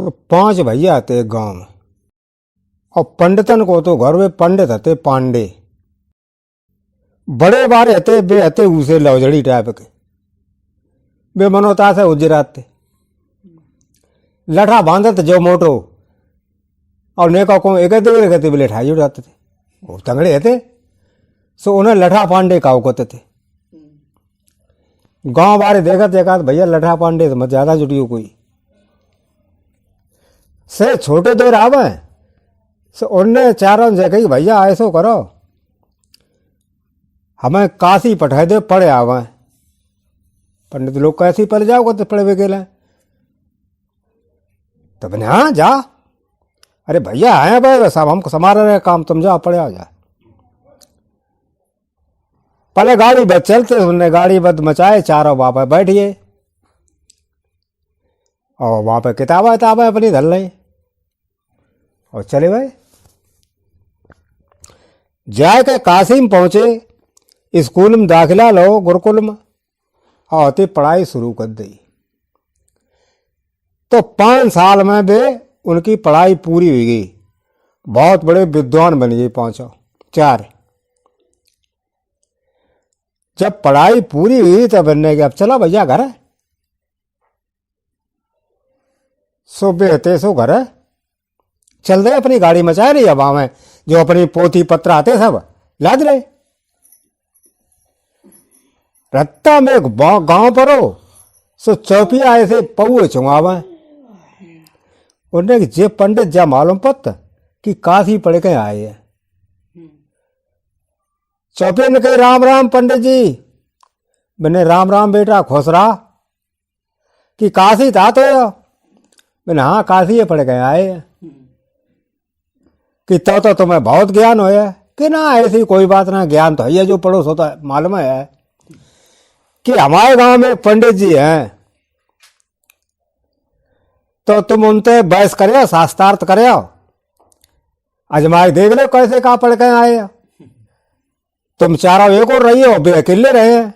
तो 5 भैया थे गांव में, और पंडितन को तो घर में पंडित थे पांडे। बड़े बारे हते बे हते उसे लौजड़ी टाइप के, बे मनोता से उजरात थे। लठा बांधत जो मोटो, और नेका को एक कहते बोले ठाई उड़ाते थे, वो तंगड़े थे। सो उन्हें लठा पांडे का कहते थे। गांव बारे देखा भैया लठा पांडे तो मत ज्यादा जुटियो कोई से छोटे देर आवे। सो उनने चारों से कही भैया ऐसो करो, हमें काशी पठाए दे पढ़े आवे। पंडित लोग कैसे पढ़ जाओगे तो पढ़े वे गेले। तो बने हाँ जा, अरे भैया आए भाई साहब हमको समार रहे काम, तुम जाओ पढ़े आ जा। पहले गाड़ी बस चलते, उन्होंने गाड़ी बद मचाए, चारों वहां पर बैठिए और वहां पर किताबें अपनी धर ली और चले भाई। जाके काशी में पहुंचे, स्कूल में दाखिला लो गुरुकुल में, और ते पढ़ाई शुरू कर दी। तो 5 साल में भी उनकी पढ़ाई पूरी हुई गई, बहुत बड़े विद्वान बन गए 4। जब पढ़ाई पूरी हुई तब बनने के अब चला भैया घर है। सो बेहते सो घर है, चल रहे अपनी गाड़ी मचा रही अब में, जो अपनी पोथी पत्र आते सब लाद रहे। रत्ता में एक गांव पर हो, सो चौपिया ऐसे पौए चुंगावे। उन्हें जे पंडित जा मालूम पत कि काशी पढ़ के आए हैं। चौपिया ने कही राम राम पंडित जी। मैंने राम राम बेटा खुश रहा, कि काशी था तो। मैंने हाँ काशी पढ़ के आए हैं। कि तो तुम्हें बहुत ज्ञान होया, कि ना ऐसी कोई बात ना, ज्ञान तो है जो पढ़ो सो तो मालूम है कि हमारे गांव में पंडित जी हैं, तो तुम उनसे बहस करे, शास्त्रार्थ करे, अजमाए देख लो कैसे कहा पढ़ के आए। तुम चारों एक और रही हो, बे अकेले रहे हैं।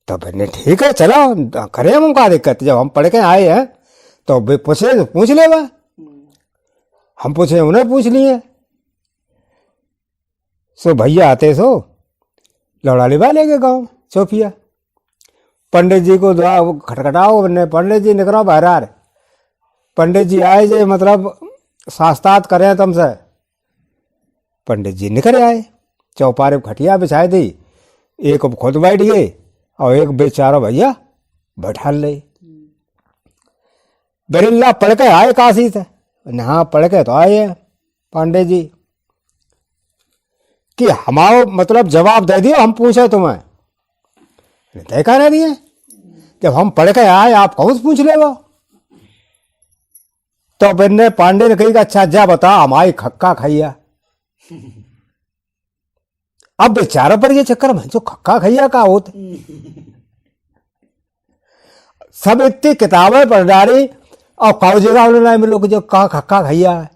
तो मैंने ठीक है चलो करें, हम का दिक्कत, जब हम पढ़ के आए हैं तो बे पूछे पूछ ले। वह हम पूछे उन्हें पूछ लिए। सो भैया आते सो लौड़ा लिबा ले गए गाँव चौपिया। पंडित जी को दुआ खटखटाओ, पंडित जी निकलो बाहर। पंडित जी आए जे मतलब शास्त्रार्थ करें तुमसे। पंडित जी निकल आए, चौपारे खटिया बिछाई दी, एक खुद बैठ गए और एक बेचारा भैया बैठा ले। बिरला पढ़ के आए काशी से। हाँ पढ़ के तो आए हैं पांडे जी, कि हमारा मतलब जवाब दे दियो, हम पूछे तुम्हें देखा ना दिए। जब हम पढ़ के आए आप कौन से पूछ ले वो। तो बिन्ने पांडे ने कही अच्छा जा बता हमारी खक्का खाइया। अब बेचारा पर ये चक्कर में जो खक्का खैया का होते, सब इतनी किताबें पढ़ डाली और कागजेगा उन्होंने में लोग जो कहा खक्का खैया है।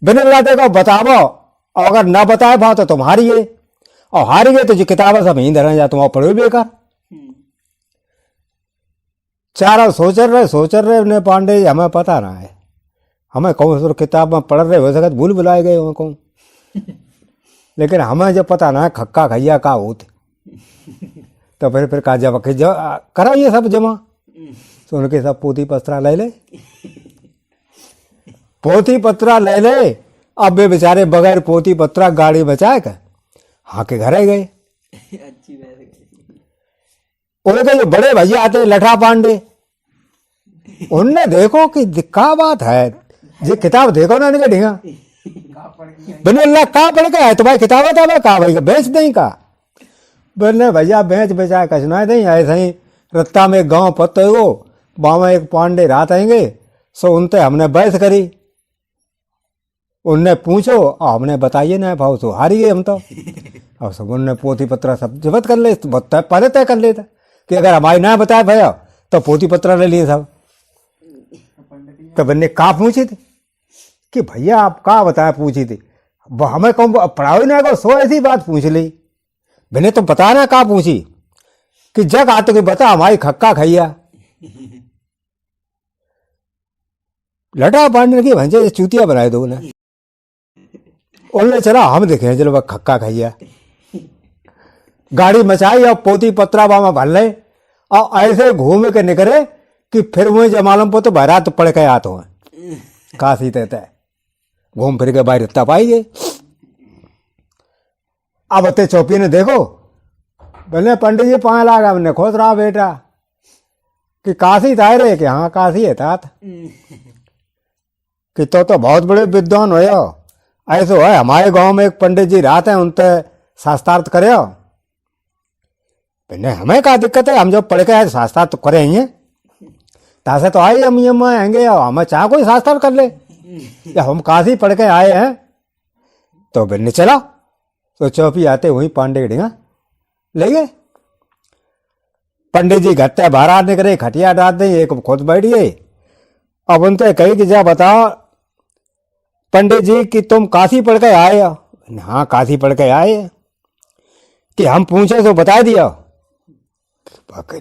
बिना लाते को बताओ, और अगर ना बताए भाव तो तुम हारिए, और हारी गए तो जो किताबें सब यहीं धरने जा, तुम पढ़ो बेकार। चारों सोच रहे ने पांडे हमें पता ना है, हमें कौन सी किताब में पढ़ रहे हो सकत भूल बुलाए गए हो कौन, लेकिन हमें जब पता ना है खक्का खैया का होते। तो फिर का जब करा ये सब जमा, तो उनके सब पोथी पत्रा ले ले, पोथी पत्रा ले ले। अब वे बेचारे बगैर पोथी पत्रा गाड़ी बचाए कर हाँ के घर गए। उनके जो बड़े भैया आते लठा पांडे, उनने देखो कि क्या बात है, ये किताब देखो ना इनके ढींगा बने अल्लाह कहाँ पढ़ के है तुम्हारी किताबें था कहा भाई बेच दें का। बोले भैया बेच बेचाए कचना दें ऐसे ही। रत्ता में गांव पत्ते हो वहां एक पांडे रात आएंगे, सो उनसे हमने बहस करी। उनने पूछो और हमने बताइए ना भाव, सो हारी गए हम तो। और सब उनने पोथी पत्रा सब जब्त कर ले, पहले तय कर लेता कि अगर हमारी ना बताए भैया तो पोथी पत्रा ले लिए सब। तो बन्ने कहा पूछी थी कि भैया आप कहा बताया पूछी थी, हमें कौन पढ़ाओ ना को सो ऐसी बात पूछ ली। मैंने तो पता ना कहा पूछी कि जग आते कि बता हमारी खक्का खैया। लटा पांडे की भंजे चूतिया बनाए दो ने। उनने चला हम देखे चलो वह खक्का खैया गाड़ी मचाई और पोती पत्रा बामा भर ले और ऐसे घूम के निकले कि फिर मुझे जमालम को तो बारात पड़ के आते हैं काशी देता है घूम फिर के बाहर इतना पाइए। अब अते चौपी ने देखो बोले पंडित जी 5 लाख हमने खोज रहा बेटा कि काशी था रे कि हाँ काशी है तात कि तो बहुत बड़े विद्वान हो ऐसे है हमारे गांव में एक पंडित जी रहते हैं उनसे शास्त्रार्थ करे नहीं हमें क्या दिक्कत है हम जब पढ़ के आए शास्त्रार्थ तो करे ही तासे तो आए हम आएंगे हमें चाहे कोई शास्त्रार्थ कर ले या हम काशी पढ़ के आए हैं तो बिन्ने चला तो चौपी आते हुई पांडे की ढींगा ले गए। पंडित जी घर से बाहर निकले खटिया डाल दें एक खुद बैठिए। अब उनसे कही कि जा बताओ पंडित जी कि तुम काशी पढ़ के आए हो? हाँ काशी पढ़ के आए कि हम पूछे तो बता दिया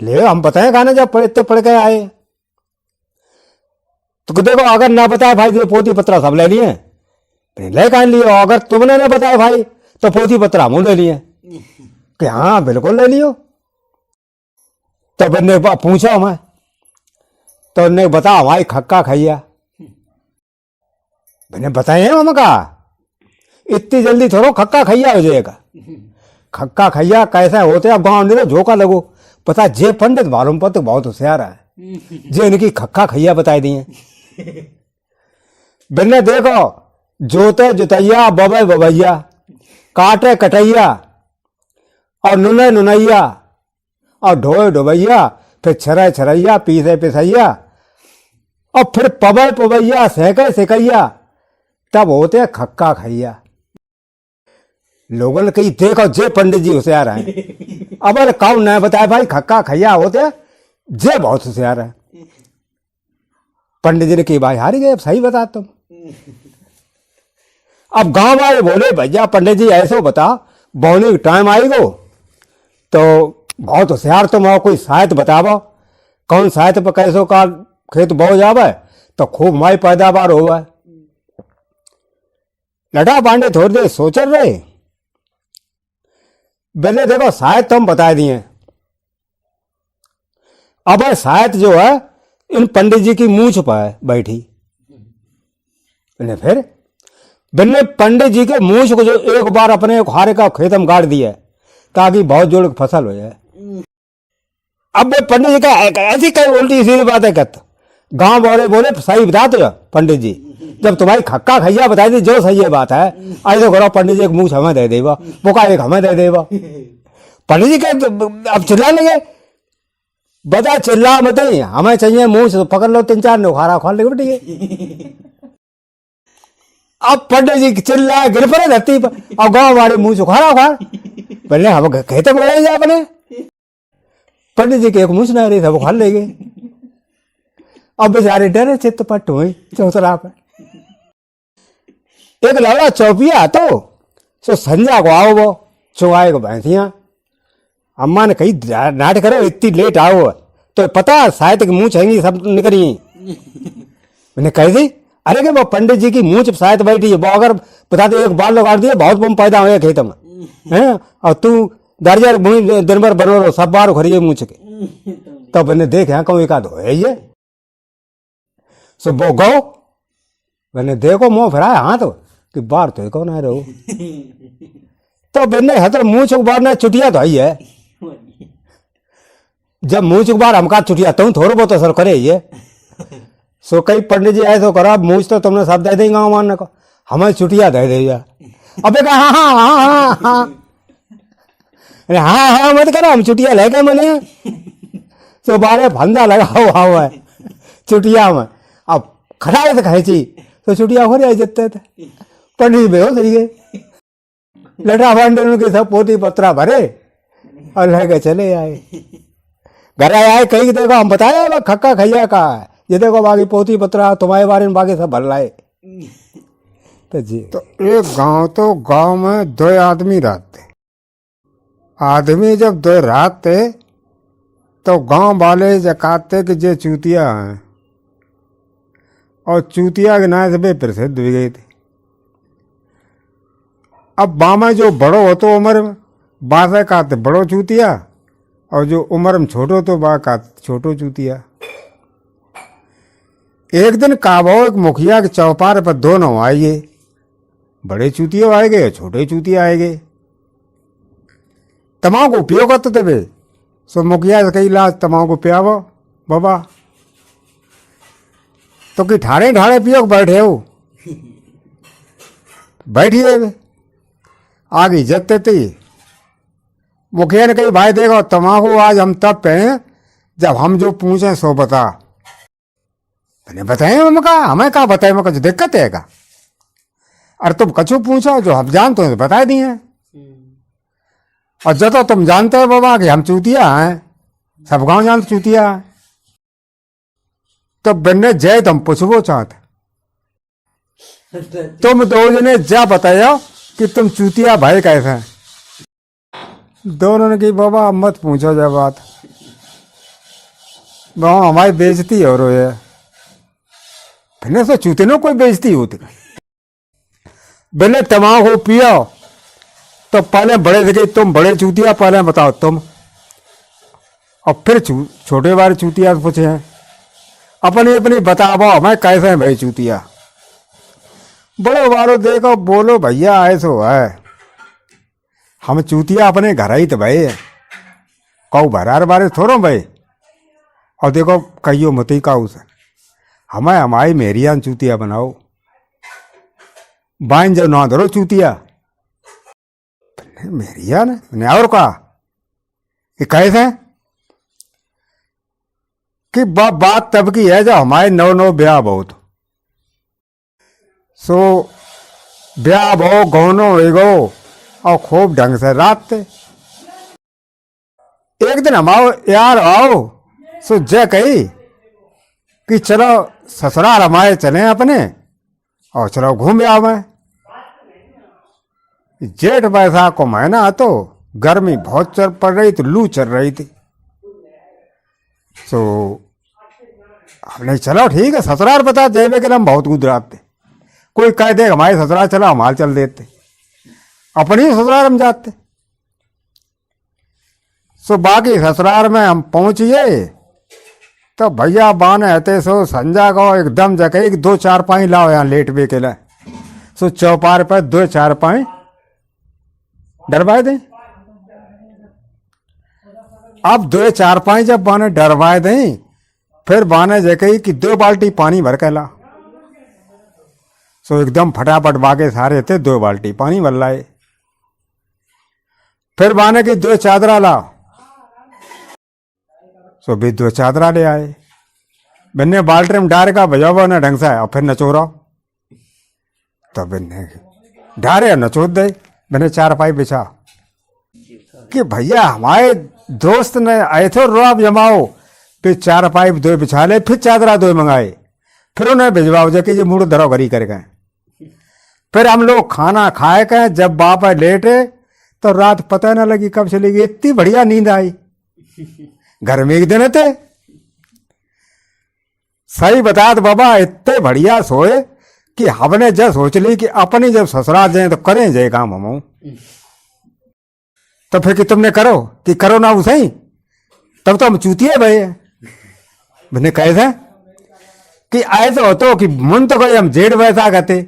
ले हम बताए खाना जब पढ़ के आए तो देखो अगर ना बताया भाई तो पोती पत्रा सब ले लिए ले कहा लिए अगर तुमने ना बताया भाई तो पोती पत्रा हम ले लिए कि हाँ बिल्कुल ले लियो। तो मैंने पूछा मैं तो उन्हें बता हमारी खक्का खैया मैंने बताए हम कहा इतनी जल्दी थोड़ा खक्का खैया हो जाएगा खक्का खैया कैसा होते अब गाँव नहीं झोंका लगो पता जे पंडित मालूम पर तो बहुत होशियार है जे इनकी खक्का खैया बताई दिए। बिन्ने देखो जोते जुतैया बबे बबैया काटे कटैया और नुने नुनैया और ढोए ढोबैया फिर छरे छरैया पीसे पिसैया और फिर पबे पबैया सेके सेकैया तब होते खक्का खैया। लोगों ने कही देखो जे पंडित जी होशियार हैं अब अरे कौन नहीं बताया भाई खक्का खैया होते जे बहुत होशियार है। पंडित जी ने कही भाई हारी गए अब सही बता तुम। अब गांव वाले बोले भैया पंडित जी ऐसे बता बोने का टाइम आएगो तो बहुत होशियार तुम हो कोई साहित बतावो कौन साहित्य पर कैसो का खेत बो जावे तो खूब माई पैदावार होवे। लटा पांडे थोड़ी देर सोच रहे पहले देखो साहित्य तो हम बता दिए अब साहित्य जो है इन पंडित जी की मूंछ पर बैठी फिर बिन्ने पंडित जी के मूंछ को जो एक बार अपने खारे का खेत में गाड़ दिया ताकि बहुत जोड़ फसल हो जाए। अब वो पंडित जी का ऐसी कई उल्टी सीधी बातें कहते गांव वाले बोले सही बता तो पंडित जी जब तुम्हारी खक्का खैया बताई दी जो सही है बात है ऐसे करो पंडित जी एक मूंछ हमें दे देगा वो का एक हमें दे देगा। पंडित जी के अब चिल्ला लगे बता चिल्ला मत हमें चाहिए मूंछ तो पकड़ लो 3-4 नोखारा खोल लेगे बेटी। अब पंडित जी चिल्ला गिर पड़े धरती पर और गाँव वाले मुंह सुखारा उखाड़ पहले हम कहते बोले जा अपने पंडित जी के एक मुंह नहीं रही था वो खा ले गए। अब बेचारे डरे चित्त पट हुई चौतरा पर एक लड़ा चौपिया तो सो संजा को आओ वो चुवाए को भैंसिया अम्मा ने कही नाट करो इतनी लेट आओ तो पता शायद कि मुंह छेंगी सब निकली मैंने कह दी अरे कि वो पंडित जी की मुंह शायद बैठी है वो अगर बता दे एक बाल लगा दिए बहुत बम पैदा हुए खेत में हैं और तू दर्जन दिन भर बनो रहो सब बार खरीदे मुंह के तो मैंने देख यहाँ कहूँ एक आध हो ये सो वो गो मैंने देखो मुंह फिराया हाथ कि बार तो कौन आ रहो तो मैंने हतर मुंह चुक बार ने चुटिया तो आई है जब मुंह चुक बार हमका चुटिया तुम थोड़ा बहुत असर करे ये सो कई पंडित जी ऐसा करो मुझ तो तुमने सब दे देंगे मानने को हमें छुट्टियां दे देगा। अबे कहा हाँ हाँ हाँ हाँ हाँ हाँ हाँ मत करो हम छुट्टियां लेके मने सो बारे फंदा लगा हुआ है छुट्टियां में अब खटाए से खेची तो छुट्टियां हो रही जितते थे पंडित बेहोश हो गए लटा पांडे के सब पोती पत्रा भरे और लेके चले आए घर आए कहीं देखो हम बताया खक्का खैया का है ये देखो बाकी पोती पत्रा तुम्हारे बारे में बाकी सब भर लाए तो जी तो एक गांव में 2 आदमी रहते आदमी जब 2 रहते तो गांव वाले जकाते कि जे चूतिया हैं और चूतिया के नाम से वे प्रसिद्ध भी गए थे। अब बामा जो बड़ो हो तो उम्र में बासे का तो बड़ो चूतिया, और जो उम्र में छोटो तो बा का छोटो चूतिया। एक दिन काबो एक मुखिया के चौपार पर दोनों आए, बड़े चूतिया आए गए, छोटे चूतिया आए गए। तमाकू पियो करते थे वे, सो मुखिया से कही लाज तमाकू पियावो बाबा, तो कि ठाड़े ठाड़े पियो बैठे हो, बैठिए वे आगे जते थे। मुखिया ने कही भाई देखो तमाकू आज हम तब पे जब हम जो पूछे सो बता। मैंने बताए मैं कहा हमें कहा बताए, मैं कुछ दिक्कत है का? अरे तुम कछु पूछो जो हम जानते हैं बता दिए, और जो तो तुम जानते हो बाबा कि हम चूतिया हैं, सब गांव जानते चूतिया है, तो बन्ने जय तुम पूछबो चाहते, तुम दो जने जा बताया कि तुम चूतिया भाई कैसे हैं। दोनों ने कही बाबा मत पूछो जब बात, बाबा हमारी बेइज्जती हो रही है। फिर से चूते नो कोई बेइज्जती होती, बोले तमाकू पियो तो पहले बड़े देखे तुम बड़े चूतिया पहले बताओ तुम, और फिर छोटे बारे चूतिया पूछे हैं अपनी अपनी बताओ हमें कैसे हैं भाई चूतिया। बड़े बारो देखो बोलो भैया ऐसो है, हम चूतिया अपने घर ही तो भाई कहू भरार बारे थोड़ो भाई, और देखो कहियो मती का उसे हमें हमारी मेरियान चूतिया बनाओ, बाइन जब ना धरो चूतिया मेरिया ने और कहा कि कैसे कि बात तब की है जब हमारे नौ नौ ब्याह बहुत, सो ब्याह भो गौनो एगो और खूब ढंग से रात थे। एक दिन हम आओ यार आओ, सो जय कही कि चलो ससुराल हमारे चले अपने और चलो घूम आवे। जेठ बैसाख को महीना तो गर्मी बहुत चल पड़ रही थी, लू चल रही थी, तो हमने चलो ठीक है ससुराल बता देवे के हम बहुत गुजराते, कोई कह दे हमारे ससुराल चला हमारे चल देते, अपनी ससुराल हम जाते। सो बाकी ससुराल में हम पहुंचिए तो भैया बाने हते सो संजा को एकदम जगह 2 4 लाओ यहाँ लेट बे के लिए, सो चौपार पर 2 4 डरवाए दें। अब 2 4 जब बाने डरवाए दें, फिर बाने जगह कि 2 बाल्टी पानी भर के ला, सो एकदम फटाफट बाके सारे थे 2 बाल्टी पानी भर लाए। फिर बाने की 2 चादरा ला, सो भी 2 चादरा ले आए, बन्ने बाल्टी में डार का बजाओ ना ढंग से, और फिर नचोरा तो बन्ने डारे नचोद दे, मैंने 4 बिछा कि भैया हमारे दोस्त ने आए थे रोब जमाओ, फिर 4 2 बिछा ले, फिर चादरा 2 मंगाए, फिर उन्हें भिजवाओ जाके ये मूड धरो घरी कर गए। फिर हम लोग खाना खाए गए, जब बाप लेटे तो रात पता न लगी कब चली गई, इतनी बढ़िया नींद आई। घर में एक दिन थे, सही बता दो बाबा इतने बढ़िया सोए कि हमने जब सोच ली कि अपनी जब ससुराल जाए तो करें जाए काम हम, तो फिर कि तुमने करो कि करो ना उसे ही, तब तो हम चूतिए भाई। मैंने कैसे कि ऐसे हो तो कि मन तो गए हम 1:30 बजे कहते,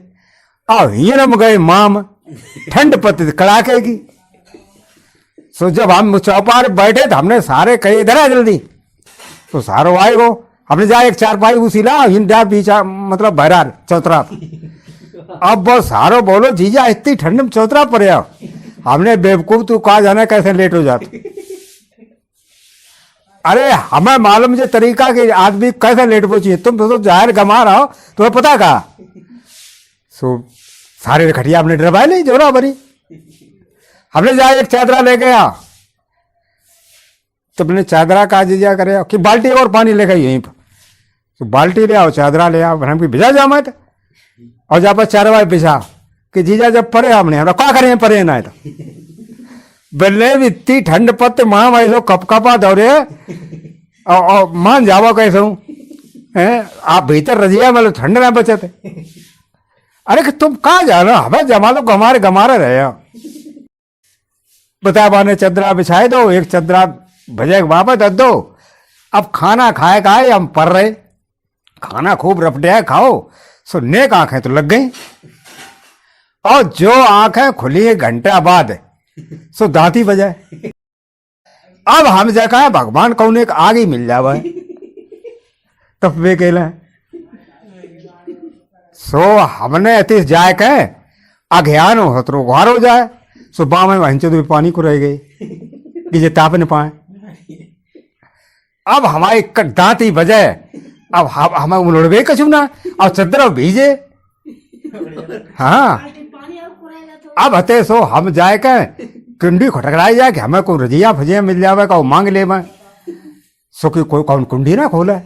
आओ ये हम गए माम ठंड पत्ती कड़ाके की। सो जब हम चौपार बैठे तो हमने सारे कहे इधर आ जल्दी, तो सारो आए गो, हमने जाए 1 4 उसी ला हिंदा पीछा मतलब बहरार चौतरा। अब वो सारो बोलो जीजा इतनी ठंड में चौतरा पड़े, हमने बेवकूफ तू कहा जाना कैसे लेट हो जाते। अरे हमें मालूम जो तरीका कि आदमी कैसे लेट पहुंची, तुम तो जाहिर गमा रहा हो, तुम्हें पता का। सो सारे खटिया हमने डरवाए नहीं जोरा भरी, हमने जाए 1 चादरा ले गया, तो मैंने चादरा का जीजा करे कि बाल्टी और पानी ले गई यहीं पर, तो बाल्टी ले आओ चादरा ले आओ, हम भिजा जा मत, और जहाँ पर 4 बार बिछा कि जीजा जब परे हमने हमरा क्या करें परे ना तो बल्ले भी इतनी ठंड पत्ते माँ भाई लोग कप कपा दौड़े और मान जावा कैसे हूँ हैं आप भीतर रजिया मतलब ठंड ना बचे थे। अरे कि तुम कहाँ जाना, हमें जमा लो गमारे गमारे रहे हो। बता बाने चदरा बिछाए दो, एक चदरा भजे वापस दे दो। अब खाना खाए खाए हम पर रहे, खाना खूब रपटे खाओ। सो नेक आंखें तो लग गई, और जो आंखें खुली 1 घंटा बाद सो दांती बजाए। अब हम देखा है भगवान कौन एक आगे मिल जावे तब वे केला। सो हमने अतिश जाए के अज्ञान हो तो घार हो जाए। सो बाँ में वहीं तो पानी को रह गई कि ये ताप न पाए। अब हमारी दांती बजे, अब हम उड़वे कछु ना, अब चद्दर भीजे। हाँ अब हते सो हम जाए के कुंडी खटखड़ाई जाए कि हमें कोई रजिया फजिया मिल जावे का मांग ले मैं। सो कि कोई कौन कुंडी ना खोले।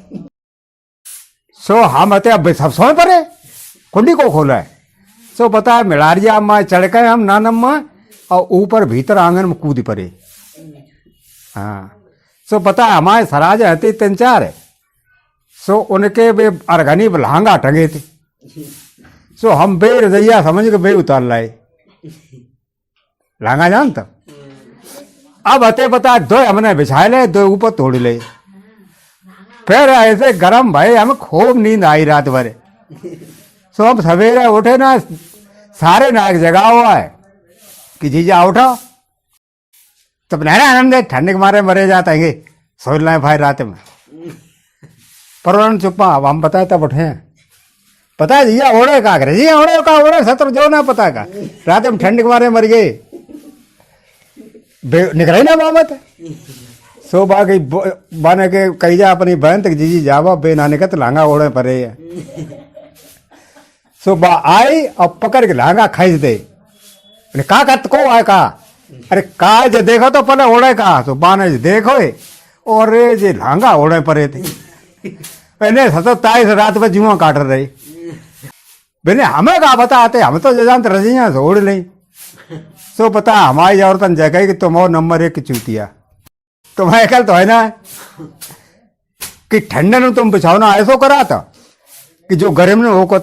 सो हम हते अब सब सोए पड़े, कुंडी को खोला है। सो पता है मिलारिया अम्मा चढ़ के हम नानम्मा और ऊपर भीतर आंगन में कूद पड़े। हाँ सो पता है हमारे सराज हते 3-4 है। सो उनके बे अरगनी लहंगा टंगे थे। सो हम बे रजैया समझ के बे उतार लाए लहंगा जानता। अब हते पता 2 हमने बिछाए ले, 2 ऊपर तोड़ ले। फिर ऐसे गरम भाई हमें खूब नींद आई रात भर। सो अब सवेरे उठे ना, सारे नाक जगा हुआ है कि जीजा उठो। तो नहरा आनंद ठंड के मारे मरे जाते हैं, सोच लाए भाई रात में। पर उन्होंने चुप्पा, अब हम बताए तब उठे। पता है जीजा ओढ़े का करे, जीजा ओढ़े का ओढ़े सत्र जो ना पता का रात में ठंड के मारे मर गए। निकले ना बाबत। सो बाकी बने के कही जा अपनी बहन तक जीजी जावा बे नाने का तो लांगा ओढ़े परे है। सो बा आई और पकड़ के लांगा खींच दे। का को आए का, अरे का जे देखो तो पहले ओढ़े का। तो बाने देखो और जे लांगा ओढ़े परे थे। मैंने 27 रात में जुआ काट रही। मैंने हमें का बताते, हम तो जानते रजिया से ओढ़ ली। सो पता हमारी औरतन जगह कि तुम और नंबर 1 की चूतिया। तुम्हारे कल तो है ना कि ठंडे में तुम बिछाओना ऐसो करा था कि जो गर्म में हो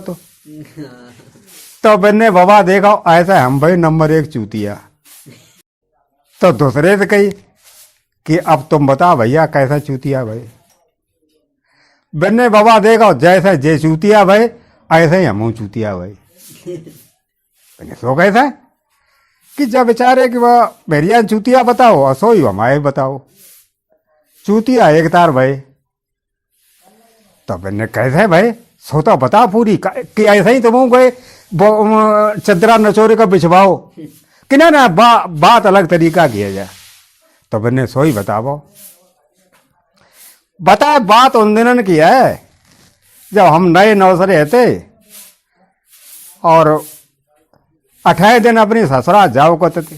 तो मैंने बाबा देखा ऐसा हम भाई नंबर 1 चूतिया। तो दूसरे से कही कि अब तुम बता भैया कैसा चूतिया भाई। मैंने बाबा देखा जैसा जे चूतिया भाई ऐसे ही हम चूतिया भाई। मैंने सो कैसा कि जब बेचारे कि वह मेरिया चूतिया बताओ और सो ही हमारे बताओ चूतिया एक तार भाई। तो मैंने कैसे भाई सोता बता पूरी कि ऐसा ही तुम गए चदरा नचोरे का बिछवाओ कि ना बात अलग तरीका किया जाए। तो मैंने सोई बताओ बता बात उन दिनों की है जब हम नए नौसरे थे और 28 दिन अपनी ससुरा जाओ करते थे।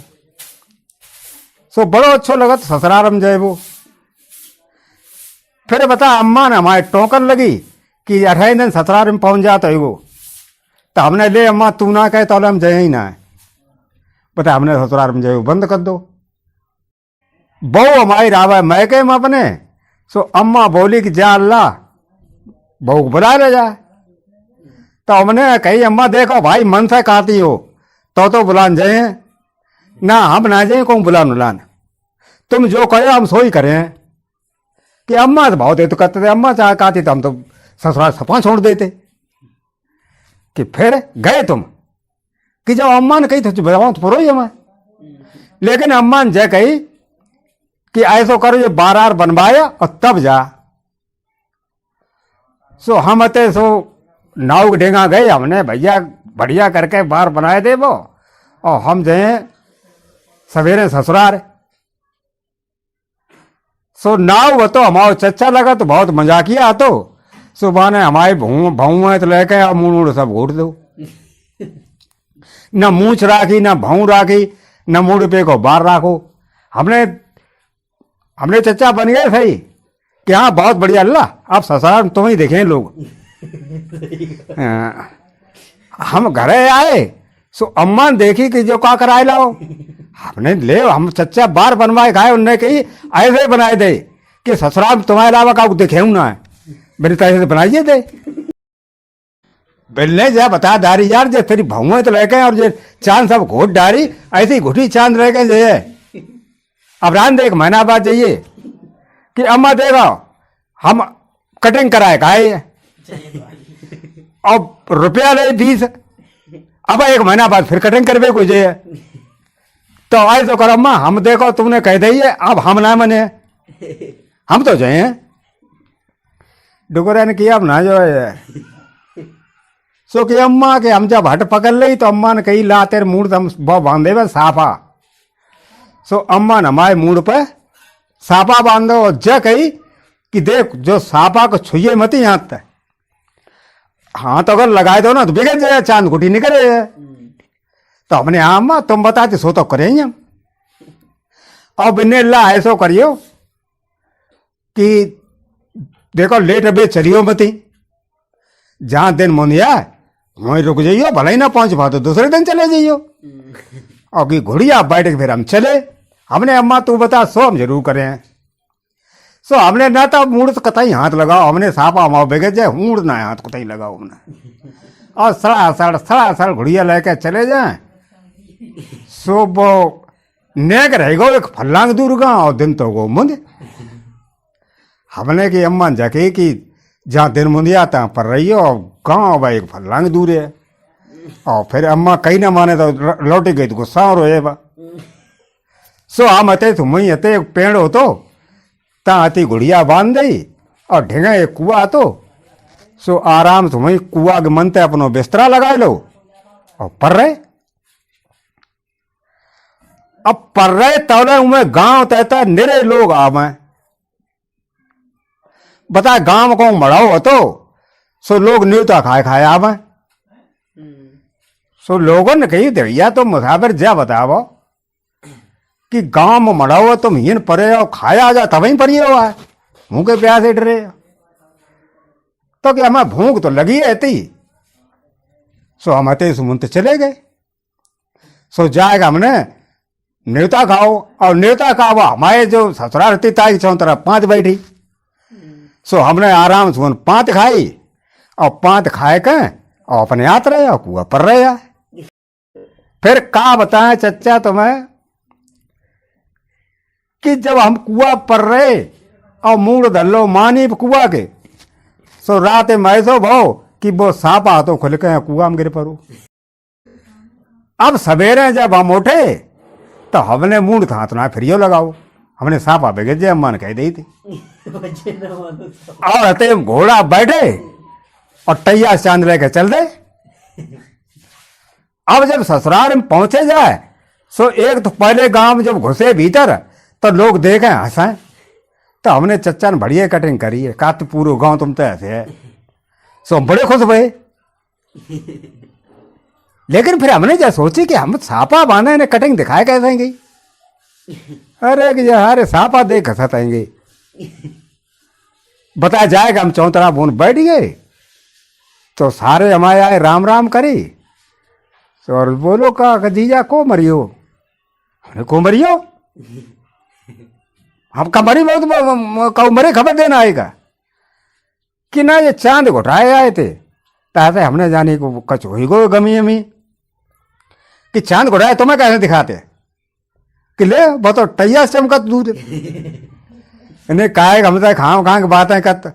सो बड़ो अच्छो लगा तो ससुराल जाए वो। फिर बता अम्मा ने हमारे टोकन लगी कि 28 दिन ससुराल में पहुंच जाता है वो। तो हमने ले अम्मा तू ना कहे तो हम जाए ही ना है। बता हमने ससुराल में जाए बंद कर दो। बहू हमारी रावा मैं के अपने। सो अम्मा बोली कि जा अल्लाह बहू को बुला ले जाए। तो हमने कही अम्मा देखो भाई मन से कहती हो तो बुलान जाए ना, हम ना जाए कौन बुलान उलान, तुम जो कहो हम सो ही करें। कि अम्मा तो बहुत तो करते थे, अम्मा चाह कहती तो हम तो ससुराल सपा छोड़ देते। कि फिर गए तुम कि जब अम्मा ने कही तो बताओ तो पुरो ही हमें। लेकिन अम्मा ने जय कही कि ऐसो करो ये 12 बनवाया और तब जा। सो हम अते सो नाव डेंगा गए हमने भैया बढ़िया करके बार बनाए दे वो और हम जाए सवेरे ससुराल। सो नाव तो हमारा चच्चा लगा तो बहुत मजाकिया तो सुबह ने हमारे भाऊ तो लेके मुड़ सब घोट दो। न मूछ राखी न भाऊ राखी न मुड़ पे को बाहर राखो। हमने चच्चा बन गए सही कि हाँ बहुत बढ़िया अल्लाह आप ससुराल तुम ही देखें लोग। हम घरे आए सो अम्मा देखी कि जो का कराए लाओ। हमने ले हम चच्चा बार बनवाए खाए। उनने कही ऐसे बनाए दे कि ससुराल तुम्हारे अलावा का देखे ना है। मेरे तरह से बनाइए थे बिलने जा बता दारी यार जे तेरी भाऊ तो लेके और जे चांद सब घोट डारी ऐसी घुटी चांद रह के जे अब रान देख महीना बाद जाइए कि अम्मा देखो हम कटिंग कराए खाए और रुपया ले 20 अब 1 महीना बाद फिर कटिंग करवे को जे तो ऐसा करो अम्मा हम देखो तुमने कह दी है अब हम ना मने हम तो जाए डुगरा ने किया अब ना जो है सो कि अम्मा के हम जब हट पकड़ ली तो अम्मा ने कही ला तेरे मूड हम बांधे हुए साफा सो अम्मा ने हमारे मूड पे साफा बांधो और ज कही कि देख जो साफा को छुए मत यहाँ तक हाँ तो अगर लगाए दो ना तो बिगड़ जाए चांद गुटी निकले तो हमने हाँ अम्मा तुम बताते सो तो करेंगे हम और बिन्ने ला ऐसो करियो कि देखो लेट अबे चलियो मती जहां दिन मुनिया वहीं रुक जाइयो भले ही ना पहुंच पा तो दूसरे दिन चले जाइयो और कि घुड़िया बैठ के फिर हम चले हमने अम्मा तू बता सो हम जरूर करें सो हमने ना तो मूड तो कतई हाथ लगाओ हमने सापा माओ बेगे जाए मूड ना हाथ कतई लगाओ हमने और सड़ा घुड़िया लेके चले जाए सो वो नेक रहेगा एक फल्लांग दूर का और दिन तो गो मुंद हमने की अम्मा जाके कि जहाँ दिन मुंदिया तहाँ पर रही हो गाँव भाई एक फल्लांग दूर है और फिर अम्मा कहीं ना माने तो लौटी गई तो गुस्सा हो रोए बा सो हम अते तुम ही अते एक पेड़ हो तो ता अति गुड़िया बांध दी और ढेंगा एक कुआ तो सो आराम तुम ही कुआ के मनते अपनो बिस्तरा लगा लो और पर रहे अब पर रहे तौले उमें गांव तहता निरे लोग आवे बता गांव को मड़ाओ हो तो सो लोग न्यूता खाए खाए आवे सो लोगों ने कही भैया तो मुसाफिर जा बताओ कि गांव में मड़ाओ हो तुम हिन परे हो खाया जा तभी पर हुआ है मुंह के प्यास इट रहे तो कि हमें भूख तो लगी रहती सो हम अते सुमंत चले गए सो जाएगा हमने न्योता खाओ और न्योता खाओ हमारे जो ससुराल रहती ताई चौतरा 5 बैठी सो हमने आराम से 5 खाई और 5 खाए के और अपने हाथ रहे और कुआ पर रहे फिर का बताएं चच्चा तुम्हें कि जब हम कुआ पर रहे और मूड धल्लो मानी कुआ के सो रात में ऐसो भाव कि वो सांपा हाथों खुल के कुआ में गिर पड़ो अब सवेरे जब हम उठे तो हमने मूड था तो ना फिर यो लगाओ हमने सांपा बेगे जे अम्मा ने कह दी थी और अते घोड़ा बैठे और टैया चांद लेके चल दे अब जब ससुराल में पहुंचे जाए सो एक तो पहले गांव में जब घुसे भीतर तो लोग देखे हंसाए तो हमने चच्चा ने बढ़िया कटिंग करी है का तो पूरे गांव तुम तो ऐसे है सो हम बड़े खुश हुए लेकिन फिर हमने क्या सोची कि हम सापा बांधे ने कटिंग दिखाए कैसे गई अरे कि अरे सापा देख हंसाएंगे बताया जाएगा हम चौतरा बोन बैठ गए तो सारे हमारे आए राम राम करी और बोलो का जीजा को मरियो हमने को मरियो हम कमरी बहुत मरे खबर देना आएगा कि ना ये चांद घुटाए आए थे ताते हमने जाने को कच हो गो गमी अमी कि चांद घुटाए तुम्हें कैसे दिखाते कि ले बताओ टैया चमकत दूध इन्हें काहे हम तो खाओ कहाँ की बातें करते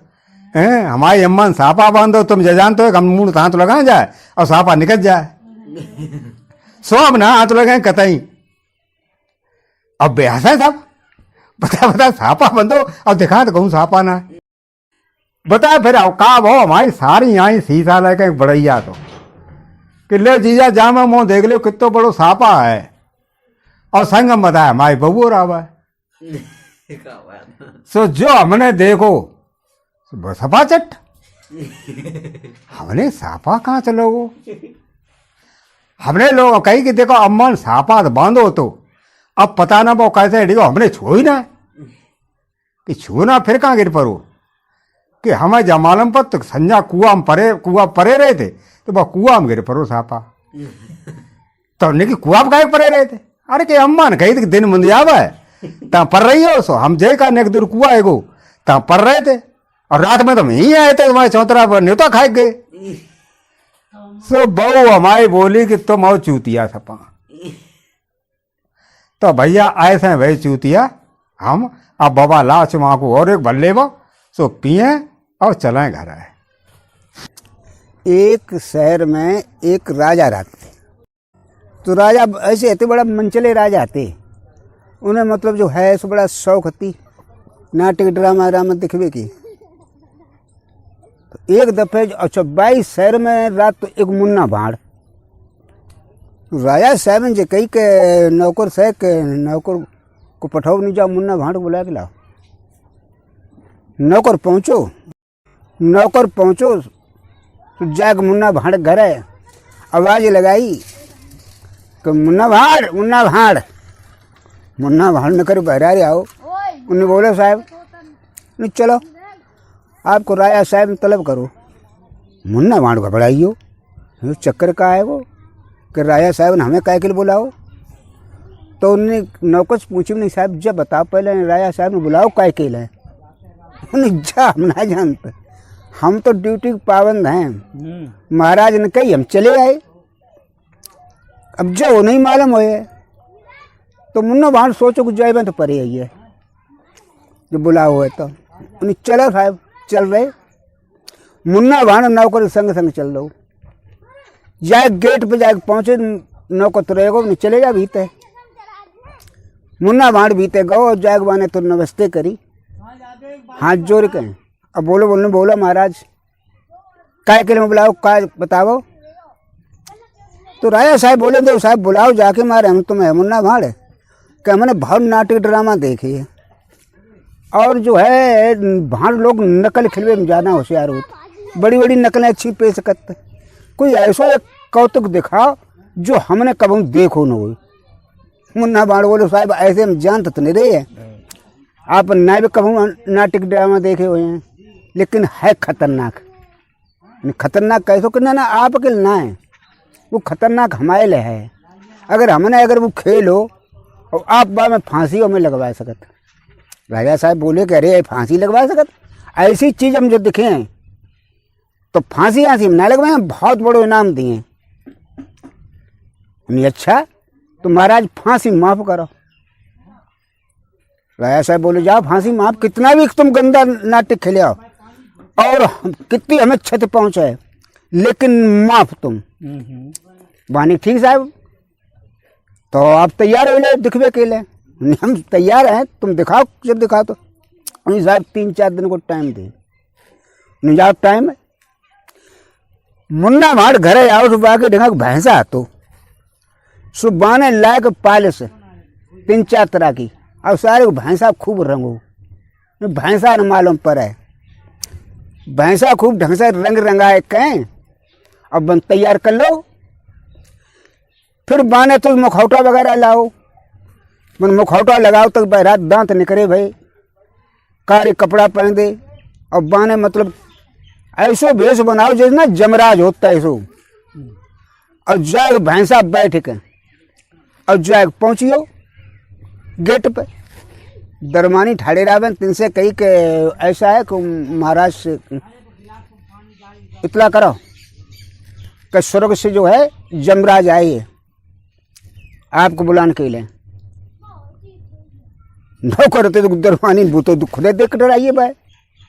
हैं हमारी अम्मा सापा बांधो तुम जे जानते हो हम मुंह हाथ लगा जाए और सापा निकल जाए सो अब ना हाथ लगाए कतई अब बेहस है सब बता सापा बंदो और दिखा तो कहूँ सापा ना बता फिर अवकाब हो हमारी सारी आई शीशा लेके बड़ैया तो कि ले जीजा जामा मुँह देख लो कितो बड़ो सापा है और संगम बताया हमारी बबू रावा सो जो हमने देखो सपा चट हमने सापा कहाँ चलोगो हमने लोग कही कि देखो अम्मा सापा बांधो तो अब पता ना वो कैसे डिगो हमने छू ही ना कि छूना फिर कहाँ गिर पड़ो कि हमें जमालम पर तो संजा कुआ परे रहे थे तो वह कुआ में गिर पड़ो सापा तो नहीं कि कुआ में काहे परे रहे थे अरे कि अम्मा ने कही थी कि दिन मुंदियावा है ता पर रही हो सो हम जय का नेक दूर कुआ एगो ता पर रहे थे और रात में तो वहीं आए थे तुम्हारे चौतरा पर न्योता खाए गए। सो बहू हमारी बोली कि तुम और चूतिया सपा। तो भैया ऐसे भाई चूतिया हम अब बाबा लाश वहां को और एक भर ले सो पिए और चलें घर आए। एक शहर में एक राजा रहते। तो राजा ऐसे रहते, बड़ा मनचले राजा थे। उन्हें मतलब जो है सो बड़ा शौक थी नाटक ड्रामा रामा दिखवे की। तो एक दफे अच्छा 22 शहर में रात तो एक मुन्ना भाड़ राजा साहब ने कही के नौकर से के नौकर को पठाओ नहीं जाओ मुन्ना भाड़ को बुला के लाओ। नौकर पहुंचो तो जाग मुन्ना भाड़ घर है, आवाज लगाई कि मुन्ना भाड़ न कर बहरारे आओ। उन्हें बोले साहब नहीं चलो आपको राजा साहब ने तलब करो। मुन्ना भाड़ घबराइयो चक्कर का है वो कि राजा साहब ने हमें काय के लिए बुलाओ। तो उन्होंने नौकर से पूछी नहीं साहब जब बताओ पहले राजा साहब ने बुलाओ काय के लिए। उन्हें जा हम ना जानते, हम तो ड्यूटी के पाबंद हैं। महाराज ने कही हम चले आए। अब जो नहीं मालूम हो तो मुन्ना भाड़ सोचो कि जाए तो परे आई है जो बुलाओ है। तो उन्हें चलो साहब चल रहे। मुन्ना भाड़ नौकर संग संग चल रहे। जाए गेट पे जाके पहुंचे नौकर तो रहेगो नहीं चले जा भीते। मुन्ना भाड़ भीते गो जाग बाने तो नमस्ते करी हाथ जोड़ के। अब बोलो महाराज काय के लिए बुलाओ काय बताओ। तो राजा साहब बोले तो साहब बुलाओ जाके मारे हम तुम्हें मुन्ना भाड़ कि हमने बहुत नाटक ड्रामा देखी है और जो है भाड़ लोग नकल खिलवे में ज़्यादा होशियार होते, बड़ी बड़ी नकलें अच्छी पेश करते। कोई ऐसा एक कौतुक दिखाओ जो हमने कभी देखो न हो। मुन्ना भाड़ बोलो साहब ऐसे हम जानते तो नहीं रहे आप ना भी कभी नाटक ड्रामा देखे हुए हैं लेकिन है खतरनाक। कैसो कि ना आपके लिए ना है वो खतरनाक हमारे लिए है। अगर वो खेल हो और आप बा में फांसी हमें लगवा सकत। राजा साहब बोले कि अरे फांसी लगवा सकत ऐसी चीज़ हम जो दिखे हैं तो फांसी हम ना लगवाए, बहुत बड़ो इनाम दिए। अच्छा तो महाराज फांसी माफ करो। राजा साहब बोले जाओ फांसी माफ, कितना भी तुम गंदा नाटक खेले आओ और कितनी हमें क्षत पहुंचाए लेकिन माफ तुम। वानी ठीक साहब तो आप तैयार हो ले दिखवे के लिए। हम तैयार हैं तुम दिखाओ जब दिखाओ तो। साहब 3-4 दिन को टाइम दे नहीं जाओ टाइम। मुन्ना भाड़ घरे आओ सुबह के ढंगा भैंसा तो सुबह ने लायक पालिस 3-4 तरह की और सारे भैंसा खूब रंगो। भैंसा न मालूम पर है भैंसा खूब ढंग से रंग रंगाए कहें अब बन तैयार कर लो। फिर बाने तो मुखौटा वगैरह लाओ, मन मुखौटा लगाओ तो बहरात दांत निकले भाई कारे कपड़ा पहन दे और बाने मतलब ऐसो भेष बनाओ जैसे ना जमराज होता है ऐसो। और जाग भैंसा बैठ के और जाग पहुंचियो गेट पे। दरमानी ठाड़े रावन तिनसे कही के ऐसा है कि महाराज से इतला करो कि स्वर्ग से जो है जमराज आए है आपको बुलाने के लिए। नो करते तो दरमानी भूतो खुदे देख कर आइए भाई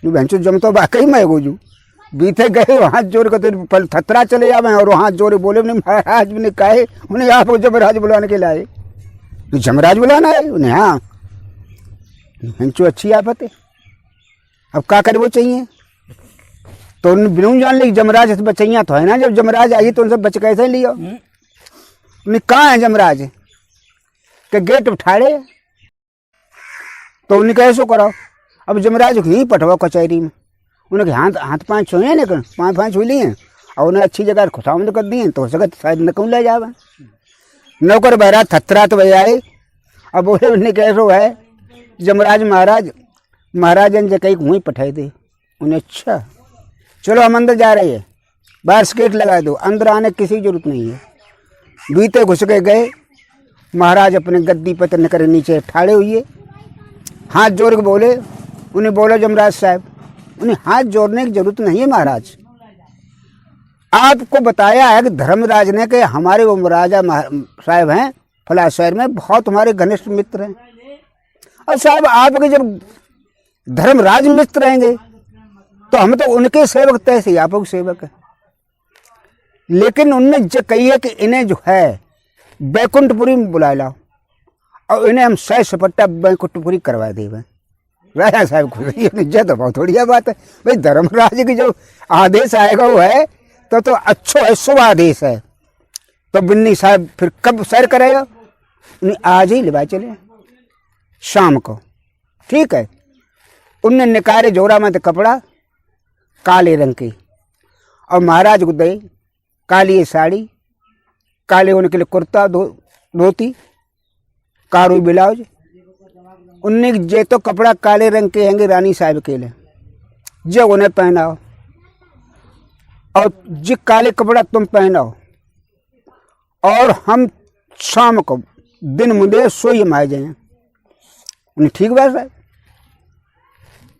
जो भैंसो जमतो वाकई में गोजू बीते गए हाथ जोड़ कर पल थतरा चले जावे और हाथ जोड़े बोले नहीं महाराज ने कहे उन्हें आपको जमराज बुलाने के लिए जमराज बुलाना है उन्हें। हाँ भैंसो अच्छी आफत है अब क्या करे वो चाहिए तो उन्हें बिनू जान ली जमराज से बचैया तो है ना। जब जमराज आई तो उनसे बच कैसे लियो। उन्हें कहाँ है जमराज के गेट उठाड़े तो उन्हें कैसो करो। अब जमराज को नहीं पटवाओ कचहरी में। उन्हें हाथ पाँच छुए ना पाँच छू लिए और उन्हें अच्छी जगह खुशामद कर दिए तो हो सके शायद नकून ले जावे। नौकर बहरा थतरा तो भैया आए अब बोले उन्हें कैसो है जमराज महाराज ने कहीं वहीं पठाए थे। उन्हें अच्छा चलो हम अंदर जा रहे हैं बाहर स्केट लगा दो अंदर आने की किसी जरूरत नहीं है। बीते घुस के गए महाराज अपने गद्दी पर निकर नीचे ठाड़े हुए हाथ जोड़ के बोले। उन्हें बोलो जमराज साहब उन्हें हाथ जोड़ने की जरूरत नहीं है महाराज। आपको बताया है कि धर्मराज ने कि हमारे वो महाराजा साहब हैं फला शहर में, बहुत हमारे घनिष्ठ मित्र हैं। और साहब आपके जब धर्मराज मित्र रहेंगे तो हम तो उनके सेवक तैसे ही आपके सेवक है। लेकिन उनने जो कही है कि इन्हें जो है बैकुंठपुरी में बुला लाओ और इन्हें हम सह सपट्टा बैकुंठपुरी करवा देवे। राजा साहब खुश तो बहुत बढ़िया बात है भाई, धर्मराज की जो आदेश आएगा वो है तो अच्छो है, शुभ आदेश है। तो बिन्नी साहब फिर कब सैर करेगा? आज ही लिवा चले शाम को, ठीक है। उनने निकारे जोरा में तो कपड़ा काले रंग की और महाराज को दे काली साड़ी, काले उनके लिए कुर्ता धोती, कारू ब्लाउज। उनने जे तो कपड़ा काले रंग के हैंगे रानी साहब के लिए, जो उन्हें पहनाओ और जो काले कपड़ा तुम पहनाओ और हम शाम को दिन मुझे सोई में आ जाए। उन्हें ठीक बात है।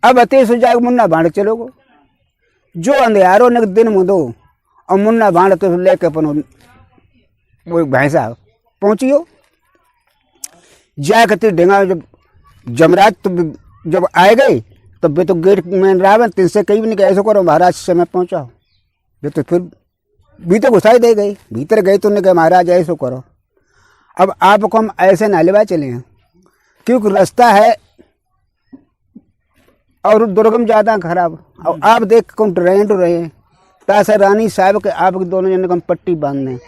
अब अते से जाकर मुन्ना भाड़ चलोगो, जो अंधेरो ने दिन मुदो और मुन्ना भाड़ तो लेके अपन वो भैंसा पहुंचियो। जाए कती ढेंगा जब जमराज तो जब आए गए तब वे तो गेट में रावण तीन से कहीं भी नहीं ऐसा करो महाराज समय पहुंचाओ। वे तो फिर भीतर घुसाई दे गई, भीतर गए तो उन्होंने कहा महाराज ऐसा करो। अब आपको हम ऐसे ना लेवा चले हैं क्योंकि रास्ता है और दुर्गम ज़्यादा खराब। और आप देख कौन ट्रेंड रहे हैं तासे रानी साहब के आपके दोनों जन को हम पट्टी बांधने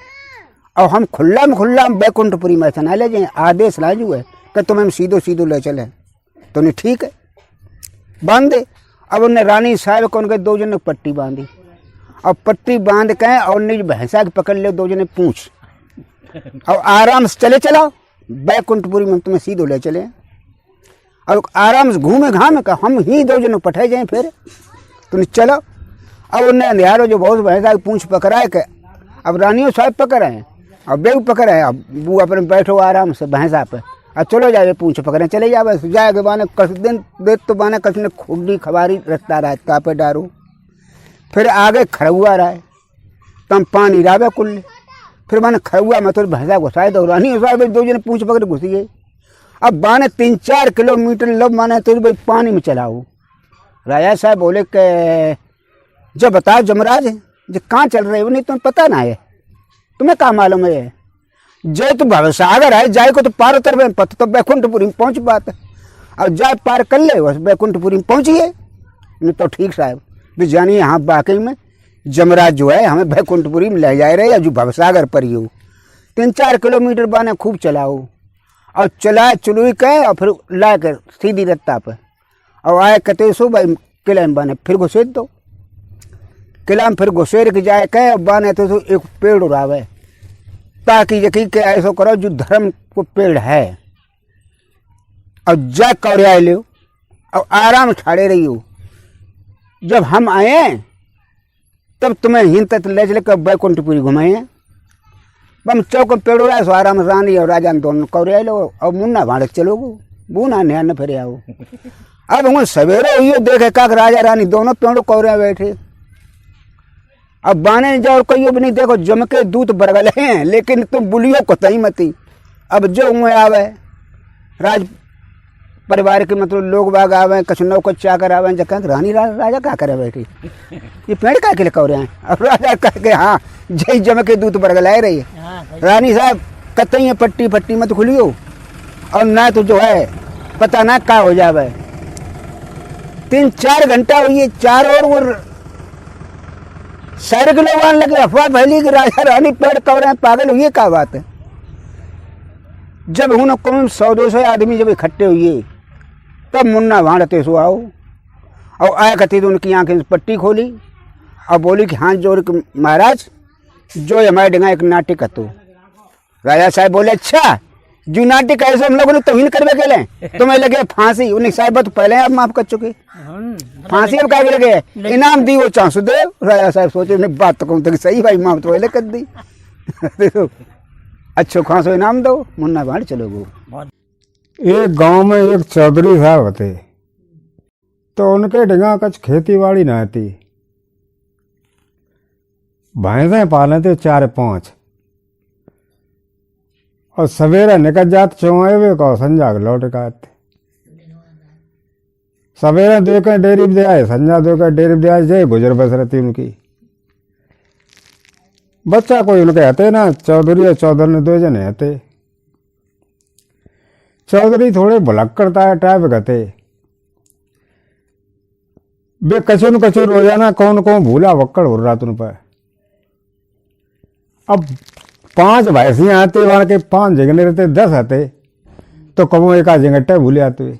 और हम खुल्ला में बैकुंठपुरी में ऐसा ना ले जाए। आदेश लाजू है कि तुम्हें हम सीधो सीधो ले चले, तो उन्हें ठीक है बांध दे। अब उन्हें रानी साहब को उनके दो जन पट्टी बांधी और पट्टी बांध के और निज भैंसा के पकड़ ले दो जने पूछ और आराम से चले चलाओ बैकुंठपुरी में तुम्हें सीधो ले चले और आराम से घूमे घामे का हम ही दो जन पठे जाए फिर तुम चलो। अब उन्हें अंधेरो जो बहुत भैंसा की पूछ पकड़ाए के अब रानियों साहब पकड़े और बेग पकड़े। अब वो अपने बैठो आराम से भैंसा पे और चलो जाए पूछ पकड़े चले जाए जाएगा बाने कस दिन दे तो बाने कस ने खुडी खबारी रखता रहा तापे डारू। फिर आगे खड़ुआ रहा है तम पानी रावे कुल फिर मैंने खड़ुआ में तो भैंसा घुसाए दो रानी साहब दो जने पूछ पकड़ घुसी गई। अब बाने 3-4 किलोमीटर लब माने तो भाई पानी में चलाओ। राजा साहब बोले के जब बताओ जमराज जो कहाँ चल रहे हो? नहीं तुम्हें पता ना है, तुम्हें कहाँ मालूम है? जय तो भवसागर है जाए को तो पार उतर में पता तो बैकुंठपुरी में पहुँच बात है और जाए पार कर ले बस बैकुंठपुरी में पहुँचिए। नहीं तो ठीक साहब भी जानिए यहाँ वाकई में जमराज जो है हमें बैकुंठपुरी में ले जा रहे या जो भवसागर पर ही हो। 3-4 किलोमीटर बाने खूब चलाओ और चलाए चलुई के और फिर ला कर सीधी रत्ता पर और आए कते सो भाई किले में बाने फिर घुसेर दो। किला में फिर घुसेर के जाए कहे और बाने तो एक पेड़ उड़ावे ताकि यकीन के ऐसा करो जो धर्म को पेड़ है और जा कौरिया ले और आराम ठाड़े रही हो। जब हम आए तब तुम्हें हिंद तक ले चले कर बैकुंठपुरी घुमाए। बम चौक पेड़ उड़ा सो आराम रानी और राजा दोनों कौरिया लो और मुन्ना भाड़ चलोगो बूना नया न फिर आओ। अब हम सवेरे हुई देखे का राजा रानी दोनों पेड़ कौरिया बैठे। अब बाने जाओ कहियो भी नहीं देखो जम के दूत बरगल हैं लेकिन तुम बुलियो को तही मती। अब जो उमें आवे राज परिवार के मतलब लोग बाग आवे कछ नौकर चाकर आवे जगह रानी राजा क्या करे बैठी ये पेड़ का के कौरे हैं। अब राजा कह के हाँ जय जम के दूत बरगलाए रही है। रानी साहब कतई पट्टी पट्टी मत खुलियो और ना तो जो है पता ना क्या हो जावे। 3-4 घंटा हुई चार और शहर के लोग आने लगे अफवाह फैली कि राजा रानी पेड़ कौरे हैं पागल हुई क्या बात है। जब हूं कौन 100-200 आदमी जब इकट्ठे हुए तब मुन्ना भाड़ते सो आओ और आया कहती तो उनकी आंखें से पट्टी खोली और बोली कि हाँ जोर महाराज जो हमारे डिंगा एक नाटक तो। राजा साहब बोले अच्छा जो नाटक ऐसे हम लोगों ने तो ही करवे के ले तुम्हें लगे फांसी। उन्हें साहब तो पहले आप माफ कर चुके फांसी अब क्या लगे इनाम दी वो चांसू दे। राजा साहब सोचे नहीं बात तो कहूँ तो सही भाई माफ तो पहले कर दी अच्छो खासो इनाम दो मुन्ना भाड़ चलोगो। एक गांव में एक चौधरी साहब थे तो उनके ढंगा कुछ खेती बाड़ी ना थी, भैंसें पाले थे 4-5, और सवेरे निकल जाते चौवे को संजा के लौट के आते। सवेरे दो के डेयरी दे आए, संजा दो के डेयरी दे आए, जय गुजर बस रहती उनकी। बच्चा कोई उनके हते ना, चौधरी और चौधरी 2 जने हते। चौधरी थोड़े भुलक करता है टाइप गते, बे कचुन कचुन रोजाना कौन कौन भूला वक्कड़ हो रहा तुम पर। अब 5 भैंसियां आते, वहां के 5 जगने रहते, 10 आते, तो कबो एक आध जंगट्टे भूले आते,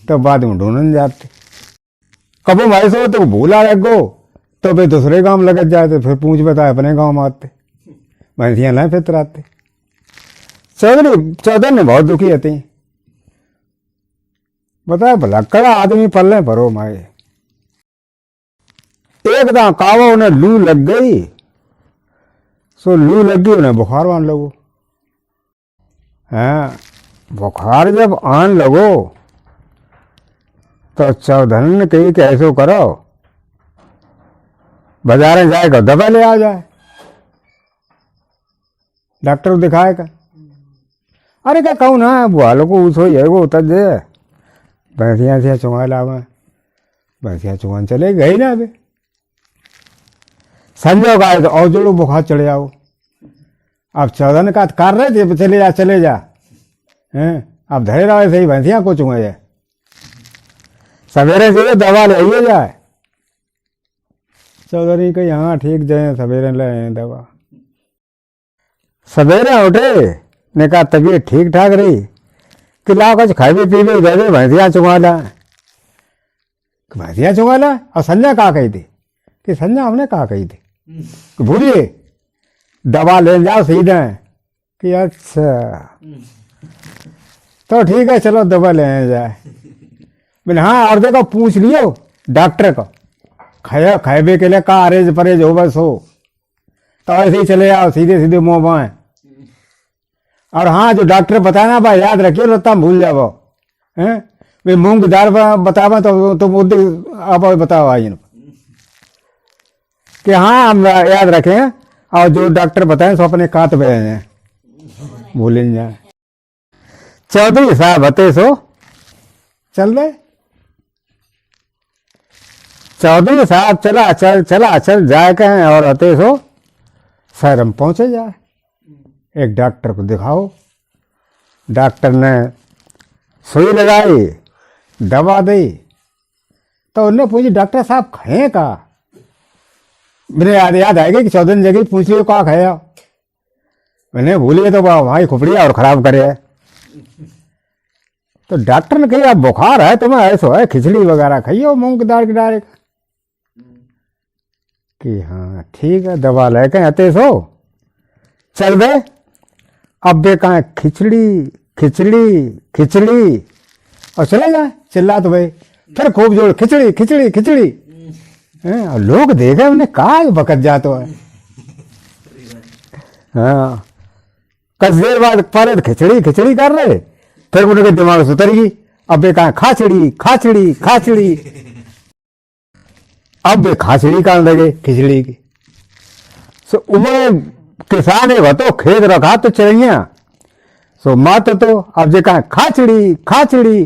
तो बाद में ढूंढने जाते। कबो भैंसो तो भूला लग गो, तो वे दूसरे गांव लग जाते, फिर पूछ बताए अपने गांव में आते, भैंसियां लाए फिर आते। चौधरी ने बहुत दुखी होते, बताया भला कड़ा आदमी पल्ले भरो माए। एकदम कावा उन्हें लू लग गई, सो लू लग गई, उन्हें बुखार आने लगो। हाँ, बुखार जब आने लगो तो चौधरी ने कही कि ऐसो करो, बाजार में जाएगा दवा ले आ जाए, डॉक्टर को दिखाएगा। अरे क्या कहूँ ना, बुआलो को उसो ये वो उतर दे, भैंसियाँ से चुंगा लावे, भैंसियाँ चुंगा चले गई ना। अभी संजो का तो और जोड़ो बुखार चढ़े जाओ। अब चौधरी ने कहा कर रहे थे, चले जा हैं, अब धरे रहो सही, भैंसियाँ को चुंगा जाए, सवेरे से दवा ले आइए जाए। चौधरी कही हाँ ठीक जाए, सवेरे ले आए दवा। सवेरे उठे, ने कहा तबीयत ठीक ठाक रही कि ला कुछ खाए पीवे दे दे, भैंसियाँ चुंगा ला, भैंसियाँ चुंगा ला। और संजय कहा कही थी कि संजय हमने कहा कही थी कि भूलिए दवा ले जाओ सीधे, कि अच्छा तो ठीक है चलो दवा ले जाए। मैंने हाँ, और देखो पूछ लियो डॉक्टर को, खाए के लिए का अरेज परहेज हो बस हो, तो ऐसे ही चले आओ सीधे सीधे मुँह बाएं। और हाँ, जो डॉक्टर बताया ना भाई याद रखिए, रत्ता भूल जाओ हैं, वे मूंग की दाल बतावा तो तुम आप बताओ आई कि हाँ हम याद रखें, और जो डॉक्टर बताएं सो अपने कात पे भूल जाए। चौधरी साहब हते सो चल रहे, चौधरी साहब चला चल जाए कहें, और हते सो शहर में पहुंचे जाए। एक डॉक्टर को दिखाओ, डॉक्टर ने सुई लगाई, दवा दी, तो उन्होंने पूछी डॉक्टर साहब खाए का। मेरे याद आएगा कि 14 जगह पूछ लियो का खाया, मैंने भूलिए तो वहां खुपड़िया और खराब करे। तो डॉक्टर ने कहा बुखार है तुम्हें, ऐसा है खिचड़ी वगैरह खाइयो मूंग की दाल की डायरेक्ट, कि हाँ ठीक है दवा लेके आते सो चल बे। अब बे कहा खिचड़ी खिचड़ी खिचड़ी, और चले जाए चिल्ला तो भाई, फिर खूब जोड़ खिचड़ी खिचड़ी खिचड़ी। और लोग देखे उन्हें कहा बकत जातो है। हाँ, कुछ देर बाद पर खिचड़ी खिचड़ी कर रहे, फिर उनके दिमाग से उतर गई, अब बे कहा खाचड़ी खाचड़ी खाचड़ी। अब वे खाचड़ी कर लगे खिचड़ी की। सो उन्हें किसान है तो खेत रखा तो चिड़िया, सो मात तो अब जे कहा खाचड़ी खाचड़ी,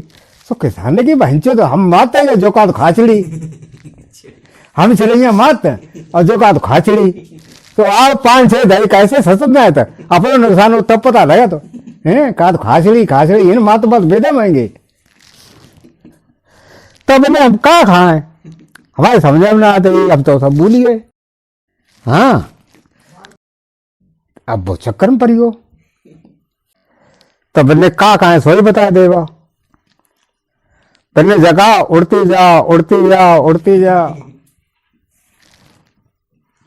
सो किसान ने की बहनचो तो हम माते हैं, जो कहा तो खाचड़ी, हम चिड़िया मात और जो कहा तो खाचड़ी। तो आप 5-6 दही कैसे ससत में आए थे, अपने नुकसान तब पता लगा तो है, कहा तो खाचड़ी खाचड़ी, इन मात बात बेदे मांगे। तब मैंने हम कहा खाए, हमारे समझ में ना आते, अब तो सब भूल गए। हाँ, अब वो चक्कर में पड़ी हो, तो बल्ले का कहा सोई बता देगा, बल्ले जगह उड़ती जाओ उड़ती जाओ उड़ती जाओ।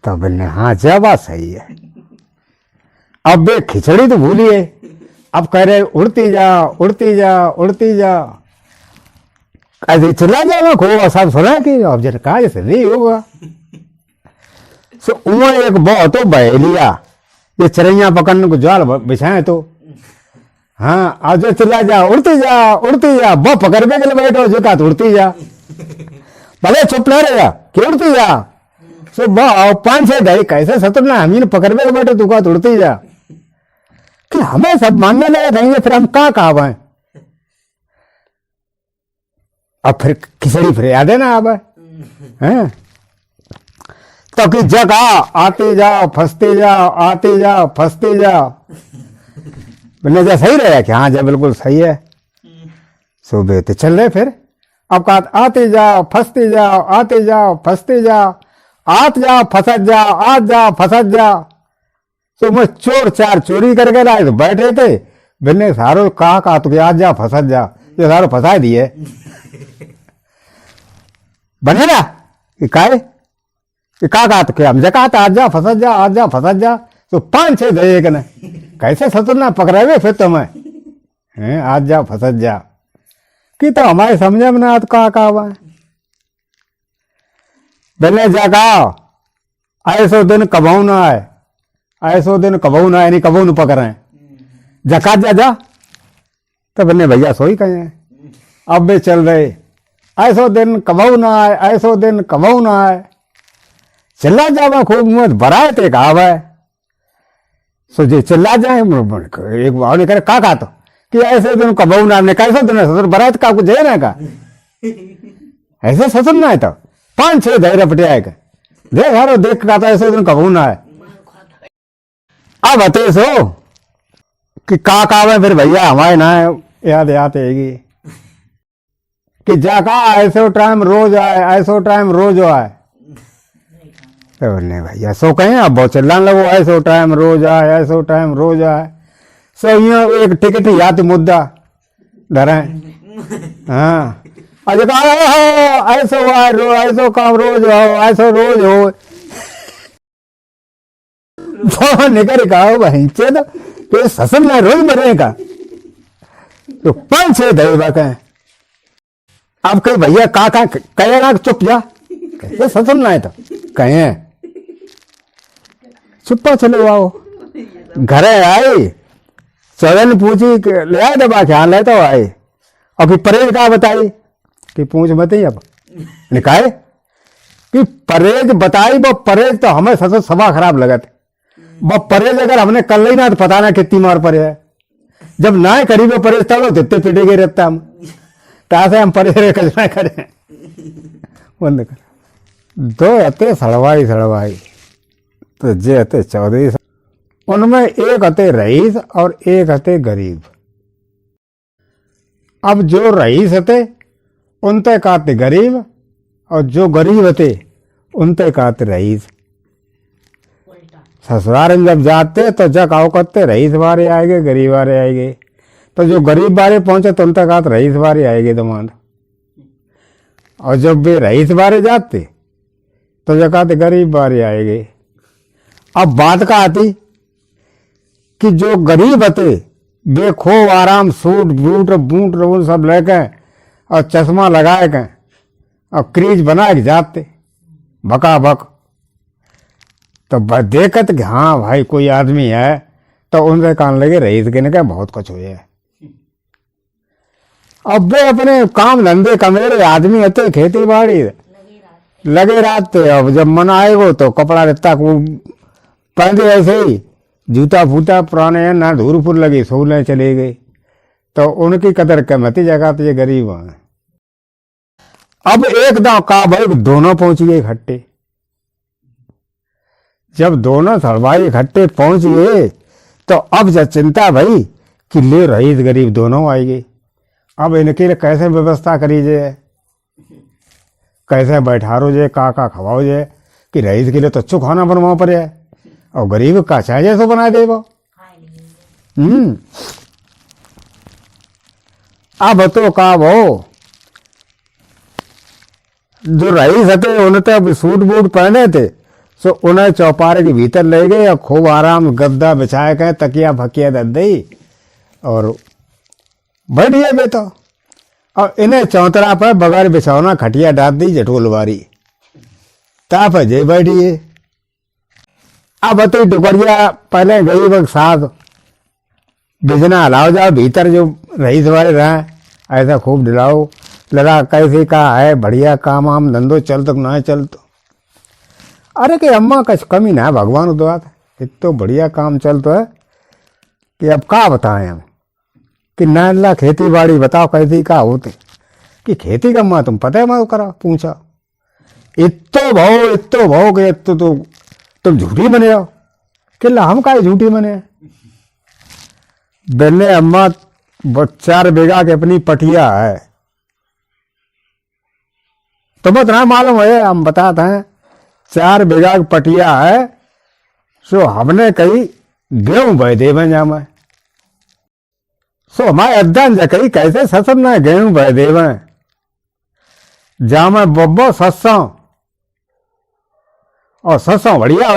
तो बल्ले हाँ जवाब सही है। अब वे खिचड़ी तो भूलिए, अब कह रहे उड़ती जाओ उड़ती जाओ उड़ती जाओ, ऐसे चला जाओ खूब सब सुना कि अब जन कहा जैसे नहीं होगा। सो उन्होंने एक बहुत बहेलिया, ये चिड़ैया पकड़ने को जाल बिछाए तो हाँ आज चला जा उड़ती जा वो पकड़ के बैठो, जो कहा उड़ती जा। भले चुप ना रहेगा क्यों उड़ती जा सो 5-6 दही कैसे सतुरना हम पकड़वे के बैठे तू का उड़ती जा कि हमें सब मानने लगे रहेंगे फिर हम कहाँ कहा अब फिर खिचड़ी फिर याद है ना अब हैं तो कि जगह आते जाओ फंसते जाओ आते जाओ फंसते जाओ मैंने जा सही रहेगा कि हाँ जा बिल्कुल सही है सुबह तो चल रहे फिर अब कहा आते जाओ फंसते जाओ आते जाओ फंसते जाओ आत जाओ फंसत जाओ आत जाओ फंसत जाओ तो मैं चोर चार चोरी करके लाए तो बैठे थे बिन्ने सारो कहा तो आज जा फंसत जा ये सारो फंसा दिए बने ना कि कहा तो क्या हम जका आज जा फंसत जा आज जा फंसत जा तो 5-6 दे के ना कैसे सतुरना पकड़ावे फिर तो मैं हैं आज जा फंसत जा कि तो हमारे समझे में ना कहा हुआ बिन्ने जगा ऐसो दिन कबाऊ ना आए ऐसो दिन कबू ना नहीं कबू न पकड़े जकात जा तो बन्ने भैया सोई कहे अब भी चल रहे ऐसो दिन कबू ना आए ऐसो दिन कबू ना आए चिल्ला जावा खूब मुँह बराए थे कहा है सो जे चिल्ला जाए एक भाव ने करे का तो कि ऐसे दिन कबू ना हमने कैसे दिन ससुर बरात का कुछ है ना का ऐसे ससुर ना है तो 5-6 धैर्य पटिया देख हारो देख का तो ऐसे दिन कबू ना है अब बते सो कि का में फिर भैया हमारे ना याद आएगी कि जाका ऐसो टाइम रोज आए ऐसो टाइम रोज आए तो बोलने भैया सो कहें अब बहुत चिल्लाने लगो ऐसो टाइम रोज आए ऐसो टाइम रोज आए सो यूं एक टिकट याद मुद्दा डरे हाँ अजय ऐसो आए ऐसो काम रोज हो ऐसो रोज हो तो निकल कहा वहीं से तो ससुर ना रोज मरेगा तो 5-6 दही कहें अब कहीं भैया का कहेगा चुप जा कैसे ससुर ना है तो कहे चुप्पा चलो आओ घरे आई चौधन पूछी ले आए दबा के हाँ लेता आई और फिर परहेज का बताई कि पूछ मत ही अब निकाय कि परहेज बताई वो परहेज तो हमें ससुर सभा खराब लगा थे वो परहेज अगर हमने कर ली ना तो पता ना कितनी मार पड़े है जब ना करी वो परहेज तब दित्ते पिटे गए रहता हम तासे हम परहेज कचरा करें बंद कर दो हते सड़वाई तो जे हते 14 उनमें एक हते रईस और एक हते गरीब अब जो रईस हते उनते कहते गरीब और जो गरीब हते उनते कहते रईस ससुराल में जब जाते तो जग आओ करते रईस बारे आएंगे गरीब बारे आएंगे तो जो गरीब बारे पहुंचे तो उनका कहा रईस बारे आएंगे दमाद और जब वे रईस बारे जाते तो जब कहते गरीब बारे आएंगे अब बात का आती कि जो गरीब हते वे खूब आराम सूट बूट सब लेके और चश्मा लगाए के और क्रीज बना के जाते बका बक तो देखत कि हाँ भाई कोई आदमी है तो उनसे कान लगे रईस के ने बहुत कुछ हो जाए अब वे अपने काम धंधे कमेरे आदमी होते खेती बाड़ी लगे रहते अब जब मन आएगो तो कपड़ा रहता को पहनते ऐसे ही जूता फूटा पुराने हैं ना धूल फूल लगी सोलह चले गए तो उनकी कदर कीमती जगह तो ये गरीब हैं अब एकदम का भाई दोनों पहुंच गए इकट्ठे जब दोनों सड़वाई इकट्ठे पहुंच गए तो अब जब चिंता भाई कि ले रईस गरीब दोनों आएंगे अब इनके लिए कैसे व्यवस्था करी जाए कैसे बैठारो जाए का खवाओ जाए कि रईस के लिए तो अच्छो खाना बनवाओ पड़े और गरीब का चाहे जैसो बना दे वो अब तो का वो जो रईस थे उन्हें तो सूट बूट पहने थे सो उन्हें चौपारे के भीतर ले गए और खूब आराम गद्दा बिछाए गए तकिया फकिया दे दी और बैठ गए बे तो और इन्हें चौतरा पर बगैर बिछौना खटिया डाल दी जटोलवारी ताप जे बैठिए अब तो टुकड़िया पहले गई वक्त साथ बिजना हलाओ जाओ भीतर जो रईस वाले रहे ऐसा खूब दिलाओ लगा कैसे का है, बढ़िया काम आम धंधो चल तो ना चल तो। अरे कि अम्मा कुछ कमी ना है भगवान दुआ इतो बढ़िया काम चल तो है कि अब का बताएं हम कि ना अल्लाह खेती बाड़ी बताओ कैसी का होते कि खेती का अम्मा तुम पता है मैं करा पूछा इतो भाव के इतो तो तुम झूठी बने हो कि ला हम का झूठी बने बेले अम्मा 4 बीघा की अपनी पटिया है तुम्हें इतना मालूम है हम बताते हैं 4 बीघा की पटिया है सो हमने कही गेहूं बह दे में जामा सो हमारे अध्ययन जा कही कैसे ससम ना गेहूं बह दे में जामा बब्बो सस्सों और सस्सों बढ़िया हो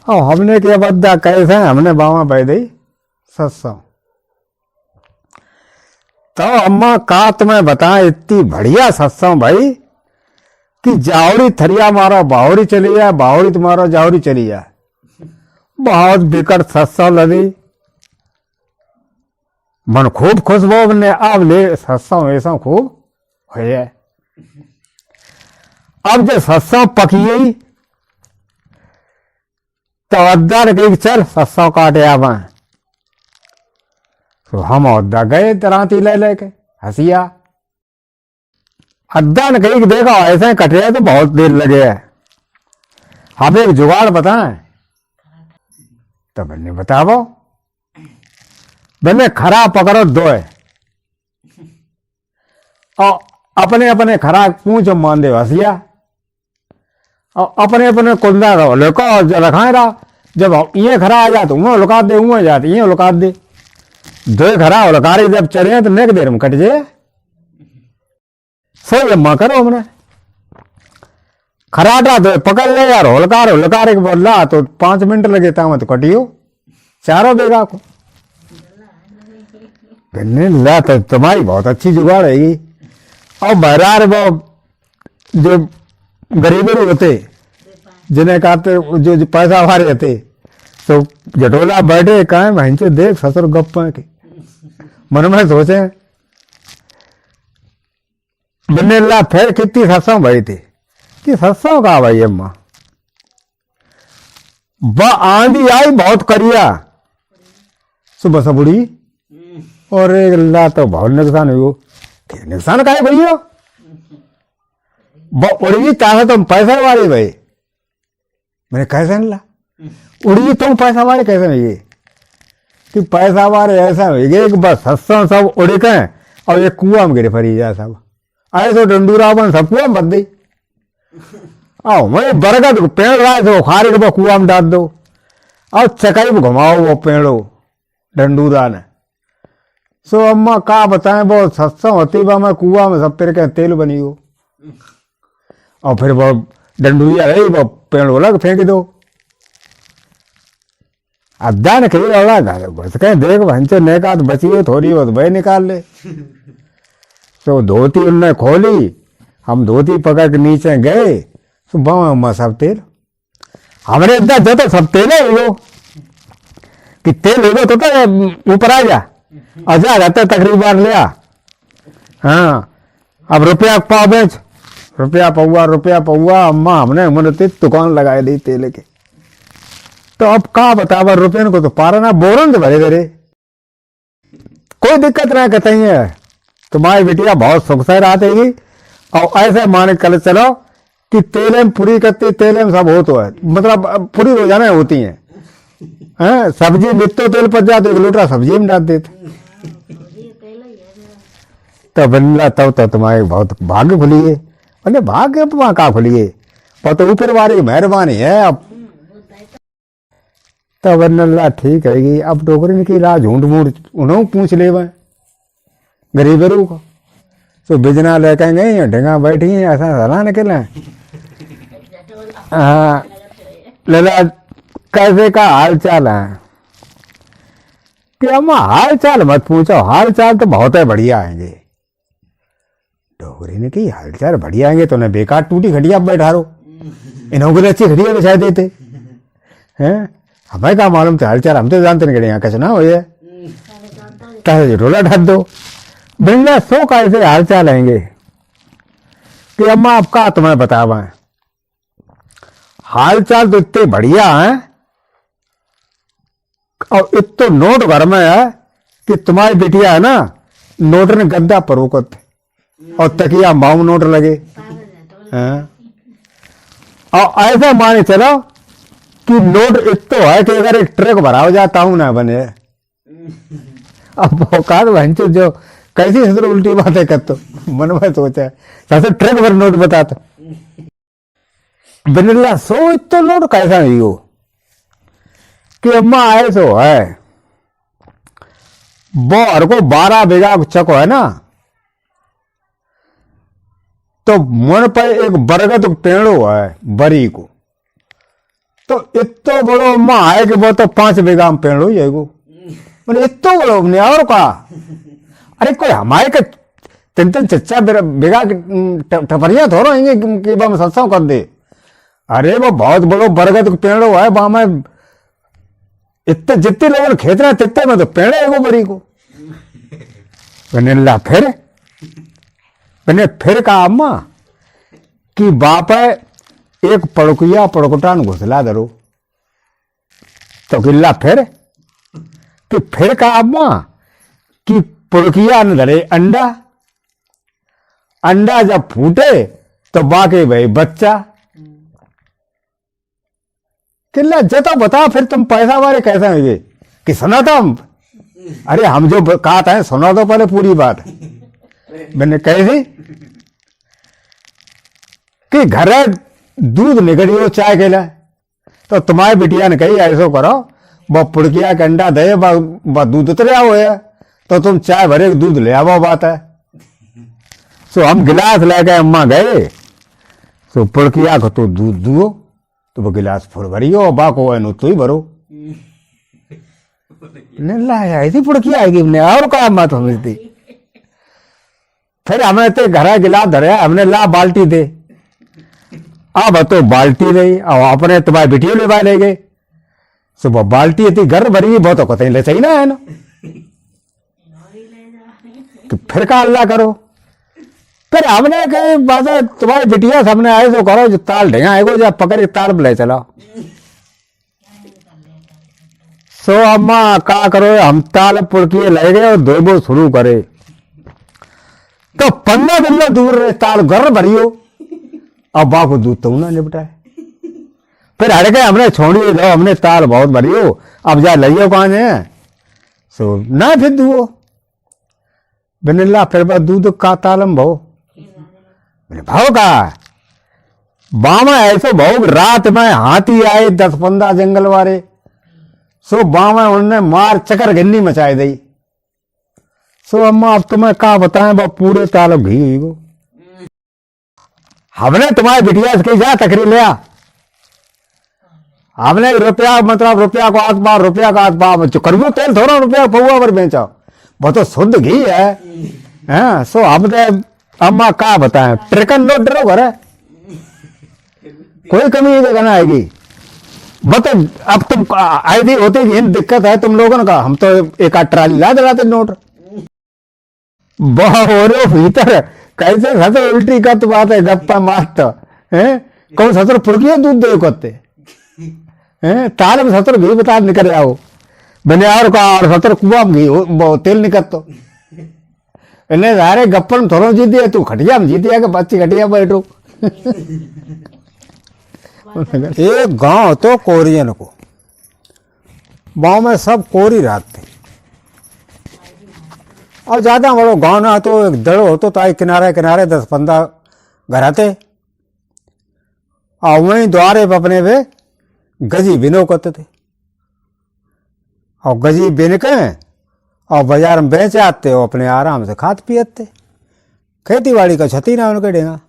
और हमने क्या बद्दा कैसे हमने बावा बह दी सस्सों तो अम्मा का तुम्हें बता इतनी बढ़िया सत्संग भाई कि जावरी थरिया मारो बावरी चली जाए बावरी तुम्हारा जावरी चली जाए बहुत बिकट सत्संग लगी मन खूब खुश वो ने अब ले सत्संग ऐसा खूब है अब जो सत्संग पकी तो अद्दा ने चल सत्संग काटे आवा तो हम अद्दा गए तराती ले लेके हंसिया अद्दा ने कही देखो ऐसे कटे तो बहुत देर लगे है हम एक जुगाड़ बताएं तो मैंने बताओ मैंने खरा पकड़ो 2 और अपने अपने खरा पूछ मान दे हंसिया और अपने अपने कुंदा रहो लुका रखाए रहा जब ये खरा आ जाते वह लुका दे वह जाते ये लुका दे 2 खरा लुकारी जब चले तो नेक देर में कट जाए सही अम्मा करो हमने खराटा तो पकड़ ले यार होलकार के बोला तो 5 मिनट लगे था मैं तो कटियो 4 बीघा को ला तो तुम्हारी बहुत अच्छी जुगाड़ है और बहरार वो जो गरीब होते जिन्हें कहते जो पैसा वाले रहते तो जटोला बैठे कहा बहन से देख ससुर गप के मन में सोचे बने ला फिर कितनी सत्संग भाई थी कि सत्संग कहा भाई अम्मा आंधी आई बहुत करिया सुबह सबुड़ी और एक ला तो बहुत नुकसान हुई नुकसान का है भैया उड़ी चाहे तुम पैसा वाले भाई मैंने कैसे ला उड़ी तुम पैसा वाले कैसे नहीं कि पैसा वाले ऐसा हो बस सत्संग सब उड़ के और एक कुआ में गिरे फरी जाए सब ऐसे डंडूरा बन सब कुआ में बद दी आओ मैं बरगद पेड़ रहा है खारे के कुआ में डाल दो और चकाई में घुमाओ वो पेड़ो डंडूरा ने सो अम्मा का बताएं वो सत्संग होती बा मैं कुआ में सब तेरे के तेल बनी हो और फिर वो डंडूरिया रही वो पेड़ अलग फेंक दो अद्दा ने कही रहा बस कहें देख भंचो नेका तो बची हो थोड़ी हो तो वही निकाल ले तो धोती उनने खोली हम धोती पकड़ के नीचे गए तो बाबा अम्मा सब तेल हमारे इतना जो तो सब तेल है वो कि तेल हो तो ऊपर आ जा अच्छा रहते तकरीबन लिया हाँ अब रुपया पाव बेच रुपया पौआ अम्मा हमने उन्होंने दुकान लगाई दी तेल के तो अब का बतावा रुपये को तो पारा ना बोरन तो भरे भरे कोई दिक्कत ना कहते हैं तुम्हारी बिटिया बहुत सुख से रहती और ऐसे मान कल चलो कि तेलें पूरी करती तेलें सब हो तो है मतलब पूरी रोजाना होती हैं हैं सब्जी मित्तो तेल पच जाते 1 लोटा सब्जी में डाल देते तो बल्ला तब तो तुम्हारे बहुत भाग्य खुली है अरे भाग्य वहां का खुली है पर तो ऊपर वाली मेहरबानी है अब तो बल्ला ठीक है अब टोकरी की राह झूठ मूठ उन्होंने पूछ ले वह गरीबरू को तो बिजना लेकर गई ढेंगा बैठी है ऐसा सलाह निकले हाँ लला कैसे का हाल चाल है कि अम्मा हाल चाल मत पूछो हाल चाल तो बहुत है बढ़िया आएंगे डोगरी ने की हाल चाल बढ़िया आएंगे तो उन्हें बेकार टूटी खटिया बैठा रो इन्हों को अच्छी खटिया बिछा देते हैं हमें क्या मालूम था हाल चाल हम तो जानते नहीं यहाँ कैसे ना हो ये रोला ढक दो बिल्ला सो कैसे हाल चाल आएंगे कि अम्मा आपका तुम्हें बतावा है हाल चाल तो इतने बढ़िया है और इतो नोट घर में है कि तुम्हारी बिटिया है ना नोट ने गद्दा परोकत और तकिया माऊ नोट लगे हैं? और ऐसा माने चलो कि नोट इतो है कि अगर एक ट्रक भरा हो जाता हूं ना बने अब औकात भंचो जो कैसी हजर उल्टी बातें कर तो मन में सोचा सबसे ट्रक भर नोट बता तो बिल्ला सो इतो नोट कैसा नहीं हो कि अम्मा आए सो है बोर को 12 बीघा चको है ना तो मन पर एक बरगद पेड़ो है बरी को तो इतो बड़ो अम्मा आए कि वो तो 5 बीघा में पेड़ो ही है मैंने इतो बड़ो हमने और कहा अरे कोई हमारे के 3-3 चच्चा बीघा टपरिया थोड़ा होंगे कि बम सत्संग कर दे अरे वो बहुत बड़ो बरगद पेड़ो है वहां में इतने जितने लोगों ने खेत रहे तितने में तो पेड़ है वो बरी को ला फिर मैंने फिर कहा अम्मा कि बाप है एक पड़कुया पड़कुटान घुसला दरो तो गिल्ला फिर कि फिर कहा अम्मा कि पड़किया न धरे अंडा अंडा जब फूटे तो बाकी भाई बच्चा किल्ला जता बता फिर तुम पैसा वाले कैसे होंगे कि सुना था हम अरे हम जो कहा था सुना दो पहले पूरी बात मैंने कैसे कि घर दूध निकलियो चाय के लिए तो तुम्हारी बिटिया ने कही ऐसो करो वो पुड़किया के अंडा दे दूध उतरे आओ है तो तुम चाय भरे दूध ले आओ बात है सो हम गिलास लेके अम्मा गए सो पुड़किया को तो दूध दुओ तो वो गिलास फुल भरियो बाको है तो ही भरो लाया ऐसी पुड़किया आएगी हमने और कहा मत समझती फिर हमने तो घर गिलास धरे हमने ला बाल्टी दे अब तो बाल्टी रही और अपने तुम्हारी बिटियों ले ले गए सुबह बाल्टी थी घर भरी बहुत तो कतई ले चाहिए ना है ना तो फिर का अल्लाह करो फिर हमने कही बात तुम्हारी बिटिया हमने आए तो करो जो ताल ढेगा आएगो जब पकड़ ताल ले चलाओ सो अम्मा का करो हम ताल पुड़किए ले गए और दो शुरू करे तो 15 दिन में दूर रहे ताल घर भरियो अब बाप दूध तो ना निपटाए फिर हट गए हमने छोड़ी दो हमने ताल बहुत भरियो अब जा लियो कहां है सो ना फिर दुओ बिनला फिर बात दूध का तालम भाव भाव का बामा ऐसे भाव रात में हाथी आए 10-15 जंगल वाले सो बामा उन्होंने मार चकर गिन्नी मचाई दी सो अम्मा अब तुम्हें क्या बताएं बा पूरे ताल घी हुई वो हमने तुम्हारी बिटिया से जा तकरी लिया हमने रुपया मतलब रुपया को आग बार रुपया का आग बार जो करबो तेल थोड़ा रुपया पौवा पर बेचा वो तो शुद्ध घी है हैं सो हमने अम्मा क्या बताएं ट्रिकन लो डरो घर कोई कमी जगह ना आएगी बता अब तुम आई थी होती दिक्कत है तुम लोगों का हम तो एक आध ट्राली ला दिलाते नोट बोलो भीतर कैसे ससुर उल्टी का तो बात है गप्पा मारता है कौन ससुर फुड़किया दूध दे करते हैं ताल में ससुर घी बता निकल आओ मैंने और कहा और ससुर कुआ में घी तेल निकलतो इन्हें सारे गप्पन थोड़ा जीत दिया तू खटिया में जीत दिया कि बच्ची खटिया बैठो एक गांव तो कोरियन को गांव में सब कोरी रहते और ज्यादा बड़ो गांव ना तो एक दड़ो होतो तो आई किनारे किनारे 10-15 घर आते और वहीं द्वारे पे अपने वे गजी बिनो करते थे और गजी बिन के और बाजार में बेच आते हो अपने आराम से खाते पियते खेती बाड़ी का क्षति ना उनके डेगा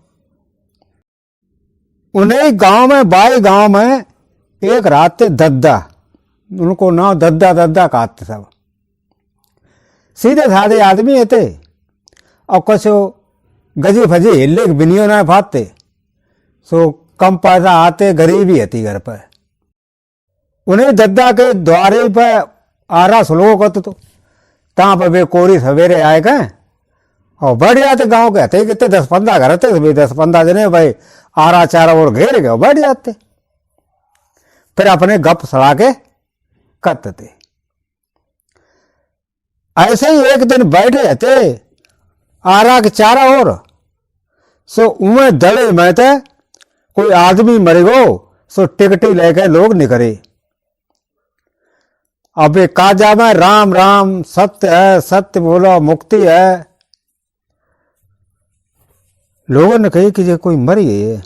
उन्हें गांव में बाई गांव में एक रात थे दद्दा उनको नाम दद्दा दद्दा कहते सब सीधे साधे आदमी थे और कुछ गजी फजी हिल्ले बिनियो ना फाते सो कम पैसा आते गरीबी थी घर पर उन्हें दद्दा के द्वारे पर आरा स्लो करते तो तहाँ पर वे कोरी सवेरे आए गए और बैठ जाते गांव के थे कितने 10-15 घर थे, 10-15 जने भाई आरा चारा और घेर गए बैठ जाते, फिर अपने गप सड़ा के करते थे। ऐसे ही एक दिन बैठे रहते आरा के चारा और सो उमे दड़े में थे कोई आदमी मर गो, सो टिकटी लेके लोग निकले। अब एक काजा में राम राम सत्य है, सत्य बोलो मुक्ति है। लोगों ने कही कि जे कोई मर गई है।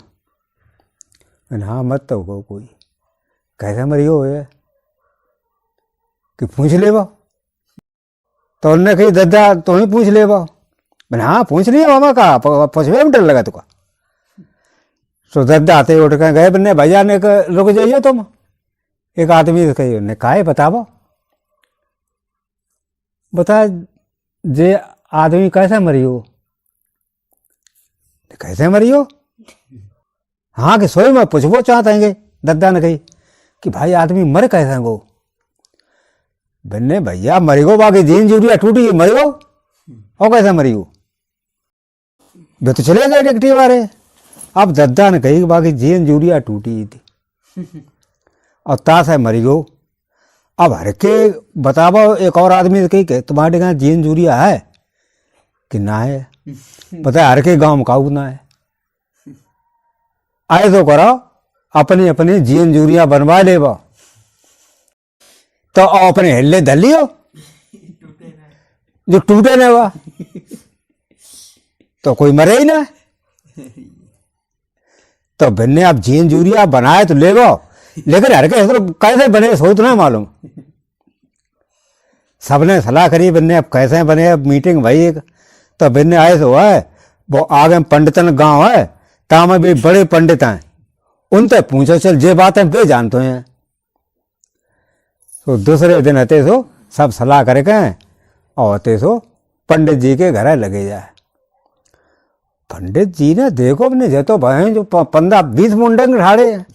हाँ मत तो हो कोई, कैसे मरी हो है कि पूछ ले बा। तो उन्होंने कही दादा तो ही पूछ ले बा। मैंने हाँ पूछ लिया मामा का, पूछवे में डर लगा तुका। तो दादा आते उठ कर गए, बन्ने भैया ने रुक जाइए तुम। एक आदमी से कही उन्हें कहा बताबो, बता जे आदमी कैसे मरी हो, कैसे मरी हो। हाँ कि सोई में पूछबो चाहते दादा ने कही कि भाई आदमी मर कैसे गो। बन्ने भैया मरी गो बाकी जीन जूरिया टूटी मरी गो, और कैसे मरी हो। वे तो चले गए टिकटी वाले। अब दादा ने कही बाकी जीन जूरिया टूटी थी और ताश है मरी गो। अब हर के बताबो एक और आदमी से कही के तुम्हारे यहाँ जीन जूरिया है कि ना है, पता है हर के गांव में काऊ ना है। आए तो करो अपनी अपनी जीन जूरिया बनवा ले बा, तो अपने हिल्ले धल लियो जो टूटे ना हुआ तो कोई मरे ही ना। तो बन्ने आप जीन जूरिया बनाए तो ले गो, लेकिन हर के कैसे बने सो तो ना मालूम। सबने सलाह करी बन्ने अब कैसे बने। अब मीटिंग भाई एक तो बन्ने आए तो है वो आगे पंडितन गांव है, ताम भी बड़े पंडित हैं, उनसे पूछो चल जे बात है वे जानते हैं। तो दूसरे दिन आते सो सब सलाह करके और आते सो पंडित जी के घर लगे जाए। पंडित जी ने देखो अपने जे तो भाई जो 15-20 मुंडन ठाड़े हैं।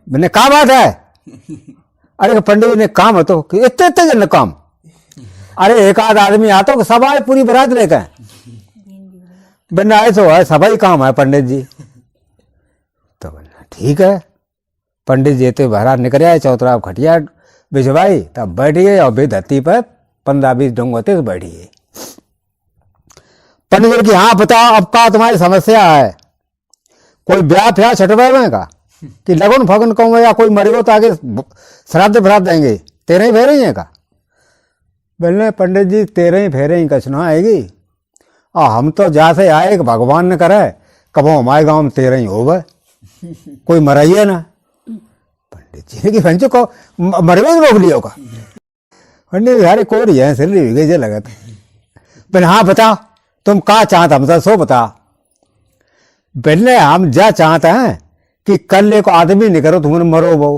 मैंने कहा बात है, अरे पंडित जी ने काम है तो इतने इतने जन काम, अरे एक आध आदमी आता हो सब आए पूरी बारात लेकर। बन्ना आए तो है सभा ही काम है पंडित जी। तो बन्ना ठीक है, पंडित जी तो बाहर निकल आए, चौतरा खटिया बिछवाई तब बैठ गए और बेधरती पर 15-20 डोंग होते तो बैठ गए। पंडित जी की हाँ बताओ अब का तुम्हारी समस्या है, कोई ब्याह फ्याह छटवाए का कि लगन फगन कहूँ या कोई मरेगो तो आगे श्राद्ध भरात देंगे, 13 ही फेरे ही है का। बोलने पंडित जी 13 ही फेरे ही कछ ना आएगी, और हम तो जहाँ से आए कि भगवान ने करे कबो हमारे गांव में 13 ही होगा, कोई मराइए ना। पंडित जी ने कि पंचो को मरवे रोक लियो का। पंडित यारे को रही है सिर रही गई लगा था। बोले हाँ बताओ तुम क्या चाहता हमसे सो बता। बोले हम जा चाहते हैं कि कल एक आदमी निकलो तुमने मरो वो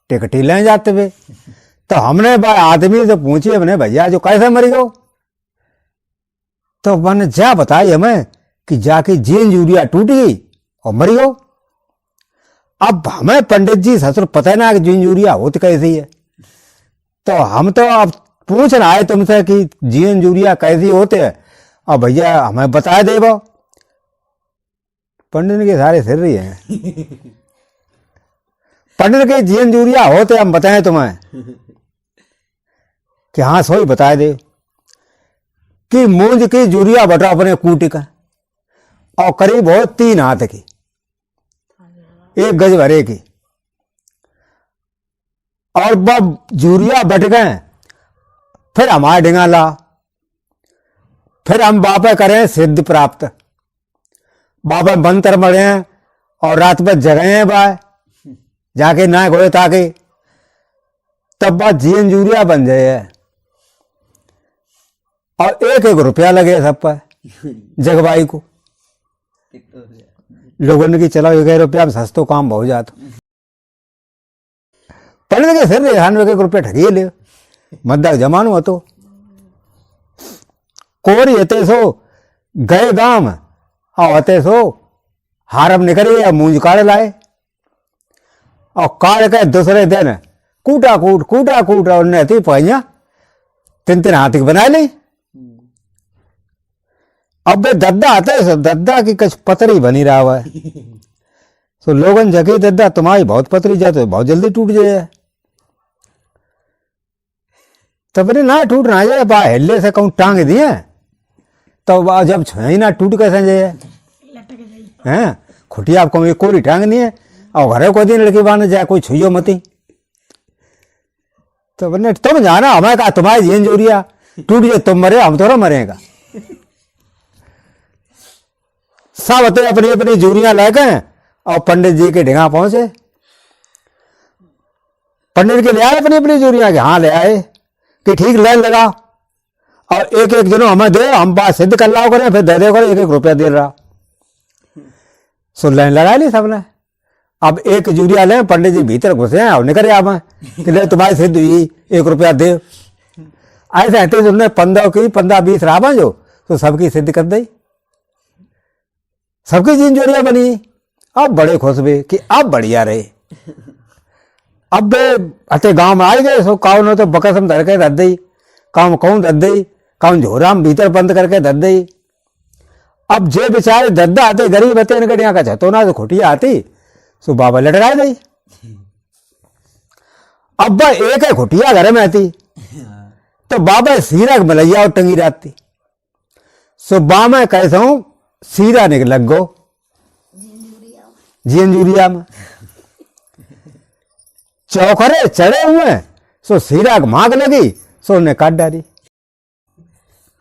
टिकटी ले जाते हुए। तो हमने भाई आदमी से पूछी हमने भैया जो कैसे मरी गो। तो मैंने जा बताई हमें कि जाके जीन जूरिया टूट गई और मरी गो। अब हमें पंडित जी ससुर पता ना कि जीन जूरिया होती कैसी है, तो हम तो अब पूछना आए तुमसे कि जीन जूरिया कैसी होते है और भैया हमें बता दे वो। पंडित के सारे सिर रही है। पंडित के जीन जूरिया होते हम बताएं तुम्हें कि हाँ सोई बता दे कि मूंज की जूरिया बटा अपने कूटी का और करीब हो 3 हाथ की, 1 गज भरे की, और बब जूरिया बट गए। फिर हमारे डिंगा ला, फिर हम बापे करें सिद्ध प्राप्त, बापे मंत्र मरे और रात भर जगह हैं बाय जाके ना गोए ताके, तब बात जीन जूरिया बन जाए और 1-1 रुपया लगे सब पर जगवाई को। लोगों ने कि चलो 1 रुपया में सस्तो काम बहुत जाता। पंडित के सिर 1 रुपया ठगी ले मद्दा जमानो હતો। कोरी हते सो गए गांव और हते सो हारम निकले मूंज काढ़ लाए और काढ़ के दूसरे दिन कूटा कूट और थी पहिया 3-3 हाथ की बना ली अब वे दद्दा आते है, सब दद्दा की कुछ पतरी बनी रहा हुआ है। तो लोगन जगह दद्दा तुम्हारी बहुत पतरी जाते बहुत जल्दी टूट जाए। तब बोले ना टूट ना जाए, बा हेल्ले से कहूँ टांग दिए तो जब छही ना टूट कैसे जाए हैं। खुटिया आपको ये कोरी टांग नहीं है और घरे को दिन लड़की बांध जाए, कोई छुइयो मती। तो बोले तुम जाना, हमें कहा तुम्हारी जीन जोरिया टूट जाए तुम मरे, हम थोड़ा मरेगा। सब होते अपनी अपनी जूरियां लेके और पंडित जी के ढिंगा पहुंचे। पंडित के ले आए अपनी अपनी जूरियां के, हाँ ले आए कि ठीक लाइन लगा और एक एक जनों हमें दे, हम बात सिद्ध कर लाओ करें, फिर दे दे करें, एक एक रुपया दे रहा। सो लाइन लगा ली सबने। अब एक जूरिया ले, पंडित जी भीतर घुसे हैं और निकले आप कि ले तुम्हारी सिद्ध हुई, 1 रुपया दे। ऐसे ऐसे उन्होंने 15 की 15-20 राबा जो तो सबकी सिद्ध कर दी, सबकी जीन जोड़ियां बनी। अब बड़े खुश हुए कि अब बढ़िया रहे। अब अते गांव में आ गए, सो काउ ने तो बकसम धर के धर दी, काउ कौन धर दी, काउ झोरा में भीतर बंद करके धर दी। अब जे बेचारे दद्दा आते गरीब होते इनके यहाँ का छतो ना तो खुटिया आती, सो बाबा लटकाए गई। अब एक है खुटिया घर में आती तो बाबा सीरा मलैया और टंगी रहती। सो बा में कैसा हूं सीरा निकल लग गो जिंजूरिया में चौखरे चढ़े हुए, सो सीरा मांग लगी, सो ने काट डाली।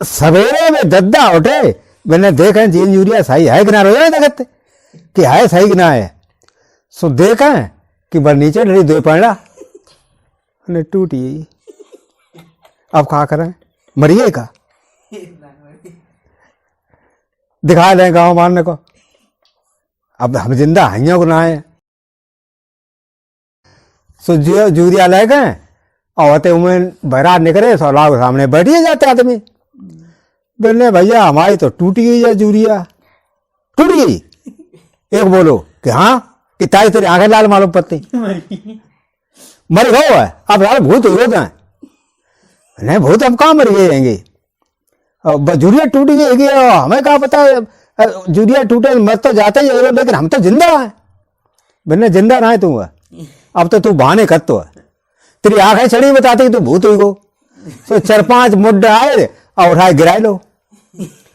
सवेरे में दद्दा उठे, मैंने देखा जिंजूरिया सही है कि ना, रोज देखते कि है सही कि ना है। सो देखा कि बस नीचे डरी दो पड़ा ने टूटी। अब क्या करें, मरिए का दिखा लें गांव मारने को। अब हम जिंदा हइयों को ना है। सो जूरिया ले गए और होते उमें बहरात निकले, सो लाभ सामने बैठिए जाते आदमी। बोले भैया हमारी तो टूटी गई है जूरिया, टूट गई। एक बोलो कि हाँ कि ताई तेरी आंखें लाल मालूम पत्ती मर गो है। अब यार भूत हो गए, नहीं भूत हम कहाँ मर गए। जूरिया टूट गई, हमें कहा पता जूरिया टूटे मर तो जाते ही, लेकिन हम तो जिंदा है। मैंने जिंदा ना है तू, अब तो तू बहाने कर, तो तेरी आंखें चढ़ी बताती तू भूत हुई को। तो 4-5 मुड्ढे आए और उठाए गिराए लो।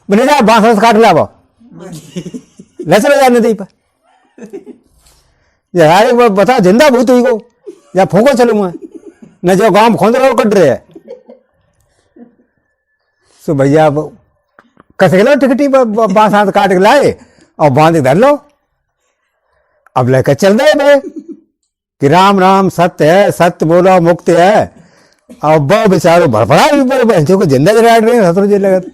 मैंने जा बांस काट ला ले चले जा नदी पर, बता जिंदा भूत हुई को या फूको चलू मैं न, जो गांव खोद रहा कट रहे है। सो भैया कसे लो टिकटी बांस हाथ काट के लाए और बांध धर लो। अब लेकर चल रहे भाई कि राम राम सत्य है, सत्य बोलो मुक्त है। और बहु बेचारो भड़बड़ा बच्चों को जिंदा जला रहे हैं, सतरु जी लगत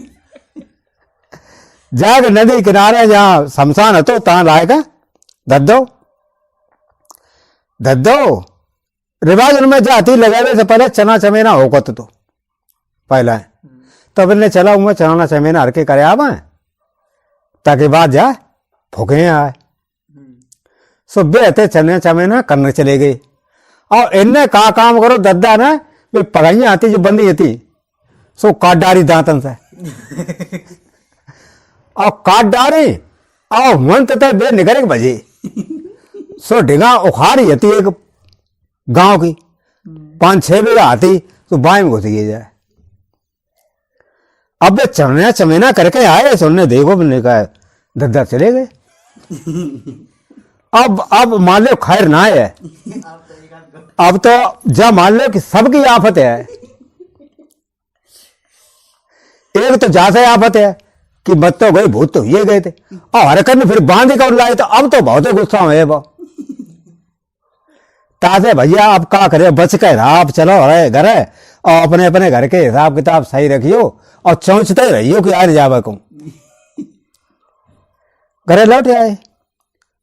जाकर नदी किनारे जहां शमशान है तो तहां लाएगा दद्दो रिवाज उनमें जाती लगाने से पहले चना चमेना होकत तो पहला है, तब इन्हें चला हुआ चना चमेना हर के करे आवा ताकि बाद जाए फूके आए। सो बेहते चने चमेना करने चले गए और इनने का काम करो दद्दा ना वे पगाइयां आती जो बंदी थी, सो काट डारी दांतन से और काट डारी और मन तथा बे निकले बजे। सो ढिगा उखाड़ी थी एक गांव की 5-6 बीघा आती, तो बाएं में घुस गई जाए। अब वे चरना चमेना करके आए, सुनने देखो मैंने कहा दद्दा चले गए। अब मान लो खैर ना है, अब तो जब मान लो कि सबकी आफत है। एक तो जैसे आफत है कि मत तो गए भूत तो ये गए थे और हरकत में फिर बांध कर लाए, तो अब तो बहुत गुस्सा हुए वो ताजे भैया। अब क्या करे, बच के आप चलो रहे घर और अपने अपने घर के हिसाब किताब सही रखियो और चौंचते रहियो कि आज जावे को घरे लौट आए।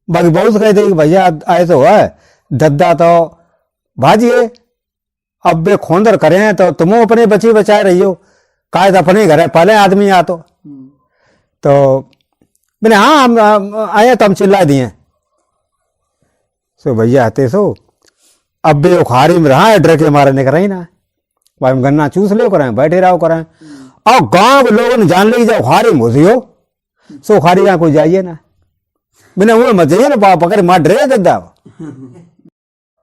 बाकी बहुत कहते कि भैया आए तो है दद्दा तो भाजिए, अब वे खोंदर करें तो तुम अपने बची बचाए रहियो, कायद अपने घर है पहले आदमी आ तो मैंने हाँ हम आए तो हम चिल्ला दिए। सो भैया आते सो अब वे उखाड़ी में रहा है, डर के मारे निकल रही ना भाई हम गन्ना चूस लो करें बैठे रहो करें। और गांव के लोगों ने जान ली जब उखाड़ी में घुसियो सो खारी का कोई जाइए ना, बिना वो मत जाइए ना, पकड़ मार डरे दद्दा।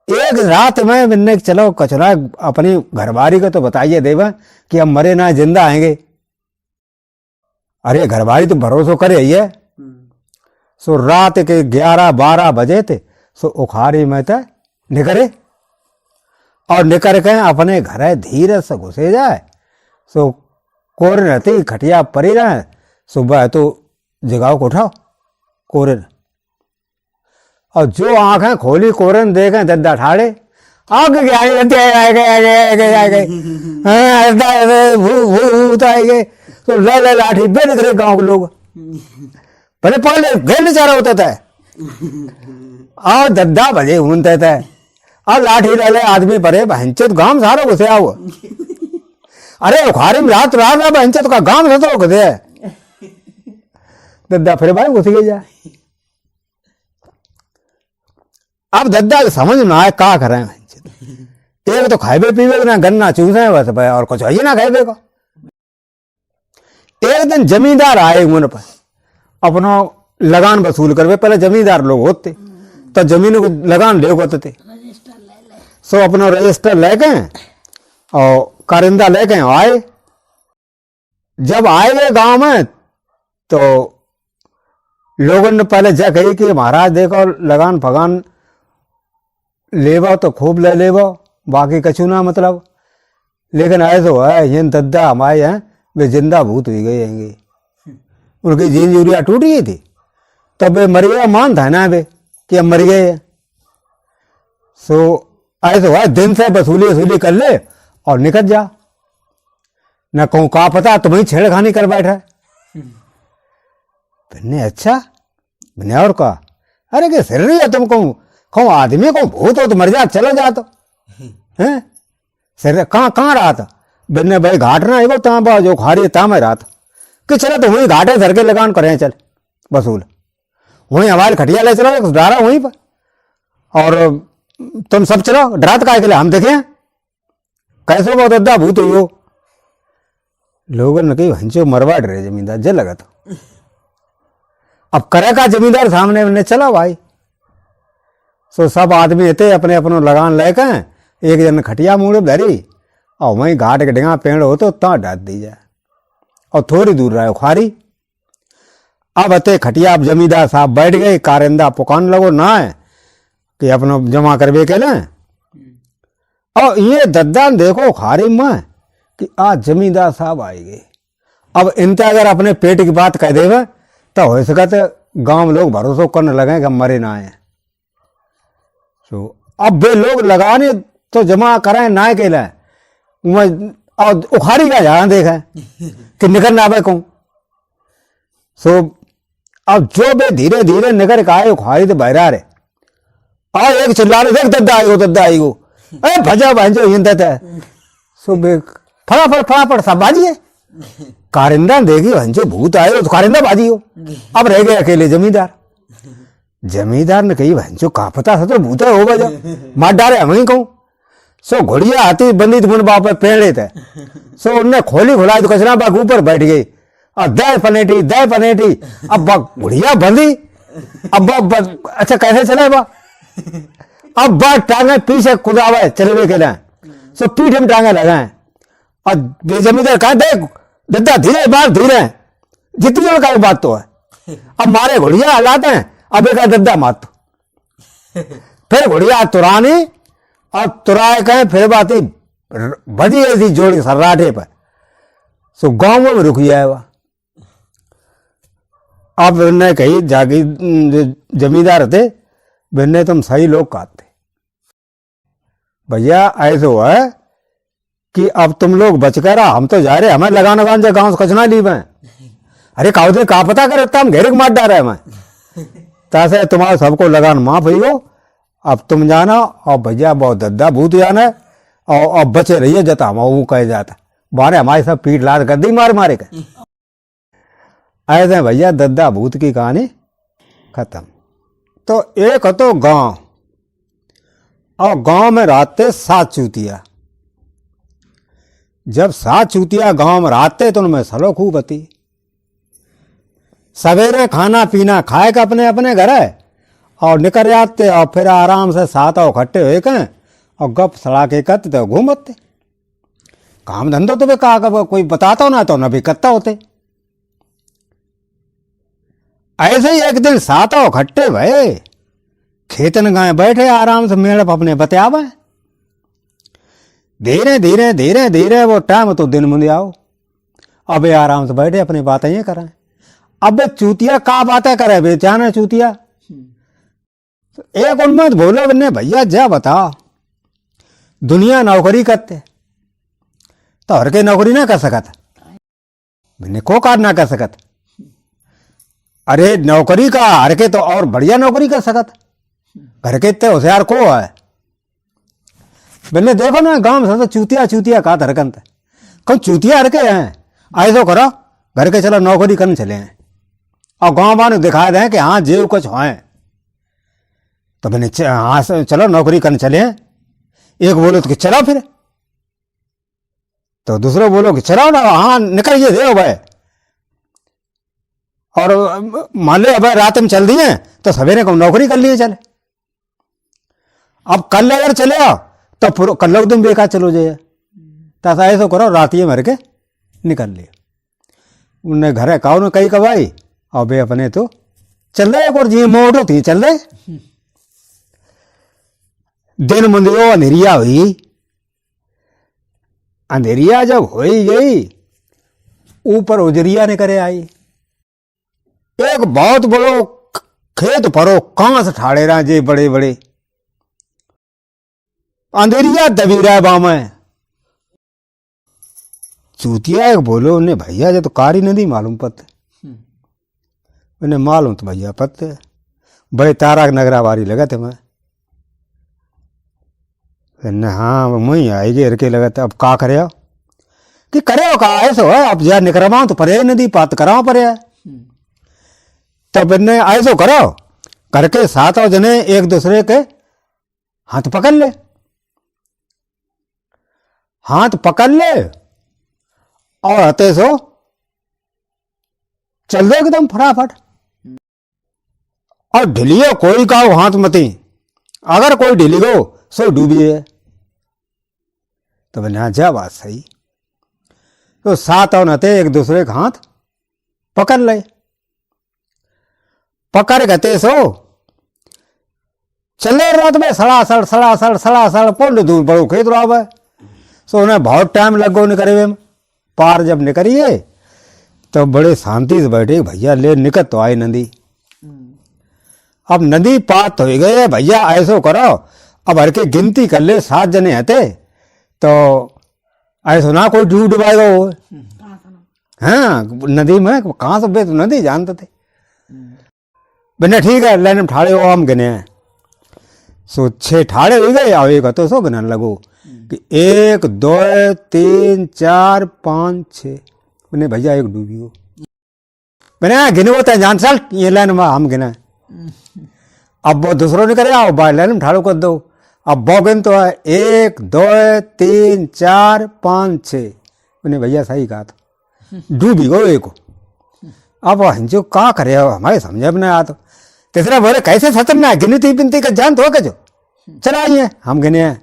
एक रात में मैंने चलो कचरा अपनी घरवारी को तो बताइए देवा कि हम मरे ना जिंदा आएंगे। अरे घरवारी तो भरोसा करे ही है। सो रात के 11-12 बजे थे, सो उखारी में तो निकले और निकल के अपने घर धीरे से घुसे जाए। सो कोरन रहती खटिया पड़ी रहे, सुबह तो जगाओ को उठाओ कोरन, और जो आंखें खोली कोरन देखे दद्दा ठाड़े आग गए आए गए तो ले लाठी बेन करे गांव के लोग पहले पहले घेर चारा होता था और दद्दा बजे घूमते थे और लाठी ले आदमी परे भंचत गांव सारा घुसे आओ। अरे उखारी में रात रात ना भंचत का गांव से तो घुसे दद्दा फिर भाई घुस गई जा। अब दद्दा समझ में आए का करें, एक तो खाए पीवे ना गन्ना चूसे बस भाई और कुछ है ना खाए को। एक दिन जमींदार आए उन पर अपना लगान वसूल करवे, पहले जमींदार लोग होते तो जमीन को लगान ले होते थे। सो अपना रजिस्टर लेके और कारिंदा लेके आए। जब आए गए गांव में तो लोगों ने पहले जय कही कि महाराज देखो लगान फगान लेवा तो खूब ले लेवा, बाकी कछु ना मतलब। लेकिन ऐसा है ये दद्दा हमारे हैं वे जिंदा भूत हुई गए हैंगे, उनकी जीन यूरिया टूट गई थी तब वे मर गया, मान था ना वे कि हम मर गए। सो ऐसा हुआ दिन से वसूली वसूली कर ले और निकल जा, न कहूँ का पता तुम्हें छेड़खानी कर बैठा। मैंने अच्छा मैंने और कहा अरे कि सिर रही है तुम कहूँ आदमी को भूत हो तो मर जा, चलो जा तो हैं सिर कहाँ रहा था। बिन्ने भाई घाट ना है वो ता जो खारी ता मैं रहा था कि चलो तो वहीं घाटे सर के लगान करें चल वसूल, वहीं हमारे खटिया ले चलो डारा वहीं पर और तुम सब चलो डरात का के लिए हम देखें कैसे बहुत अद्दा भूत हुई हो। लोगों ने कही हंचो मरवा डरे जमींदार जे लगा तो अब करे का जमींदार सामने मैंने चला भाई। सो सब आदमी थे अपने अपनों लगान लेकर एक जन खटिया मुड़े धरी और वहीं घाट के डेगा पेड़ हो तो ता डाल दी जाए और थोड़ी दूर रहे खारी। अब अते खटिया अब जमींदार साहब बैठ गए, कारिंदा पुकान लगो ना है कि अपना जमा करवे के ना। और ये दद्दा देखो खारी में कि आज जमींदार साहब आए गए। अब इनते अगर अपने पेट की बात कह देवे तो हो सका तो गांव लोग भरोसा करने लगे कि हम मरे ना आए। तो अब वे लोग लगाने तो जमा कराए ना के लिए और उखाड़ी का जहां देखा कि निकल ना आवे कहूं। सो अब जो बे धीरे धीरे निकल के आए उखाड़ी तो बहरा रे और एक चिल्ला रहे देख दद्दा आई गो अरे भजा भांजो हिंदत है। सो बे फटाफट सब बाजिए कारिंदा देगी भंजो भूत आए तो कारिंदा बाजी हो। अब रह गए अकेले जमींदार ने कही भंजो का पता था तो भूत हो बजा मार डारे हम ही कहूं। सो घोड़िया आती बंदी तो बाप पेड़े थे। सो उनने खोली खुलाई तो कचरा बाग ऊपर बैठ गई और दे पनेटी अब घोड़िया बंदी अब अच्छा कैसे चले बा अब बात टांगे पीछे कुदावे चलवे के लिए। सो पीठ में टांगे लगाए और जमींदार कहा देख दद्दा धीरे बार धीरे जितनी का बात तो है। अब मारे घोड़िया हलाते हैं अब एक दद्दा मात फिर घोड़िया तुरानी और तुराए कहे फिर बात बजी ऐसी जोड़ के सर्राठे पर। सो गांव में रुक जाएगा। अब ने कही जागी जमींदार थे बिन्ने तुम सही लोग कहते भैया ऐसा हुआ है कि अब तुम लोग बच कर हम तो जा रहे हमें लगान लगान जा गांव से कचना ली मैं। अरे काउदे का पता करता हम घेरे मार डाल रहे मैं तैसे तुम्हारे सबको लगान माफ हुई हो। अब तुम जाना और भैया बहुत दद्दा भूत जाना और अब बचे रहिए जता हम वो कह जाता बारे हमारे सब पीठ लाद कर दी मारे के ऐसे भैया दद्दा भूत की कहानी खत्म। तो एक तो गांव और गांव में रहते 7 चूतिया। जब 7 चूतिया गांव में रहते तो उनमें सलो खूब होती। सवेरे खाना पीना खाए का अपने अपने घर है और निकल जाते और फिर आराम से साथ और इकट्ठे हुए कहें और गप सड़ा के करते तो घूमते। काम धंधो तो भी कहा कोई बताता हो ना तो न भी करता होते। ऐसे ही एक दिन साथ और इकट्ठे भये खेतन गाय बैठे आराम से मेड़ अपने बतियावे। धीरे धीरे धीरे धीरे वो टाइम तो दिन मुंदे आओ। अब आराम से बैठे अपनी बातें ये करें। अब चूतिया का बातें करे बेचाना चूतिया। एक उनमें बोले बन्ने भैया जा बता दुनिया नौकरी करते तो हर के नौकरी ना कर सकत मैंने को कार ना कर सकत। अरे नौकरी का हर के तो और बढ़िया नौकरी कर सकत घर के इतने होशियार को है। मैंने देखो ना गांव में चूतिया चूतिया का धरकंत कौन चूतिया हर के हैं। ऐसा करो घर के चलो नौकरी करने चले हैं और गांव वालों दिखा दें कि हाँ जेब कुछ है तो मैंने हाँ चलो नौकरी करने चले हैं। एक बोलो तो कि चलो फिर तो दूसरे बोलो कि चलो ना हाँ निकलिए दे भाई। और मान लो अब रात में चल दिए तो सवेरे को नौकरी कर लिए चले। अब कल अगर चले आओ तो कल तुम बेकार चलो जाए तो ऐसा करो रात ही मर के निकल लिया। उन्हें घर है काऊ ने कई कबाई और बे अपने तो चल रहे एक और जी मोट होती चल रहे। दिन मुंदियो अंधेरिया हुई। अंधेरिया जब हो ही गई ऊपर उजरिया ने करे आई। एक बहुत बड़ो खेत परो कहां से ठाड़े रहा जे बड़े बड़े अंधेरिया दबी रहा बाम। चूतिया एक बोलो उन्हें भैया जो तो कारी नदी मालूम पत उन्हें मालूम तो भैया पत बड़े तारा नगरा वारी लगा थे मैं हाँ मुई आई गे रके लगा था। अब का करे कि करे का ऐसा है अब जा निकलवा तो परे नदी पात कराओ परे तब इन्हें ऐसा करो करके साथ और जने एक दूसरे के हाथ पकड़ ले हाथ पकड़ ले और हते सो चल दो एकदम फटाफट। और ढिलियो कोई का हाथ मती अगर कोई ढिली गो सो डूबिए तो बना जा बात सही। तो साथ और नते एक दूसरे का हाथ पकड़ ले पकड़ गते सो चले रात में सड़ासड़ पोल दूर बड़ो खेत रहा है। सो उन्हें बहुत टाइम लग गो निकले पार जब निकलिए तो बड़े शांति से बैठे भैया ले निकल तो आई नदी। अब नदी पार तो हो गए भैया ऐसो करो अब हर के गिनती कर ले 7 जने हते तो ऐसो ना कोई डूब डुबाएगा वो। हाँ नदी में कहाँ से तो नदी जानते थे बिना ठीक है लाइन में ठाड़े हो हम गिने सो 6 ठाड़े हो गए और एक तो सो गिनने लगो कि 1 2 3 4 5 6 मैंने भैया एक डूबी हो मैंने गिने वो तय जान चल ये लाइन में हम गिना। अब वो दूसरों ने करे आओ बाहर लाइन में ठाड़ो कर दो। अब वो गिन तो है 1 2 3 4 5 6 मैंने भैया सही कहा था डूबी गो एक। अब हंजो का करे हमारे समझ में आ तो तीसरा बोले कैसे सच में गिनती बिनती का जान तो जो चला आइए हम गिने हैं।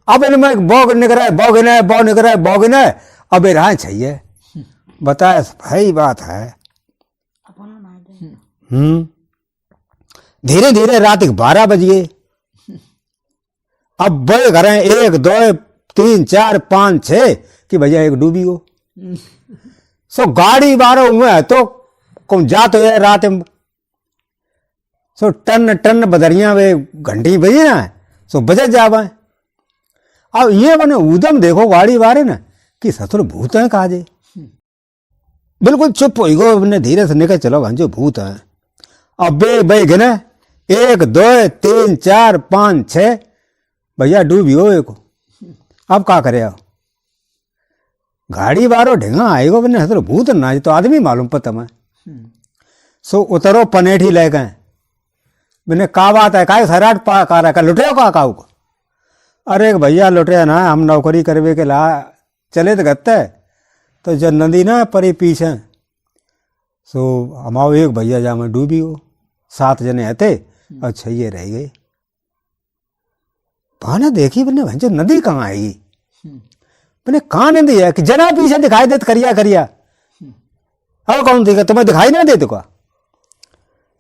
अब इनमें बौ निकला है बौ गिना है बौ निकला है बौ गिना है अब ये रहा चाहिए बताए भाई बात है। धीरे धीरे रात 12 बज गए। अब बड़े घर 1 2 3 4 5 6 कि भैया एक डूबी हो। सो गाड़ी बारो हुए तो कौन जा तो है रात में सो टन टन बदरिया वे घंटी बजी ना सो बजे जावा। अब ये बने उदम देखो गाड़ी बारे ना कि ससुर भूत है कहा जे बिल्कुल चुप हो गो ने धीरे से निकल चलो भांजो भूत है। अब बे बे गिने 1 2 3 4 5 6 भैया डूबी हो एक। अब का करे गाड़ी बारो ढेंगा आएगो बने हसर भूत ना तो आदमी मालूम पता मैं सो उतरो पनेठी ले गए मैंने का बात है का सराट पा का रखा लुटे का काऊ को। अरे भैया लुटे ना हम नौकरी करवे के ला चले तो गत्ते तो जब नदी ना परी पीछे सो हमारो एक भैया जा में डूबी हो, 7 जने थे और 6 ये रह गए। भाने देखी बने भैंसो नदी कहाँ आएगी, मैंने कहाँ नदी है कि जना पीछे दिखाई देते करिया करिया। और कौन देखा तुम्हें दिखाई ना देते का?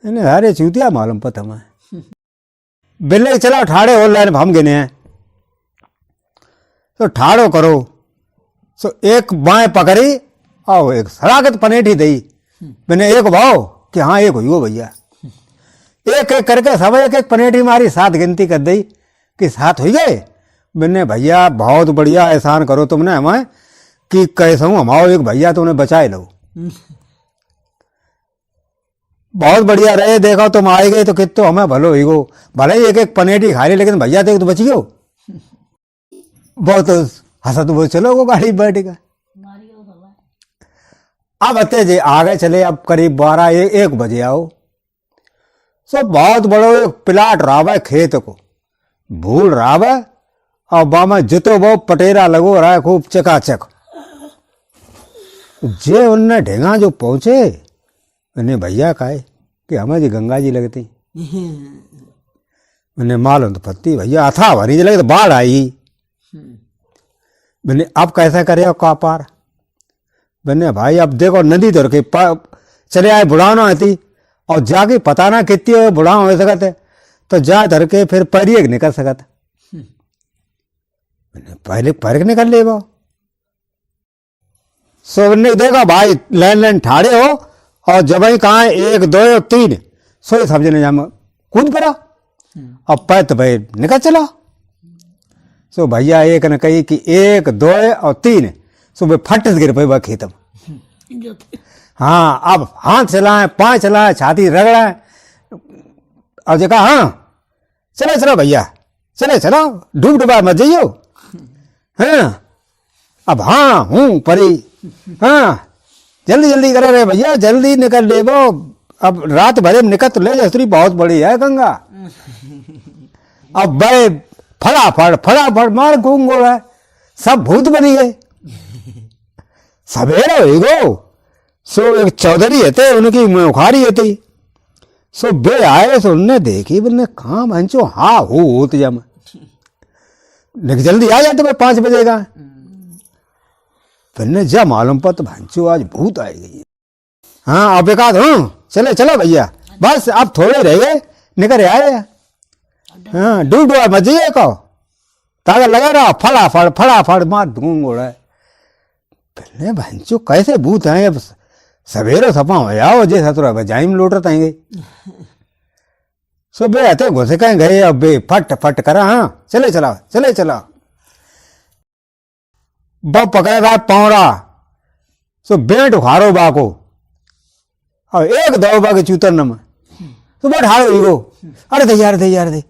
अरे चूतिया मालूम पता मैं बिल्ले चला ठाड़े हो लाइन हम गिने हैं तो ठाड़ो करो। सो एक बाएं पकड़ी और एक सरागत पनेठी दी, मैंने एक भाव कि हाँ एक हुई वो भैया, एक एक करके सब एक एक पनेठी मारी, 7 गिनती कर दी कि 7 हुई गए। मैंने भैया बहुत बढ़िया एहसान करो तुमने हमें कि कैसे हूँ हमारो एक भैया तुमने बचाए लो, बहुत बढ़िया रहे। देखो तुम आए गए तो कितो हमें भलो ही गो, भले ही एक एक पनेटी खा ली लेकिन भैया देख तो बच गयो। बहुत हंसा तो चलो वो गाड़ी बैठेगा। अब अते जे आगे चले, अब करीब 12-1 बजे आओ। सो बहुत बड़ो एक प्लाट रावे खेत को भूल रावे और बामा जितो वो पटेरा लगो रहा है खूब चकाचक। जे उनने ढेंगा जो पहुंचे मैंने भैया कहे कि हमें जी गंगा जी लगती, मैंने मालूम तो पत्ती भैया अथा भरी जी लगे तो बाढ़ आई। मैंने अब कैसे करे का पार? मैंने भाई अब देखो नदी तो रखे चले आए बुढ़ाना आती और जाके पता ना कितनी बुढ़ा हो सकते तो जा धर के फिर परियक निकल सकता। मैंने पहले परिक निकल ले वो सो ने देखा भाई लाइन ठाड़े हो और जब ही कहा 1 2 और 3 सो सब जने जाम कूद पड़ा और पैत भाई निकल चला। सो भैया एक ने कही कि 1 2 और 3 सो वे फट से गिर पे वह खेत में। हाँ अब हाथ चलाए पाँव चलाए छाती रगड़ाए और जो कहा हाँ चलो चलो भैया चले चलो डूब डुबा मत जाइयो। हाँ अब हाँ हूँ परी, हाँ जल्दी जल्दी करे रे भैया जल्दी निकल ले वो, अब रात भरे में निकल ले जसरी बहुत बड़ी है गंगा। अब बड़े फटाफट मार घूम है, सब भूत बनी गए। सवेरे हो गो। सो एक चौधरी थे उनकी मुखारी थी। सो बे आए सो उनने देखी बोले कहाँ भंचो हाँ होत जम जल्दी आ जाते मैं 5 बजे का। फिर जा मालूम पर तो भंचो आज भूत आई गई। हाँ अब एक आध चले चलो भैया बस अब थोड़े रह गए निकल आए। हाँ डूब डुआ मत जाइए कहो ताकत लगा रहा फटाफट मार धूम उड़ा। फिर भंचो कैसे भूत हैं अब सवेरे सपा हो जाओ जे सतुरा बजाई में लौट आएंगे। सो बे आते घुसे कहीं गए अब बे फट करा। हाँ चले चला बब पकड़ा रहा पौरा सो बेट उखाड़ो बाको और 1 2 बाके चूतर नम तो बैठ हारो गो। अरे दे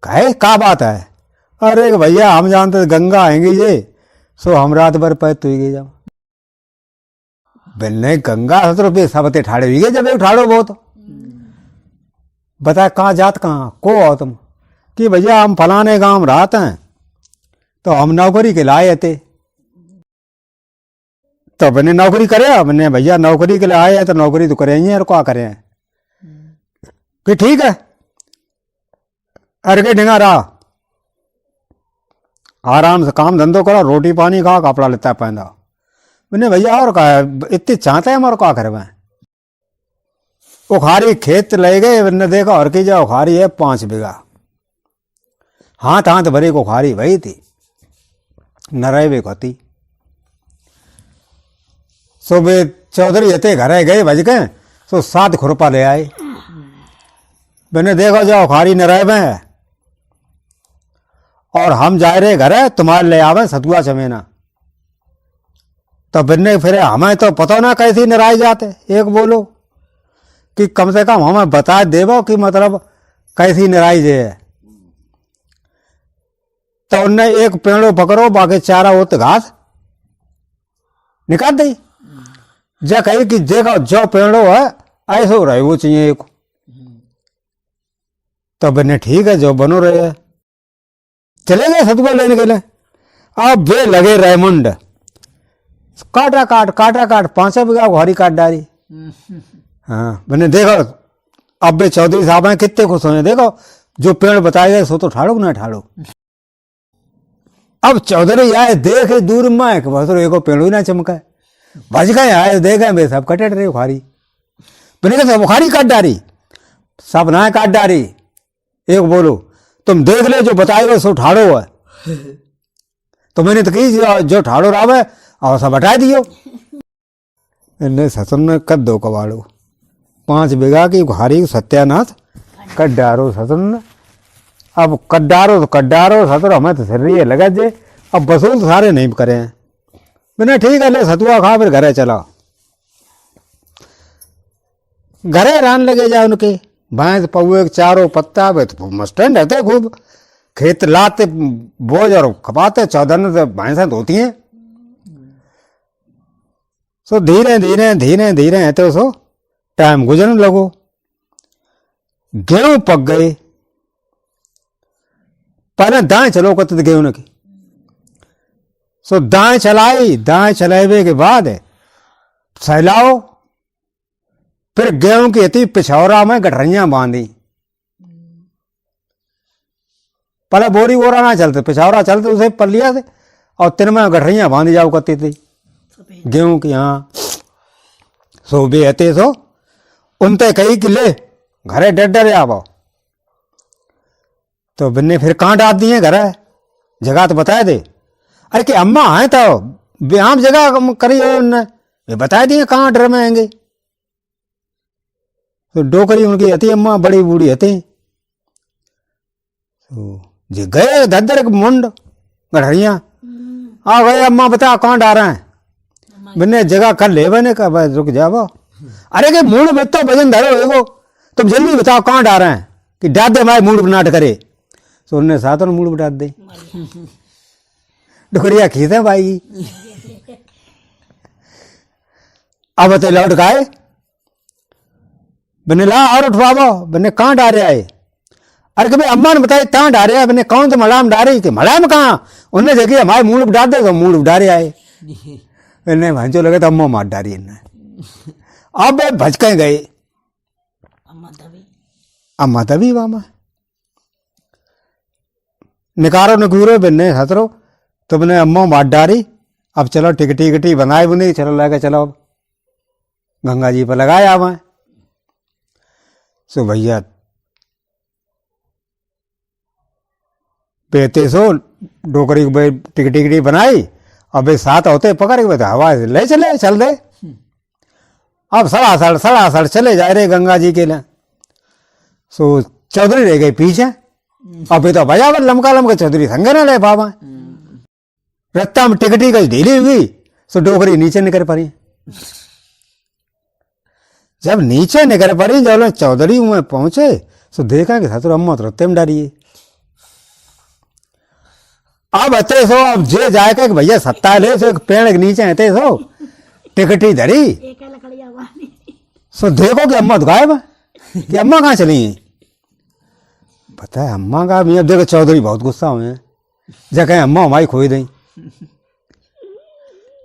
कहे का बात है? अरे भैया हम जानते गंगा आएंगी ये सो हम रात भर पैत हुई गई जब बिल्ले गंगा रुपये सबते ठाड़े हुई गए जब एक ठाड़ो बहुत बता कहाँ जात कहाँ को हो तुम कि भैया हम फलाने गांव रात हैं तो हम नौकरी के लाए थे। तो मैंने नौकरी करे मैंने भैया नौकरी के लिए आए हैं तो नौकरी तो करेंगे और क्या करें कि ठीक है। अरे के ढिंगा रहा आराम से काम धंधो करो रोटी पानी खा कपड़ा लेता पहना। मैंने भैया और कहा इतनी चाहते हैं हमारे क्या करवा उखारी खेत ले गए। मैंने देखा और की जा उखारी है 5 बीघा हाथ भरी को उखारी वही थी नरय भी होती। सो वे चौधरी जते घर गए भज के सो 7 खुरपा ले आए। मैंने देखा जाओ उखारी नरय में है और हम जा रहे घर है तुम्हारे ले आवे सतुआ चमेना। तो फिर हमें तो पता ना कैसी निराई जाते। एक बोलो कि कम से कम हमें बता देवो कि मतलब कैसी निराई जे है। तो उनने एक पेड़ो पकड़ो बाकी चारा होत घास निकाल दी जा कही कि देखो जो पेड़ो है ऐसा हो रहे वो चाहिए एक। तो बने ठीक है जो बनो रहे चले गए सतुआ लेने के लिए। अब वे लगे रेमंड काटा काट 5 बीघा घोड़ी काट डाली हाँ मैंने देखो अब भी चौधरी साहब हैं कितने खुश हुए, देखो जो पेड़ बताए गए सो तो ठाड़ो ना ठाड़ो। अब चौधरी आए देखे दूर में बस एको पेड़ ही ना चमका, भज गए आए देखे बे सब कटे रहे बुखारी, मैंने कहा बुखारी काट डारी, सब ना काट डारी। एक बोलो तुम देख ले जो बताए गए सो ठाड़ो है, तो मैंने तो की जो ठाड़ो रावे और सब हटा दियो। इन्हें ससुर ने कद दो कबाड़ो 5 बीघा की बुखारी सत्यानाथ कट डारो ससुर ने। अब कट डारो तो कट डारो ससुर, हमें तो सिर रही लगा जे, अब वसूल सारे नहीं करे हैं। मैंने ठीक है ले सतुआ खा फिर घरे चला, घरे रान लगे जाए उनके भैंस पौए चारों पत्ता बे तो मस्टैंड रहते खूब, खेत लाते बोझ और खपाते, 14 से भैंसा धोती हैं। सो धीरे धीरे धीरे धीरे है तो सो टाइम गुजरने लगो, गेहूं पक गए। पहले दाएं चलो कत गेहूं की, सो दाएं चलाई, दाएं चलावे के बाद सहलाओ, फिर गेहूं की इतनी पिछौरा में गठरियां बांधी। पहले बोरी बोरा ना चलते, पिछौरा चलते उसे पलिया से और 3 में गठरियां बांधी जाओ करती थी गेहूं की। हाँ सो भी हते सो उनते कही कि ले घरे डर डर आवो, तो बिन्ने फिर कहाँ डाल दिए घर जगह तो बताए दे। अरे कि अम्मा है तो आम जगह करी उनने बताए दिए कहाँ डर में आएंगे। तो डोकरी उनकी हती अम्मा बड़ी बूढ़ी हती, तो जे गए ददर मुंड गढ़िया आ गए, अम्मा बता कहाँ डारा है, मैंने जगह कर ले, मैंने कहा रुक जाओ। अरे के मूड में तो वजन धरो एगो, तुम जल्दी बताओ कहाँ डारा है कि डाल दे हमारे मूड बनाट करे। तो उन्होंने साथ मूड बटा दे डुकरिया खींचे भाई। अब तो लौट गए, मैंने ला और उठवाओ, मैंने कहाँ डारे आए। अरे भाई अम्मा ने बताया कहाँ डारे आए, मैंने कौन तो मलाम डारे कि मलाम कहाँ, उन्हें देखिए हमारे मूड बटा दे तो मूड डारे आए। मैंने भांचो लगे तो अम्मा मार डारी इन्हें। अब भजके गए अम्मा तभी मामा निकारो निकूरो बिन्ने हतरो, तो मैंने अम्मा मार डारी। अब चलो टिकटी टिकटी बनाए बुनी, चलो लेके चलो गंगा जी पर लगाया मैं। सो भैया बेते सो डोकरी टिकटी टिकटी बनाई, अब साथ होते पकड़ के हवा ले चले चल दे। अब सड़ासड़ चले जा रहे गंगा जी के लिए। सो चौधरी रह गए पीछे, अब तो बजावर लमका लमका चौधरी संगे ना ले पावा। रत्ता में टिकटी का ढीली हुई, सो डोकरी नीचे निकल पड़ी। जब नीचे निकल पड़ी, जब चौधरी में पहुंचे सो देखा कि ससुर अम्मा तो रत्ते में डारी है। अब अते सो अब जे जाए के भैया सत्ता ले सो पेड़ के नीचे अते सो टिकटी धरी, सो देखो कि अम्मा तो गायब है, कि अम्मा कहाँ चली है। पता है अम्मा का भी, अब देखो चौधरी बहुत गुस्सा हुए हैं, जगह अम्मा हमारी खोई दी।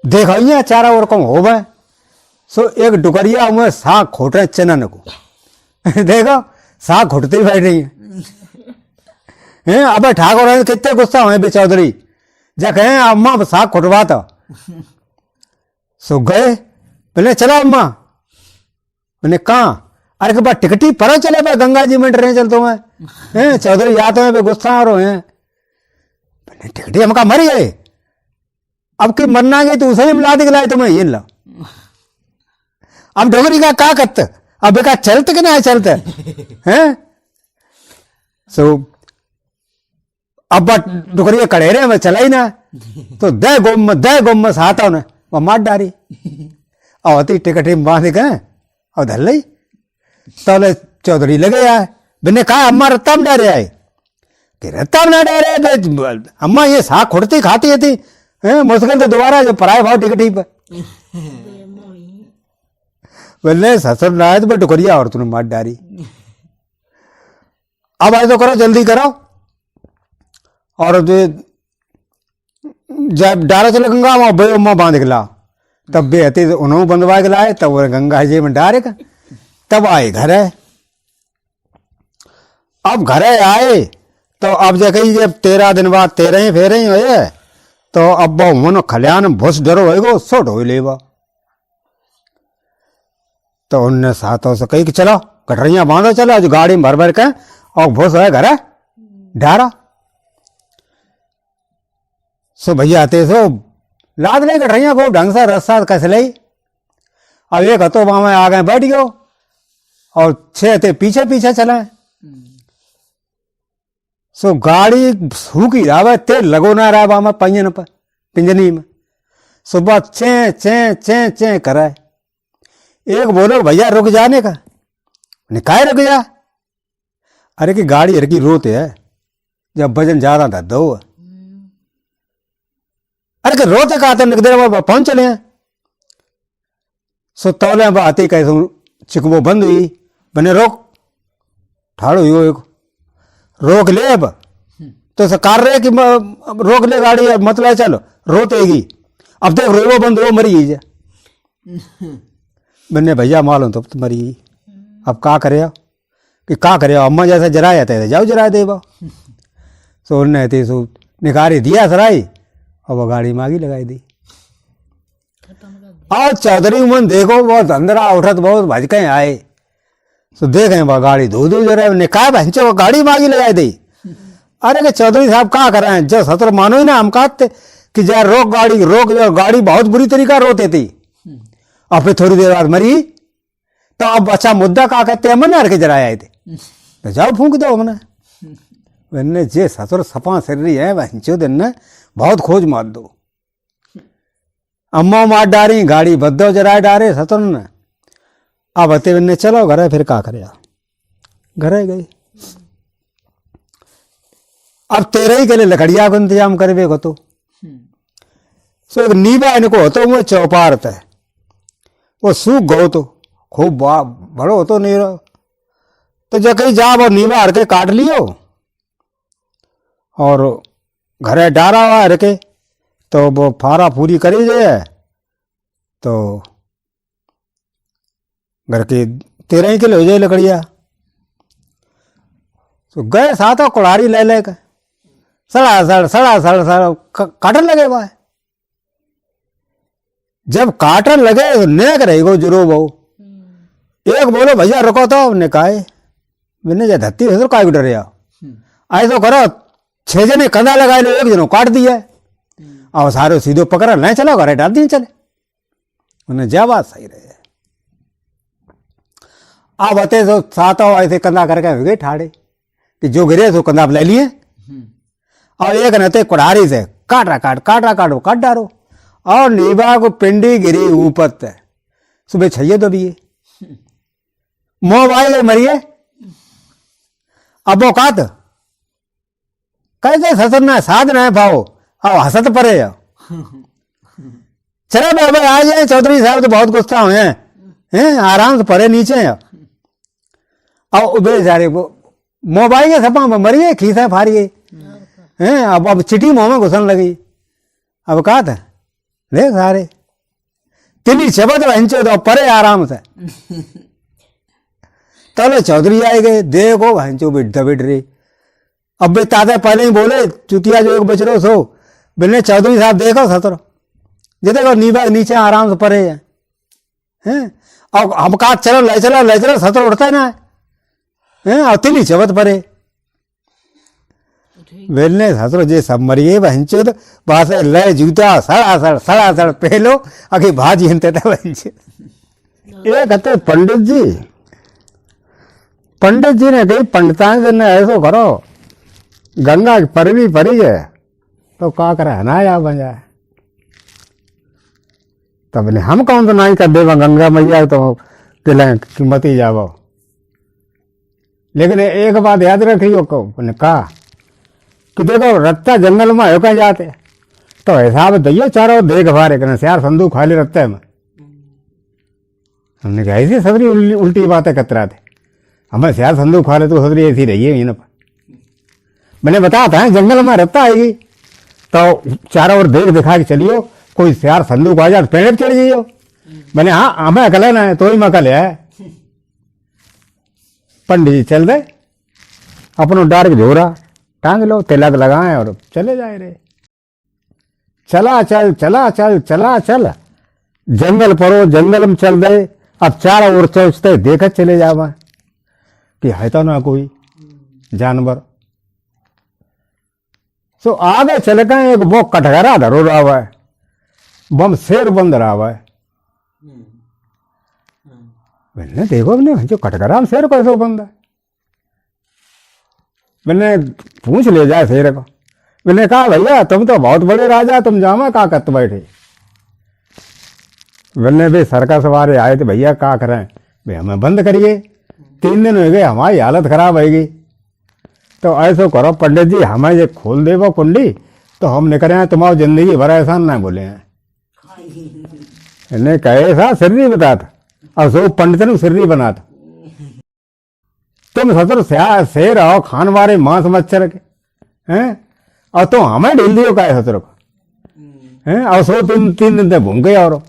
देखो ये चारा और कम हो गए, सो एक डुकरिया हुए साग खोट रहे चनन को देखो साग खोटते ही बैठ रही है। अब ठाकुर कितने गुस्सा हुए बे चौधरी, जगह अम्मा साग खोटवाता। सो गए, पहले चला अम्मा, मैंने कहा अरे के बाद टिकटी पर चले पे गंगा जी में डरे चलते हैं। चौधरी आते हैं गुस्सा आ रहे हैं, टिकटी हम कहा मरी गए, अब कि मरना गई तो उसे मिला दिखलाए तुम्हें ये ला। अब डोगरी का क्या करते, अब का चलते कि नहीं चलते हैं। सो अब डोगरी कड़े रहे मैं चला ही ना, तो दे गोम में साता उन्हें वह मार डारी और टिकटी में बांध गए और धल ली। तो चौधरी लगे आए, मैंने कहा अम्मा रत्ता में डारे आए कि रत्ता में ना डारे, अम्मा ये साग खुड़ती खाती थी मुश्किल तो दोबारा जो पराए भाव टिकटी पर। बोले ससुर लाए तो टुकरिया और तूने मार डारी। अब आए तो करो जल्दी करो, और जो जब डारा चले गंगा वहां अम्मा बांध के ला, तब बेहती उन्होंने बंदवा के लाए, तब वो गंगा जी में डायरेक्ट, तब आए घर है। अब घर आए तो अब जगह जब 13 दिन बाद 13 फेरे ही हुए तो अब मन खलियान भूस डरो होएगो सोट हो लेवा। तो उनने साथों से कही कि चलो कटरियां बांधो, चलो जो गाड़ी में भर भर के और भूस है घर ढारा। सो भैया आते सो लाद ले कटरियां को ढंग से रस्सा कस ले। अब एक हतो वहां में आ गए बैठ गयो और 6 थे पीछे पीछे चले। सो गाड़ी सूखी रहा तेल लगो ना रहा वहां पंजन पर पिंजनी में। सुबह चे चे चे चे करे। एक बोलो भैया रुक जाने का, निकाय रुक जा। अरे कि गाड़ी हर की रोते है जब वजन ज्यादा था दो। अरे कि रोते कहते देर बाद पहुंच चले हैं। सो तौले आती कैसे चिकबो बंद हुई, बने रोक ठाड़ो हुई एक रोक ले। अब तो सरकार रहे कि रोक ले गाड़ी, अब मतलब चलो रोतेगी। अब देख रोबो बंद हो मरी ही जा। मैंने भैया मालूम तो मरी ही। अब का करे कि का करे, अम्मा जैसा जरा जाते थे जाओ जरा दे। सो उन्हें थी सो निकारी दिया सराई और वो गाड़ी मांगी लगाई दी। और चौधरी मन देखो बहुत अंदर उठत बहुत भज के आए। तो देखें वह गाड़ी धो धो जरा निकाय भंचे वो गाड़ी मांगी लगाई दी। अरे के चौधरी साहब क्या कर रहे हैं, जो सत्र मानो ही ना हम कहते कि जा रोक गाड़ी रोक। गाड़ी बहुत बुरी तरीका रोते थी और फिर थोड़ी देर बाद मरी। तो अब अच्छा मुद्दा क्या कहते हैं, मन के जराए आए थे तो जाओ फूंक दो हमने। मैंने जे ससुर सपा शरीर है भंचो दिन ने बहुत खोज मार दो। अम्मा मार डारी गाड़ी बदो जराए डारे ससुर ने। अब अते ने चलो घर फिर का करे, घर गई। अब 13 ही के लिए लकड़िया को इंतजाम करे को तो सो एक नीबा इनको होतो वो चौपार है वो सूख गो तो खूब बड़ो होतो नहीं रहो। तो जब कहीं जा वो नीबा हर के काट लियो और घरे डारा हुआ हर के। तो वो फारा पूरी करी जाए तो घर के 13 ही किलो हो जाए लकड़िया। तो गए साथ कुड़ारी ले ले कर सड़ा काटन लगे वह। जब काटन लगे तो नेक रहेगो जरो बहु। एक बोलो भैया रुको तो ने काहे मैंने जा धत्ती है तो काय डर रहा ऐसा करो 6 जने कंधा लगाए लो, एक जनो काट दिया और सारे सीधो पकड़ा नहीं चलो घरे डाल दिए चले। उन्हें जा बात सही रहे। अब आते तो साथ ऐसे कंधा करके हो गए ठाड़े कि जो गिरे सो कंधा ले लिए और एक नते कुड़ारी से काट डारो और नीबा को पिंडी गिरी ऊपर तक सुबह छइए तो भी मोबाइल मरिए। अब वो कात कैसे ससुर ना साध ना भाव अब हसत परे चले बाबा आ जाए। चौधरी साहब तो बहुत गुस्सा हुए हैं आराम से परे नीचे हैं। और बेचारे वो मोबाइल के सपा में मरिए खीसा फारिए हैं। अब चिट्ठी मुंह में घुसन लगी। अब कहा था देख सारे तिली शब्द वंचो तो परे आराम से। तले चौधरी आए गए देखो वंचो बिट रही। अब बे ताते पहले ही बोले चुतिया जो एक बचरो सो बिल्ले चौधरी साहब देखो सतर जे देखो नीबा नीचे आराम से परे हैं। और हम कहा चलो ले चलो सतर उठता है ना है और तिली शब्द परे वेलने ससुर जे सब मरिए बहनचो तो बस ले जूता सड़ा पहलो आखिर भाजी हंते था बहनचो। ये कहते पंडित जी ने कही पंडितान ने ऐसो करो गंगा की परवी परी है तो का करे ना या बन जाए। तब ने हम कौन तो नहीं कर देवा गंगा मैया तो तिलें कीमती जावो। लेकिन एक बात याद रखियो को कहा कि देखो रत्ता जंगल में हो कहीं जाते तो हिसाब दैयो चारों देख भारे करने से यार संदूक खाली रत्ते में। हमने कहा ऐसी सदरी उल्टी बातें कतरा थे हमें यार संदूक खा ले तो सदरी ऐसी रही है। पर मैंने बताया था जंगल में रत्ता आएगी तो चारों ओर देख दिखा के चलियो कोई सियार संदूक आ जाए पेड़ चढ़ जाइयो। मैंने हाँ हमें अकल है ना तो ही मकल है। पंडित जी चल दे अपनो डार के झोरा टांग लो तिलक लगाए और चले जाए रे। चला चल चला चल चला चल जंगल परो जंगल में चल दे। अब चारों ओर सोचते देखा चले जावा कि है तो ना कोई जानवर। सो आगे चल गए एक वो कटघरा धरो रहा है बम शेर बंद रहा है। मैंने देखो मैंने जो कटघरा में शेर कैसे बंद है। मैंने पूछ ले जाए शेर को। मैंने कहा भैया तुम तो बहुत बड़े राजा तुम जामा का करते बैठे। मैंने भी सर्कस वाले आए थे भैया का करें भाई हमें बंद करिए 3 दिन हो गए हमारी हालत खराब होगी। तो ऐसा करो पंडित जी हमें ये खोल दे वो कुंडी तो हम निकले हैं तुम्हारी जिंदगी भर एहसान ना बोले हैं। इन्हें कहे ऐसा सिर नहीं बताता और सो पंडित ने सिर नहीं बनाता। तुम सतर शेर आओ खान वाले मांस मच्छर के हैं और तुम हमें ढील दियो का सतर को हैं और सो 3 दिन तक घूम गए और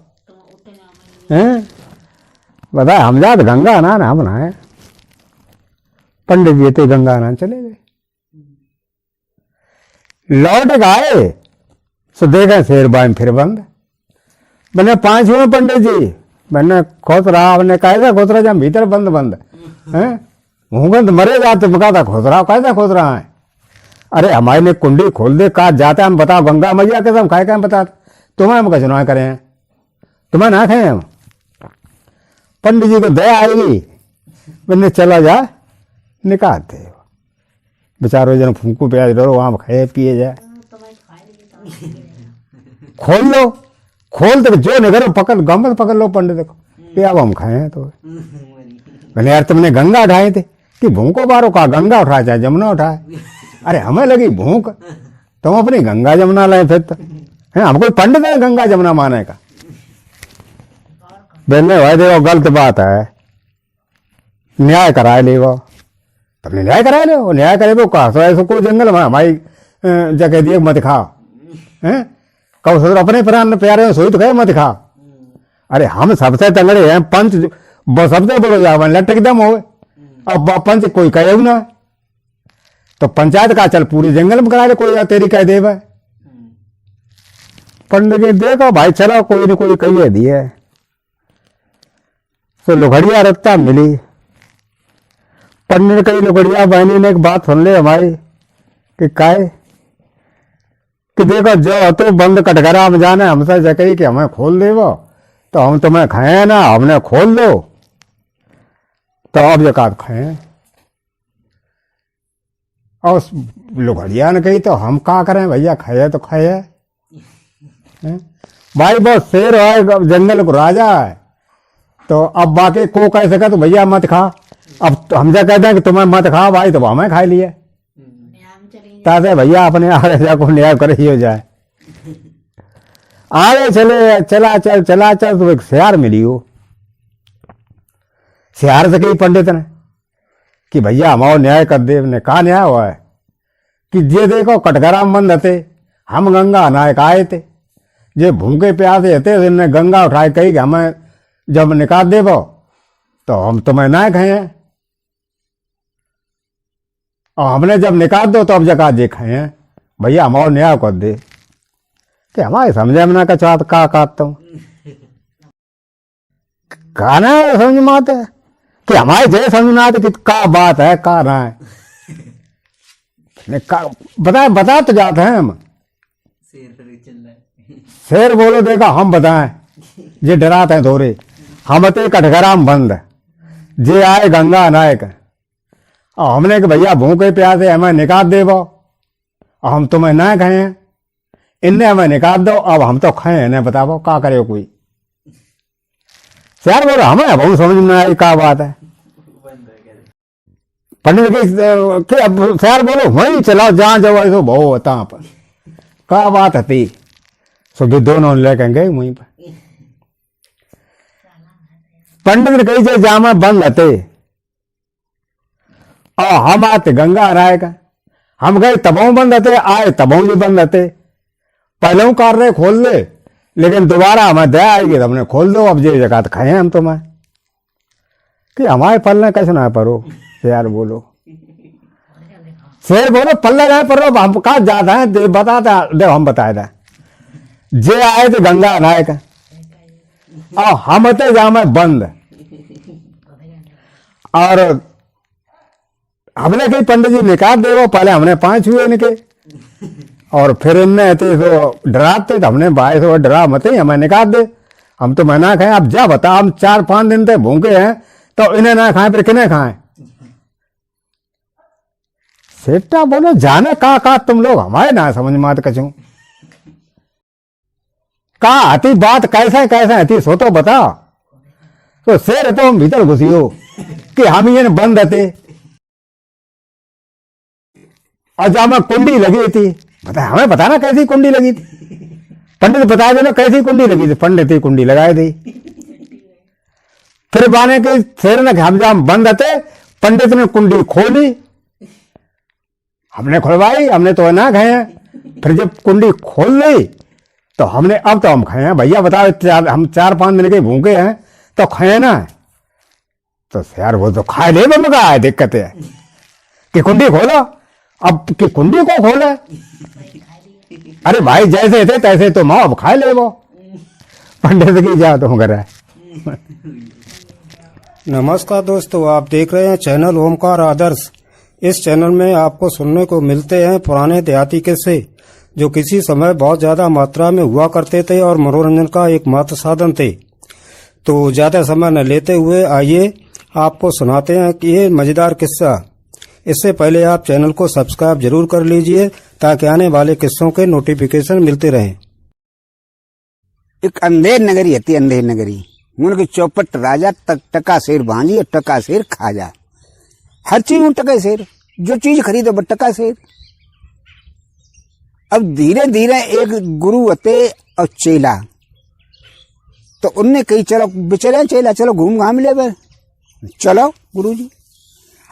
हैं बता हम जात गंगा ना हम नहाए। पंडित जी तो गंगा नहान चले गए। लौट गए सो देखा शेर बाइन फिर बंद। मैंने 5 हुए पंडित जी। मैंने खोस रहा आपने कैसा खोस रहा जब भीतर बंद बंद है भूगंत मरे जाते बका था खोस रहा कैसा खोस रहा है। अरे हमारे ने कुंडी खोल दे कहा जाते हम बताओ गंगा मैया के हम खाए क्या बता तुम्हें हम कचुना करें तुम्हें ना खाए हम। पंडित जी को दया आएगी मैंने चला जा निकालते बेचारो जन फूकू प्याज डरो वहां खाए पिए जाए। खोल लो खोल दे जो नहीं करो पकड़ गमत पकड़ लो पंडित को ये अब हम खाए तो। मैंने यार तुमने गंगा उठाए थे कि भूखो बारो का गंगा उठाए चाहे जमुना उठाए। अरे हमें लगी भूख तुम अपनी गंगा जमुना लाए फिर तो है हम कोई पंडित है गंगा जमुना माने का। बेने भाई देखो गलत बात है न्याय कराए ले वो तुमने न्याय कराए ले वो न्याय करे वो कहा ऐसा कोई जंगल में हमारी जगह दिए मत खा है कहो सदर अपने प्राण प्यारे सोई तो कहे मत खा। अरे हम सबसे तगड़े हैं पंच सबसे बड़ो जावन लटक दम हो अब पंच कोई कहे ना तो पंचायत का चल पूरे जंगल में करा ले कोई तेरी कह दे। पंडित जी देखो भाई चलो कोई न कोई कही दिए तो लुघड़िया रखता मिली। पंडित कई लुघड़िया बहनी ने एक बात सुन ले हमारी कि काय कि देखो जो तो बंद कटघरा में जाना हमसे जकई कि हमें खोल दे वो तो हम तुम्हें खाए ना हमने खोल दो तो अब जकात खाए। और लुघड़िया ने कही तो हम क्या करें भैया खाए तो खाए भाई बहुत शेर है जंगल को राजा है तो अब बाकी को कह सके तो भैया मत खा। अब तो हम जब कहते हैं कि तुम्हें मत खा भाई तो हमें खा लिए तासे भैया अपने आगे जाको न्याय कर ही हो जाए। आगे चले चला चल तो एक सियार मिली हो। सियार से कही पंडित ने कि भैया हमारा न्याय कर दे। ने कहा न्याय हुआ है कि जे देखो कटघरा में बंद थे हम गंगा नायक आए थे जे भूखे प्यासे थे इन्हें गंगा उठाए कही कि हमें जब निकाल देवो तो हम तुम्हें नायक खाए और हमने जब निकाल दो तो अब जका जे खाए भैया हमारा न्याय कर दे कि हमारे समझे में ना का चाहत का काटता हूँ कहना समझ में आते कि हमारे जय समझ में आते कि का बात है का ना है बता तो जाते हैं हम। शेर बोलो देखा हम बताएं जे डराते हैं थोड़े हम ते कटघराम बंद जे आए गंगा नायक और हमने कि भैया भूखे प्यासे हमें निकाल दे वो और हम तुम्हें ना खाए इनने हमें निकाल दो अब हम तो खाए नहीं बताओ का करे कोई। शेर बोलो हमें बहुत समझ में आई का बात है। पंडित के अब शेर बोलो वहीं चलाओ जहां जाओ ऐसा बहु होता पर का बात थी सो भी दोनों लेकर गए वहीं पर। पंडित कही जे जामा बंद हते और हम आते गंगा राय का हम गए तबों बंद हते आए तबों भी बंद हते पहले कार रहे खोल ले लेकिन दोबारा हमें दया आएगी तो हमने खोल दो, अब ये जगह खाए हम तुम्हें कि हमारे पल्ले कैसे ना परो यार, बोलो शेर बोलो पल्ले ना परो, हम कहा जाते हैं बताते दे, हम बताए थे जे आए थे गंगा नायक और हम थे जाम बंद, और हमने कही पंडित जी निकाल दे, वो पहले हमने 5 हुए इनके, और फिर इनने थे तो डराते तो हमने भाई से डरा मत ही हमें निकाल दे, हम तो मैं ना खाए। अब जा बता, हम 4-5 दिन तक भूखे हैं तो इन्हें ना खाए फिर किन्हें खाएं? सेठा बोलो जाने का तुम लोग हमारे ना समझ मात कछू का आती बात कैसे कैसे आती सो तो बता। तो शेर तो हम भीतर घुसियो कि हम ये बंद थे, और जहां में कुंडी लगी थी, बता हमें बता ना कैसी कुंडी लगी थी, पंडित बता देना कैसी कुंडी लगी थी, पंडित ही कुंडी लगाए दी। फिर बाने के शेर ने हम जहां बंद थे, पंडित ने कुंडी खोली, हमने खुलवाई, हमने तो ना खाए। फिर जब कुंडी खोल ली तो हमने अब तो हम खाए हैं भैया, बताओ हम 4-5 दिन के भूखे हैं तो खाए ना। तो यार वो तो खाए ले, मगा है दिक्कत है कि कुंडी खोलो, अब कि कुंडी को खोले, अरे भाई जैसे थे तैसे तो माँ अब खाए ले वो, पंडित की जा तो कर है। नमस्कार दोस्तों, आप देख रहे हैं चैनल ओमकार आदर्श। इस चैनल में आपको सुनने को मिलते हैं पुराने देहाती किस्से जो किसी समय बहुत ज्यादा मात्रा में हुआ करते थे और मनोरंजन का एकमात्र साधन थे। तो ज्यादा समय न लेते हुए आइए आपको सुनाते हैं कि ये मजेदार किस्सा। इससे पहले आप चैनल को सब्सक्राइब जरूर कर लीजिए ताकि आने वाले किस्सों के नोटिफिकेशन मिलते रहें। एक अंधेर नगरी हती, अंधेर नगरी उनके चौपट राजा तक टका शेर भांजी और टका शेर खाजा, हर चीज में टका शेर, जो चीज खरीदो बट टका शेर। अब धीरे धीरे एक गुरु होते और चेला, तो उनने कही चलो बेचारे चेला चलो घूम घाम ले बे, चलो गुरुजी।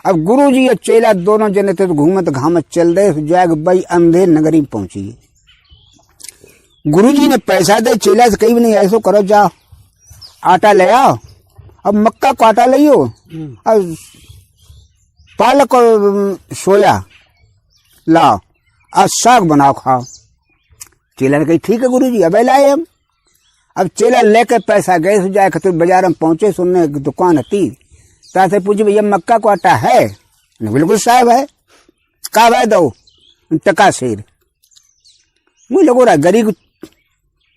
अब गुरुजी और चेला दोनों जने थे तो घूमत घामत चल रहे, जाग भाई अंधेर नगरी में पहुंची। गुरुजी ने पैसा दे, चेला से कही भी नहीं ऐसो करो जाओ आटा ले आओ, अब मक्का को आटा लियो और पालक और सोया लाओ और साग बनाओ खाओ। चेला ने कही ठीक है गुरुजी अब लाए हम। अब चेला लेकर पैसा गए जाए खतुर बाजार में पहुंचे, सुनने की दुकान थी, तासे पूछे भैया मक्का को आटा है? बिल्कुल साहब है। कहा भाई दो टका शेर, मुझे लगो रहा गरीब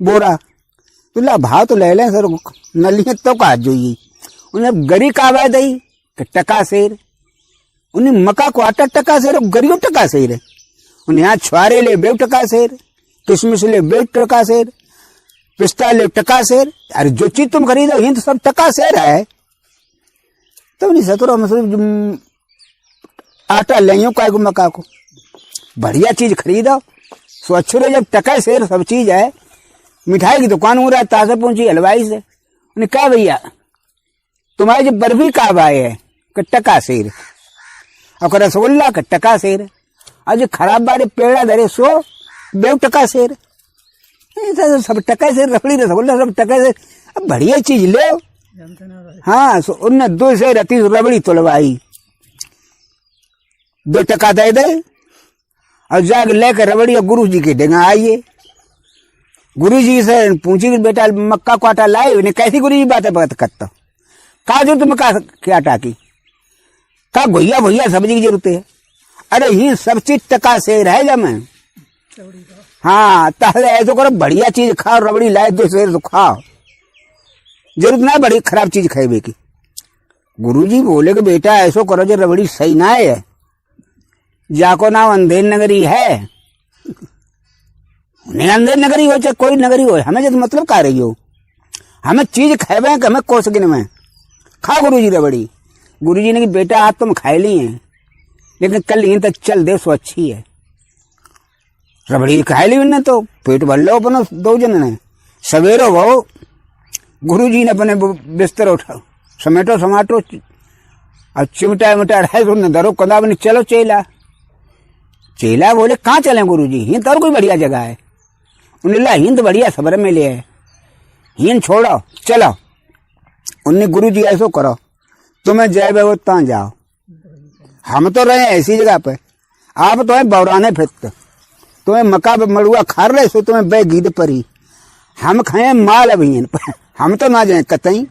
बोरा, तो ला भाव तो ले लें सर, नलिए तो का जोई उन्हें गरी का भाई दई टका शेर, उन्हें मक्का को आटा टका शेर, गरीब टका शेर है। उन्हें यहाँ छुआरे ले बेव टका शेर, किशमिश ले बेव टका शेर, पिस्ता ले टका शेर, अरे जो चीज तुम खरीदो ये तो सब टका शेर है। तो उन्हें 17 आटा ले काय को मक्का को, बढ़िया चीज खरीदो स्वच्छ रहे, जब टका शेर सब चीज है। मिठाई की दुकान हो रहा है, ताजा पहुंची हलवाई से, उन्हें कहा भैया तुम्हारी जो बर्फी का भाई है टका शेर, और रसगुल्ला का टका शेर, और जो खराब बारे पेड़ा धरे सो बेव टका शेर, सब टका शेर, रबड़ी रसगुल्ला सब टका शेर। अब बढ़िया चीज ले। हाँ उनने 2 शेर अति रबड़ी तोलवाई, 2 टका दे दे और जाके लेकर रबड़ी और गुरु जी के डेगा आइए। गुरु जी से पूछी कि बेटा मक्का को आटा लाए? उन्हें कैसी गुरु जी बातें बात करता, कहा जो तुम क्या आटा की, कहा भैया भैया सब्जी की जरूरत है। अरे ही सब चीज टका शेर है जब मैं, हाँ ताले ऐसा करो बढ़िया चीज खाओ, रबड़ी लाए 2 शेर तो खाओ, जरूरत ना बड़ी खराब चीज खाए की। गुरुजी बोले कि बेटा ऐसो करो जो रबड़ी सही ना है, जाको नाम अंधेर नगरी है, उन्हें अंधेर नगरी हो चाहे कोई नगरी हो, हमें जब मतलब का रही हो, हमें चीज खाए हमें कोस गिन में खा गुरुजी रबड़ी। गुरुजी ने कि बेटा आज तुम खाए ली हैं, लेकिन कल यहीं तक चल दे सो अच्छी है। रबड़ी खाए ली उन्हें तो पेट भर लो अपना 2 जन ने। सवेरो वो गुरुजी ने अपने बिस्तर उठा, समेटो समाटो और चिमटा मिटा रहे तो उन्हें दरो कंधा बनी, चलो चेला। चेला बोले कहाँ चले गुरुजी? हिंद और कोई बढ़िया जगह है? उन्हें ला हिंद बढ़िया सबर में ले है, हिन छोड़ो चलो। उन्हें गुरु जी ऐसो करो, तुम्हें जय वो ता जाओ। हम तो रहे ऐसी जगह पे, आप तो है बौराने फिरते, तुम्हें मका मड़ुआ खा रहे सो, तुम्हें बे गीद परी, हम खाए माल अभी हम तो ना जाए कतई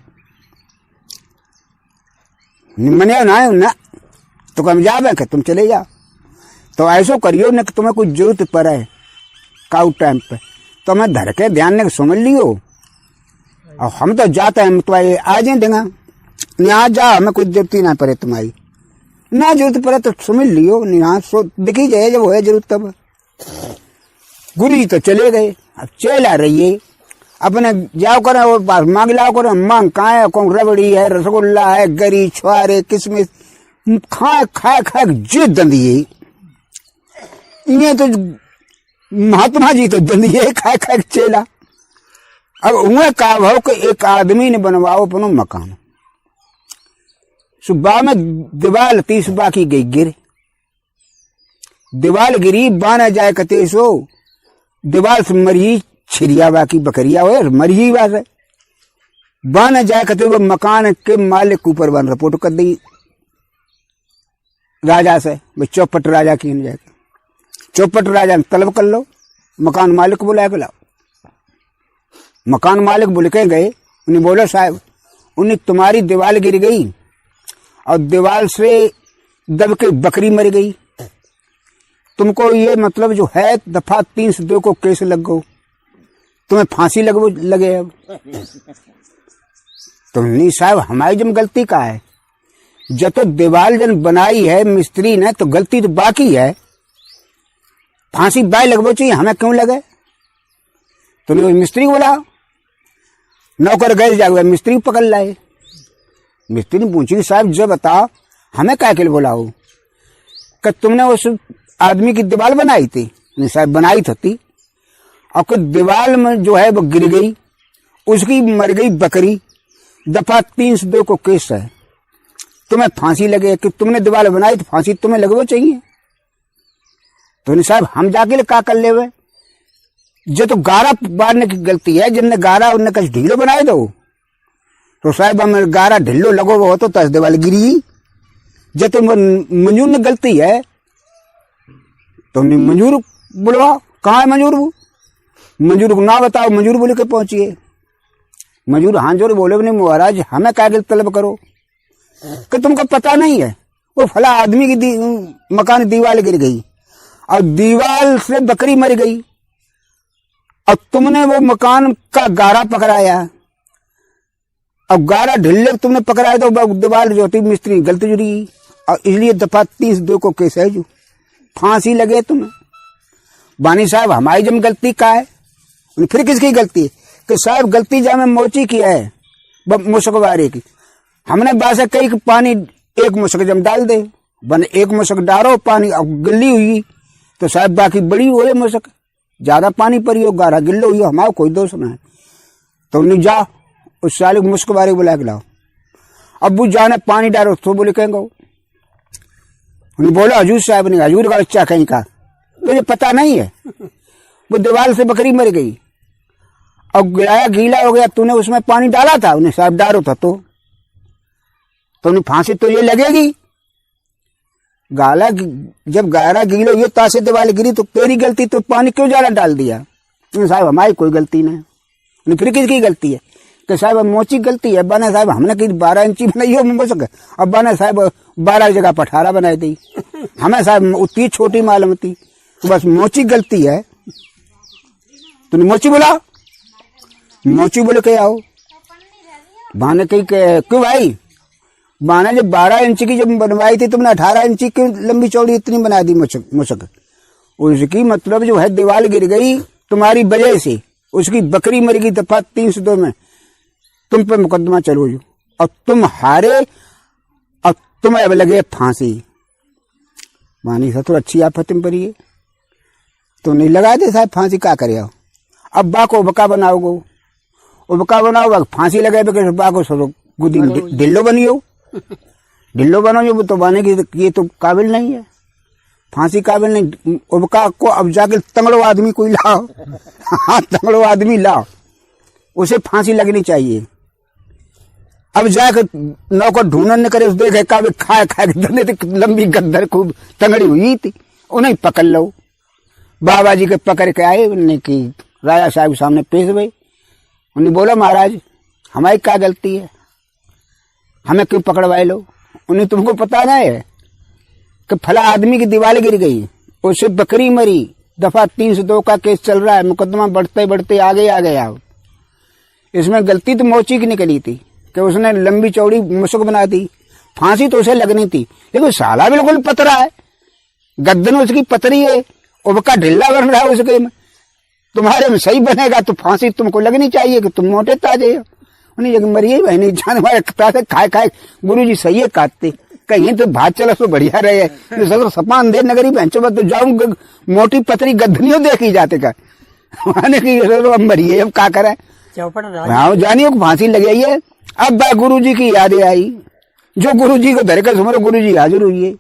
मने ना तो कम जावे के तुम चले जाओ। तो ऐसो करियो न कि तुम्हें कुछ जरूरत पड़े काउ टाइम पे तो मैं धर के ध्यान ने समझ लियो। और हम तो जाते हैं तुम्हारे आ जाए देगा यहाँ जा, हमें कुछ जरूरत ना पड़े तुम्हारी, ना जरूरत पड़े तो समझ लियो। यहाँ सो दिखी जाए जब हो जरूरत तब। गुरु जी तो चले गए, अब चल आ रही है अपने जाओ करे और बात मांग लाओ करे, मांग कहाँ है, कौन रबड़ी है, रसगुल्ला है, गरी छुआरे किसमिस खाए खाए खाए जिद दंदी है। ये तो महात्मा जी तो दंदी है खाए खाए चेला। अब उन्हें कहा भाव कि एक आदमी ने बनवाओ अपनो मकान, सुबह में दीवाल 30 बाकी गई गिर, दीवाल गिरी बाना जाए कते सो दीवाल से मरी छिरिया बाकी बकरिया हो मरी बात है बाना जाए कते वो मकान के मालिक ऊपर बन रिपोर्ट कर दी राजा से, भाई चौपट राजा की जाके चौपट राजा तलब कर लो, मकान मालिक बुला के लाओ। मकान मालिक बुल के गए, उन्हें बोलो साहब उन्हें तुम्हारी दीवार गिर गई और दीवार से दब के बकरी मर गई, तुमको ये मतलब जो है दफा 302 को केस लग गो, तुम्हें फांसी लगे। अब तो नहीं साहब हमारी जब गलती का है, जब तो दीवार जन बनाई है मिस्त्री ने तो गलती तो बाकी है, फांसी बाय लगभो चाहिए, हमें क्यों लगे। तुमने मिस्त्री बोला, नौकर गए जाओ मिस्त्री पकड़ लाए। मिस्त्री ने पूछी साहब जब बताओ हमें क्या के लिए बोलाओ, कि तुमने उस आदमी की दीवार बनाई थी। नहीं साहब बनाई थी, और कुछ दीवार में जो है वो गिर गई, उसकी मर गई बकरी, दफा 302 को केस है, तुम्हें फांसी लगे कि तुमने दीवार बनाई तो फांसी तुम्हें लगवो चाहिए। तो नहीं साहब हम जाके क्या कर ले, जो तो गारा बांधने की गलती है, जिनने गारा उनने कल ढीलो बनाए दो, तो साहब हमें गारा ढिल्लो लगो वो तो 10 दीवार गिरी। जब तो मंजूर ने गलती है तो मंजूर बुलवाओ, कहाँ है मंजूर, वो मंजूर को ना बताओ, मंजूर बोले के पहुंचिए। मंजूर हाँ जोर बोले नहीं महाराज हमें क्या तलब करो, कि तुमको पता नहीं है वो फला आदमी की मकान दीवार गिर गई और दीवार से बकरी मर गई, और तुमने वो मकान का गारा पकड़ाया, अब गारा ढिल्ले तुमने पकड़ाया तो दीवार जो थी मिस्त्री गलती जुड़ी, और इसलिए दफा 302 को केस है, जो फांसी लगे तुम्हें। बानी साहब हमारी जब गलती का है, फिर किसकी गलती है, कि साहब गलती जब में मोची की है मुशकवारे की, हमने बासा कई पानी एक मुशक जम डाल दे, बन एक मुशक डालो पानी अब गिल्ली हुई तो साहब बाकी बड़ी हो मुशक, ज्यादा पानी पड़ी हो गारा गिल्लो हुई, हमारा कोई दोष ना है। तो नहीं जा उस साले मुश्कवारे बुला के लाओ, अबू जाने पानी डालो तो बोले कहेंगे, उन्हें बोला हजूर साहब ने, हजूर का बच्चा कहीं का मुझे पता नहीं है, वो दीवार से बकरी मर गई और गिराया गीला हो गया, तूने उसमें पानी डाला था, उन्हें साहब डालो था तो उन्हें फांसी तो ये लगेगी। गाला जब गारा गीलो ये तासे दीवार गिरी तो तेरी गलती, तो पानी क्यों ज्यादा डाल दिया। साहब हमारी कोई गलती नहीं, फिर किसकी गलती है, कि साहब मोची गलती है, बाना साहब हमने कहीं 12 इंची बनाई हो मुझे, अब बाना साहब 12 जगह पर 18 बनाई दी, हमें साहब उतनी छोटी मालूम थी, तो बस मोची गलती है। तूने मोची बोला, मोची बोले के आओ, बाने कहीं क्यों भाई, बाना जब 12 इंच की जब बनवाई थी तुमने 18 इंची क्यों लंबी चौड़ी इतनी बना दी मुशक, उसकी मतलब जो है दीवार गिर गई तुम्हारी वजह से, उसकी बकरी मर गई दफा 302 में, तुम पे मुकदमा चलो जो, और तुम हारे और तुम्हें अब लगे फांसी। मानी सा तो अच्छी आफत में पड़ी है, तो नहीं लगा दे साहब फांसी क्या करे, अब बा को बका बनाओगे, उबका बनाओ फांसी लगे बा को सो गुदी ढिल्लो बनियो, ढिल्लो बनो जो तो बने की ये तो काबिल नहीं है, फांसी काबिल नहीं। उबका को अब जाके तंगड़ो आदमी कोई लाओ, हाँ तंगड़ो आदमी लाओ, उसे फांसी लगनी चाहिए। अब जाकर नौकर ढूंढने करे, उस देखे का खाए खाए लंबी गद्दर खूब तंगड़ी हुई थी, उन्हें पकड़ लो। बाबा जी के पकड़ के आए, उन्हें की राजा साहब के सामने पेश हुए। उन्हें बोला महाराज हमारी क्या गलती है, हमें क्यों पकड़वाए लो। उन्हें तुमको पता ना है कि फला आदमी की दीवार गिर गई, उससे बकरी मरी, दफा 302 का केस चल रहा है, मुकदमा बढ़ते बढ़ते आगे आ गया। इसमें गलती तो मोची की निकली थी कि उसने लंबी चौड़ी मुश्क बना दी, फांसी तो उसे लगनी थी, लेकिन साला बिल्कुल पतरा है, गर्दन उसकी पतरी है, उबका ढिल्ला बन रहा है उसके में, तुम्हारे में सही बनेगा तो फांसी तुमको लगनी चाहिए कि तुम मोटे ताजे हो। उन्हें जगह मरिए बहनी जान हमारे खाए खाए गुरु जी सही है काटते, कहीं तो भाग चला तो बढ़िया रहे, तो सपान दे नगरी बहनचो तो जाऊं मोटी पतरी गद्दनियों देखी जाते का मरिए, अब क्या करे जानिए फांसी लगी है। अब गुरु जी की यादें आई, जो गुरु जी को धरकर सुमरो, गुरु जी हाजिर हुई है,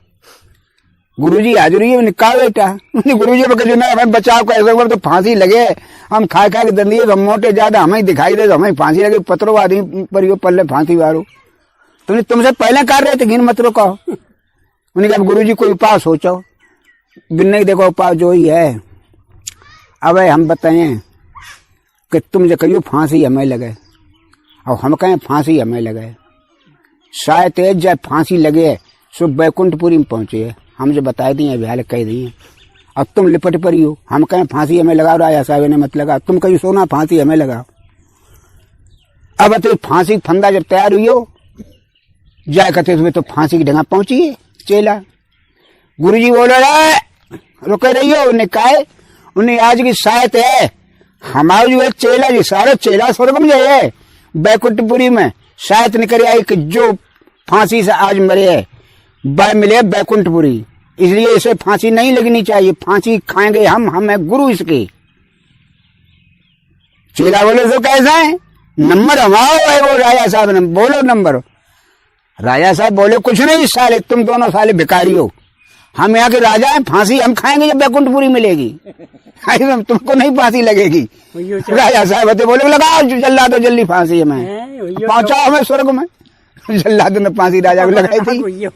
गुरु जी हाजिर हुई है। निकाल बेटा, गुरु जी को ना हमें बचाव कर तो फांसी लगे, हम खा खा के दंदी हम मोटे ज्यादा हमें दिखाई दे तो हमें फांसी लगे, पत्रों आदमी पर पल्ले फांसी वारो, तुमने तुमसे पहले कर रहे थे घिन मतरों का। उन्हें कहा गुरु जी कोई उपाय सोचो, बिन्ने देखो उपाय जो ही है। अब हम बताएं कि तुम जो कहियो फांसी हमें लगे और हम कहें फांसी हमें लगे, शायद जब फांसी लगे सो बैकुंठपुरी में पहुंचे, हम जो बताए दिए बिहार कह दिए। अब तुम लिपट पड़ी हो, हम कहें फांसी हमें लगाओ, राजा साहब ने मत लगा, तुम कहियो सोना फांसी हमें लगाओ। अब तो फांसी फंदा जब तैयार हुई हो जाए कहते तुम्हें तो फांसी की ढंगा पहुंची है चेला। गुरु जी बोले रुके रहियो, उन्हें कहा उन्हें आज की शायद है हमारा जो है चेला जी, सारा चेला स्वर्ग में जाए बैकुंठपुरी में शायद निकल आई कि जो फांसी से आज मरे है मिले बैकुंठपुरी, इसलिए इसे फांसी नहीं लगनी चाहिए, फांसी खाएंगे हम है गुरु इसके। चेला बोले तो कैसा है, नंबर हमारा है वो राजा साहब ने बोलो नंबर। राजा साहब बोले कुछ नहीं साले, तुम दोनों साले भिखारी हो, हम यहाँ के राजा हैं, फांसी हम खाएंगे जब बैकुंठपुरी मिलेगी, तुमको नहीं फांसी लगेगी। राजा साहब बोले लगाओ जल्ला दो जल्दी फांसी हमें, पहुंचाओ हमें स्वर्ग में। जल्लाद ने फांसी राजा को लगाई थी।